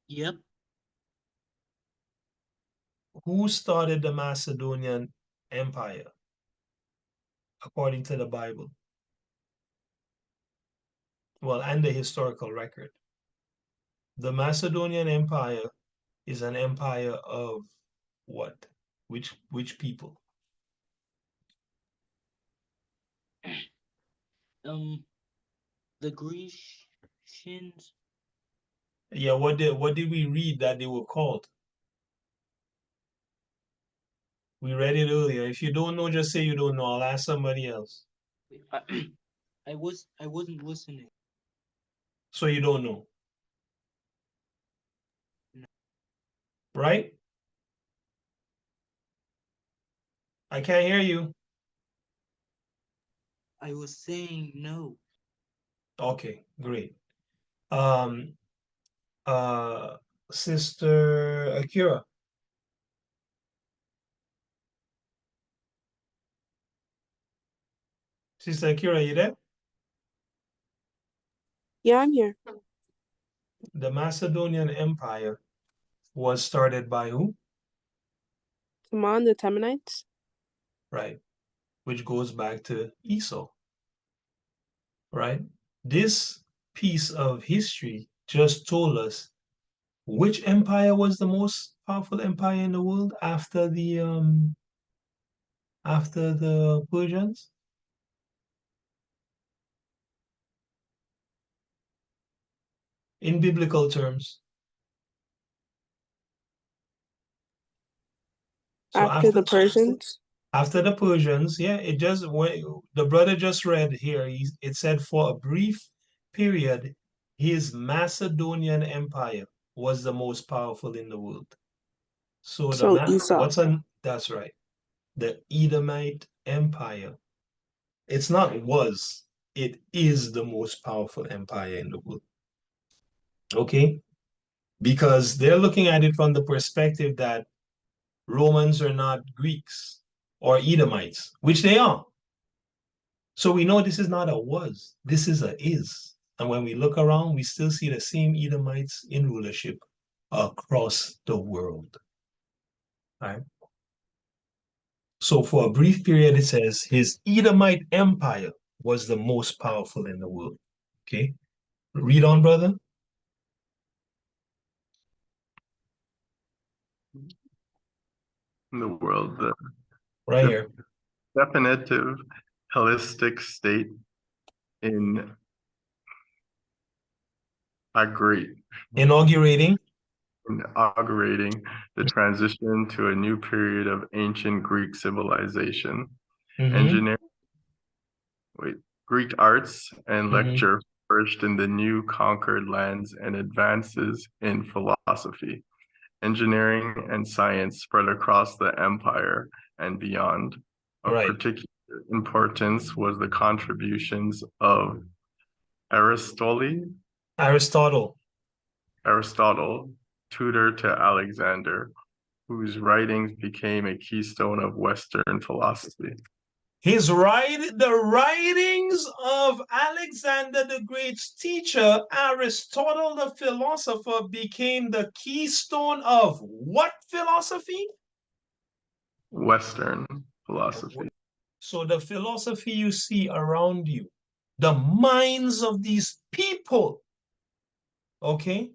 Yep. Who started the Macedonian Empire according to the Bible? Well, and the historical record. The Macedonian Empire is an empire of what? Which people? The Grecians. Yeah, what did we read that they were called? We read it earlier. If you don't know, just say you don't know. I'll ask somebody else. I wasn't listening. So you don't know. No. Right? I can't hear you. I was saying no. Okay, great. Sister Akira. Sister Akira, you there? Yeah, I'm here. The Macedonian Empire was started by who? Timon, the Temanites. Right, which goes back to Esau. Right? This piece of history just told us which empire was the most powerful empire in the world after the Persians? in biblical terms? So After the Persians? After the Persians, yeah, it just when the brother just read here, it said for a brief period, his Macedonian empire was the most powerful in the world. So So Esau. that's right. The Edomite Empire. It's not was, it is the most powerful empire in the world. Okay? Because they're looking at it from the perspective that Romans are not Greeks or Edomites, which they are. So we know this is not a was, this is a is. And when we look around, we still see the same Edomites in rulership across the world. All right? So for a brief period, it says his Edomite empire was the most powerful in the world. Okay? Read on, brother. In the world, Right here. definitive holistic state in Inaugurating inaugurating the transition to a new period of ancient Greek civilization, engineering, Greek arts and lecture flourished in the new conquered lands, and advances in philosophy, engineering, and science spread across the empire and beyond. Of particular importance was the contributions of Aristotle, tutor to Alexander, whose writings became a keystone of Western philosophy. The writings of Alexander the Great's teacher, Aristotle the philosopher, became the keystone of what philosophy? Western philosophy. So the philosophy you see around you, the minds of these people, okay,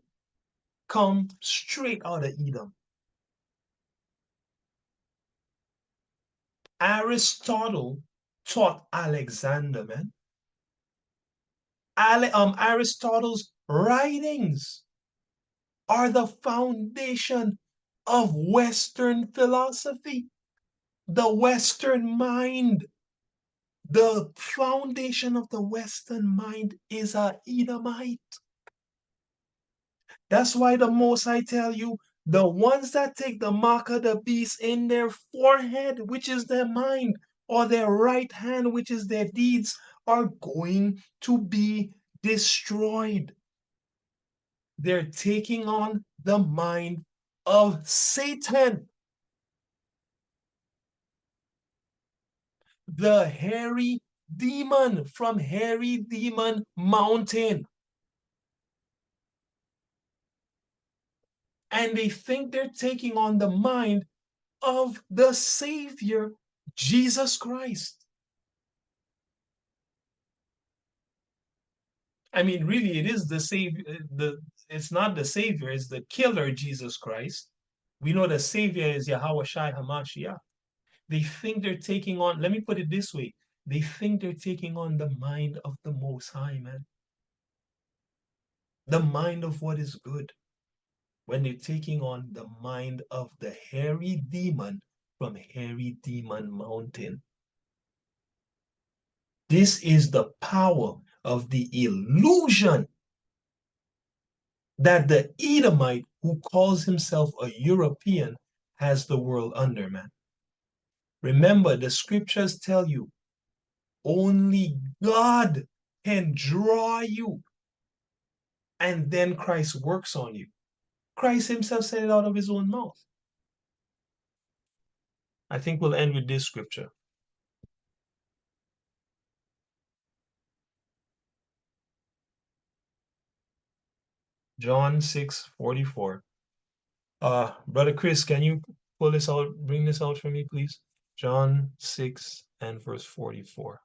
come straight out of Edom. Aristotle taught Alexander, man. Aristotle's writings are the foundation of Western philosophy, the Western mind. The foundation of the Western mind is a Edomite. That's why the most I tell you, the ones that take the mark of the beast in their forehead, which is their mind, or their right hand, which is their deeds, are going to be destroyed. They're taking on the mind of Satan. The hairy demon from Hairy Demon Mountain. And they think they're taking on the mind of the Savior, Jesus Christ. I mean, really, it is the Savior. It's not the Savior, it's the killer, Jesus Christ. We know the Savior is Yahweh Shai HaMashiach. They think they're taking on, let me put it this way, they think they're taking on the mind of the Most High, man. The mind of what is good. When they're taking on the mind of the hairy demon from Hairy Demon Mountain. This is the power of the illusion that the Edomite who calls himself a European has the world under, man. Remember, the scriptures tell you only God can draw you, and then Christ works on you. Christ himself said it out of his own mouth. I think we'll end with this scripture. John 6:44. Brother Chris, can you pull this out, bring this out for me, please? John 6 and verse 44.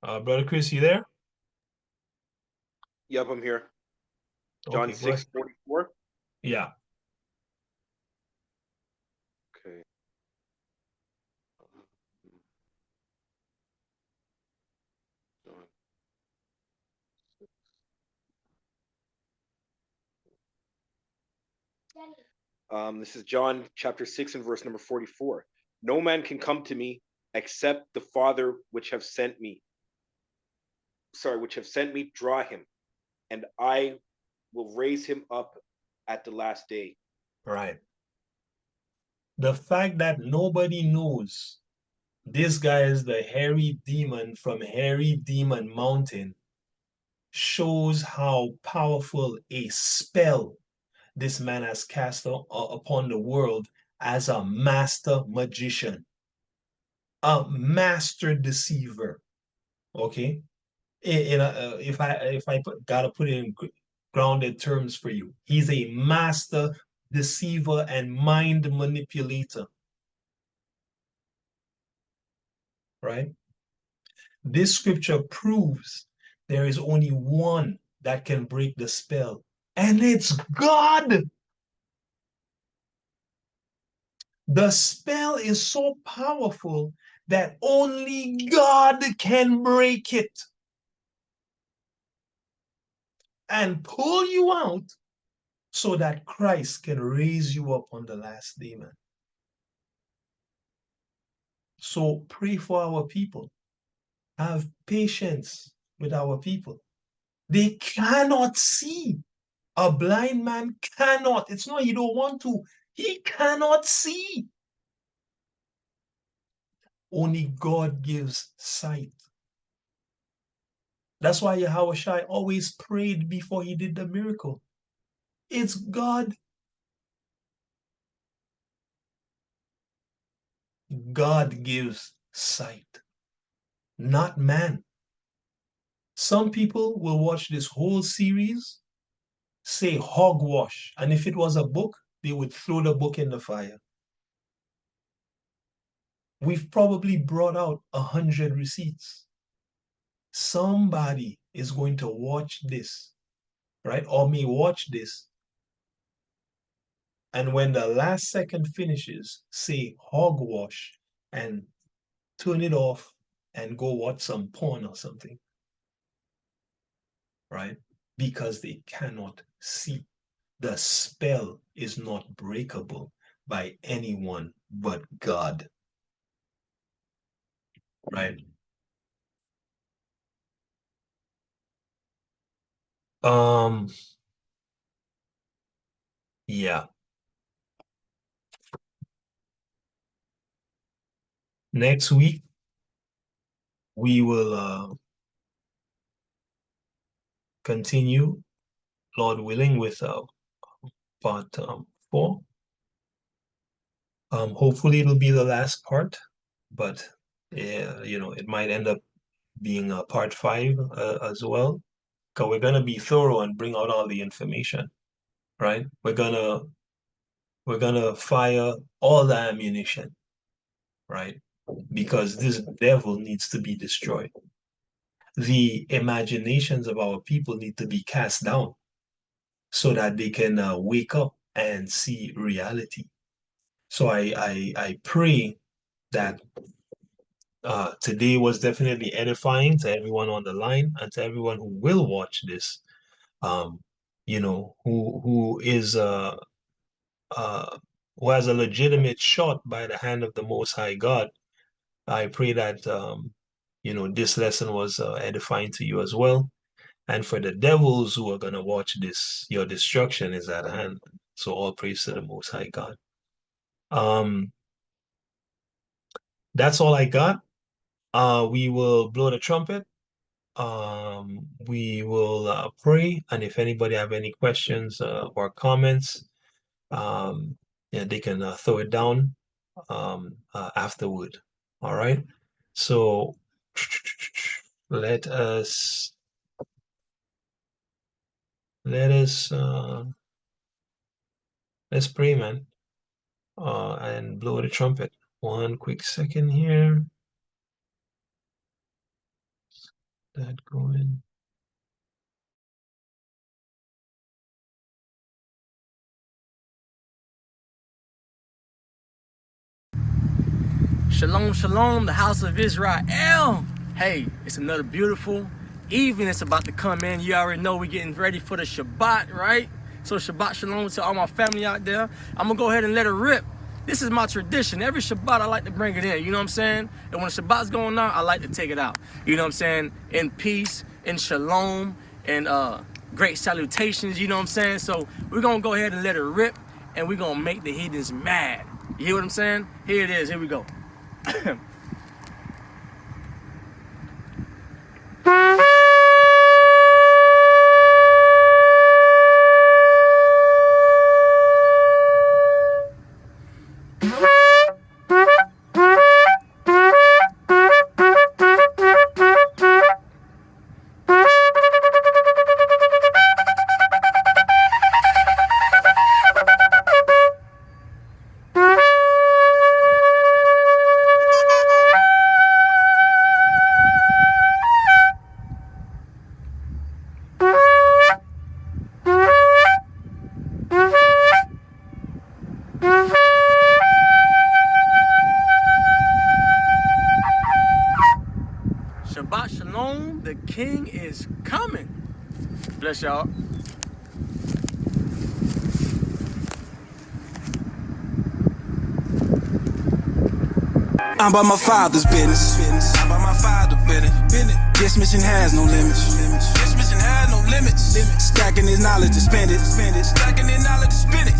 Brother Chris, you there? Yep, I'm here. John 6:44. Yeah. Okay. This is John chapter 6 and verse number 44. No man can come to me except the Father which have sent me. Which have sent me, draw him, and I will raise him up at the last day. Right. The fact that nobody knows this guy is the hairy demon from Hairy Demon Mountain shows how powerful a spell this man has cast upon the world as a master magician, a master deceiver. Okay, if I gotta put it in grounded terms for you, he's a master deceiver and mind manipulator. Right? This scripture proves there is only one that can break the spell, and it's God. The spell is so powerful that only God can break it and pull you out so that Christ can raise you up on the last day, man. So pray for our people. Have patience with our people. They cannot see. A blind man cannot. It's not he don't want to. He cannot see. Only God gives sight. That's why Yahushua always prayed before he did the miracle. It's God. God gives sight, not man. Some people will watch this whole series, say hogwash, and if it was a book, they would throw the book in the fire. We've probably brought out 100 receipts. Somebody is going to watch this, right? Or may watch this. And when the last second finishes, say hogwash and turn it off and go watch some porn or something. Right? Because they cannot see. The spell is not breakable by anyone but God. Right? Yeah. Next week, we will continue, Lord willing, with part 4. Hopefully it'll be the last part, but it might end up being part 5 as well, because we're gonna be thorough and bring out all the information, right? We're gonna fire all the ammunition, right? Because this devil needs to be destroyed. The imaginations of our people need to be cast down so that they can wake up and see reality. So I pray that today was definitely edifying to everyone on the line and to everyone who will watch this, who is who has a legitimate shot by the hand of the Most High God. I pray that this lesson was edifying to you as well. And for the devils who are going to watch this, your destruction is at hand. So all praise to the Most High God. That's all I got. We will blow the trumpet. We will pray. And if anybody have any questions or comments, they can throw it down afterward. All right. So let's pray, man, and blow the trumpet. One quick second here. That going. Shalom, shalom, the house of Israel. Hey, it's another beautiful evening. It's about to come in. You already know we're getting ready for the Shabbat, right? So Shabbat Shalom to all my family out there. I'm gonna go ahead and let it rip. This is my tradition. Every Shabbat I like to bring it in, you know what I'm saying? And when Shabbat's going on, I like to take it out. You know what I'm saying? In peace, in shalom, and great salutations, you know what I'm saying? So we're gonna go ahead and let it rip, and we're gonna make the heathens mad. You hear what I'm saying? Here it is, here we go. Shabbat Shalom, the king is coming. Bless y'all. I'm about my father's business. I'm about my father's business. This mission has no limits. This mission has no limits. Stacking his knowledge to spend it. Stacking his knowledge to spend it.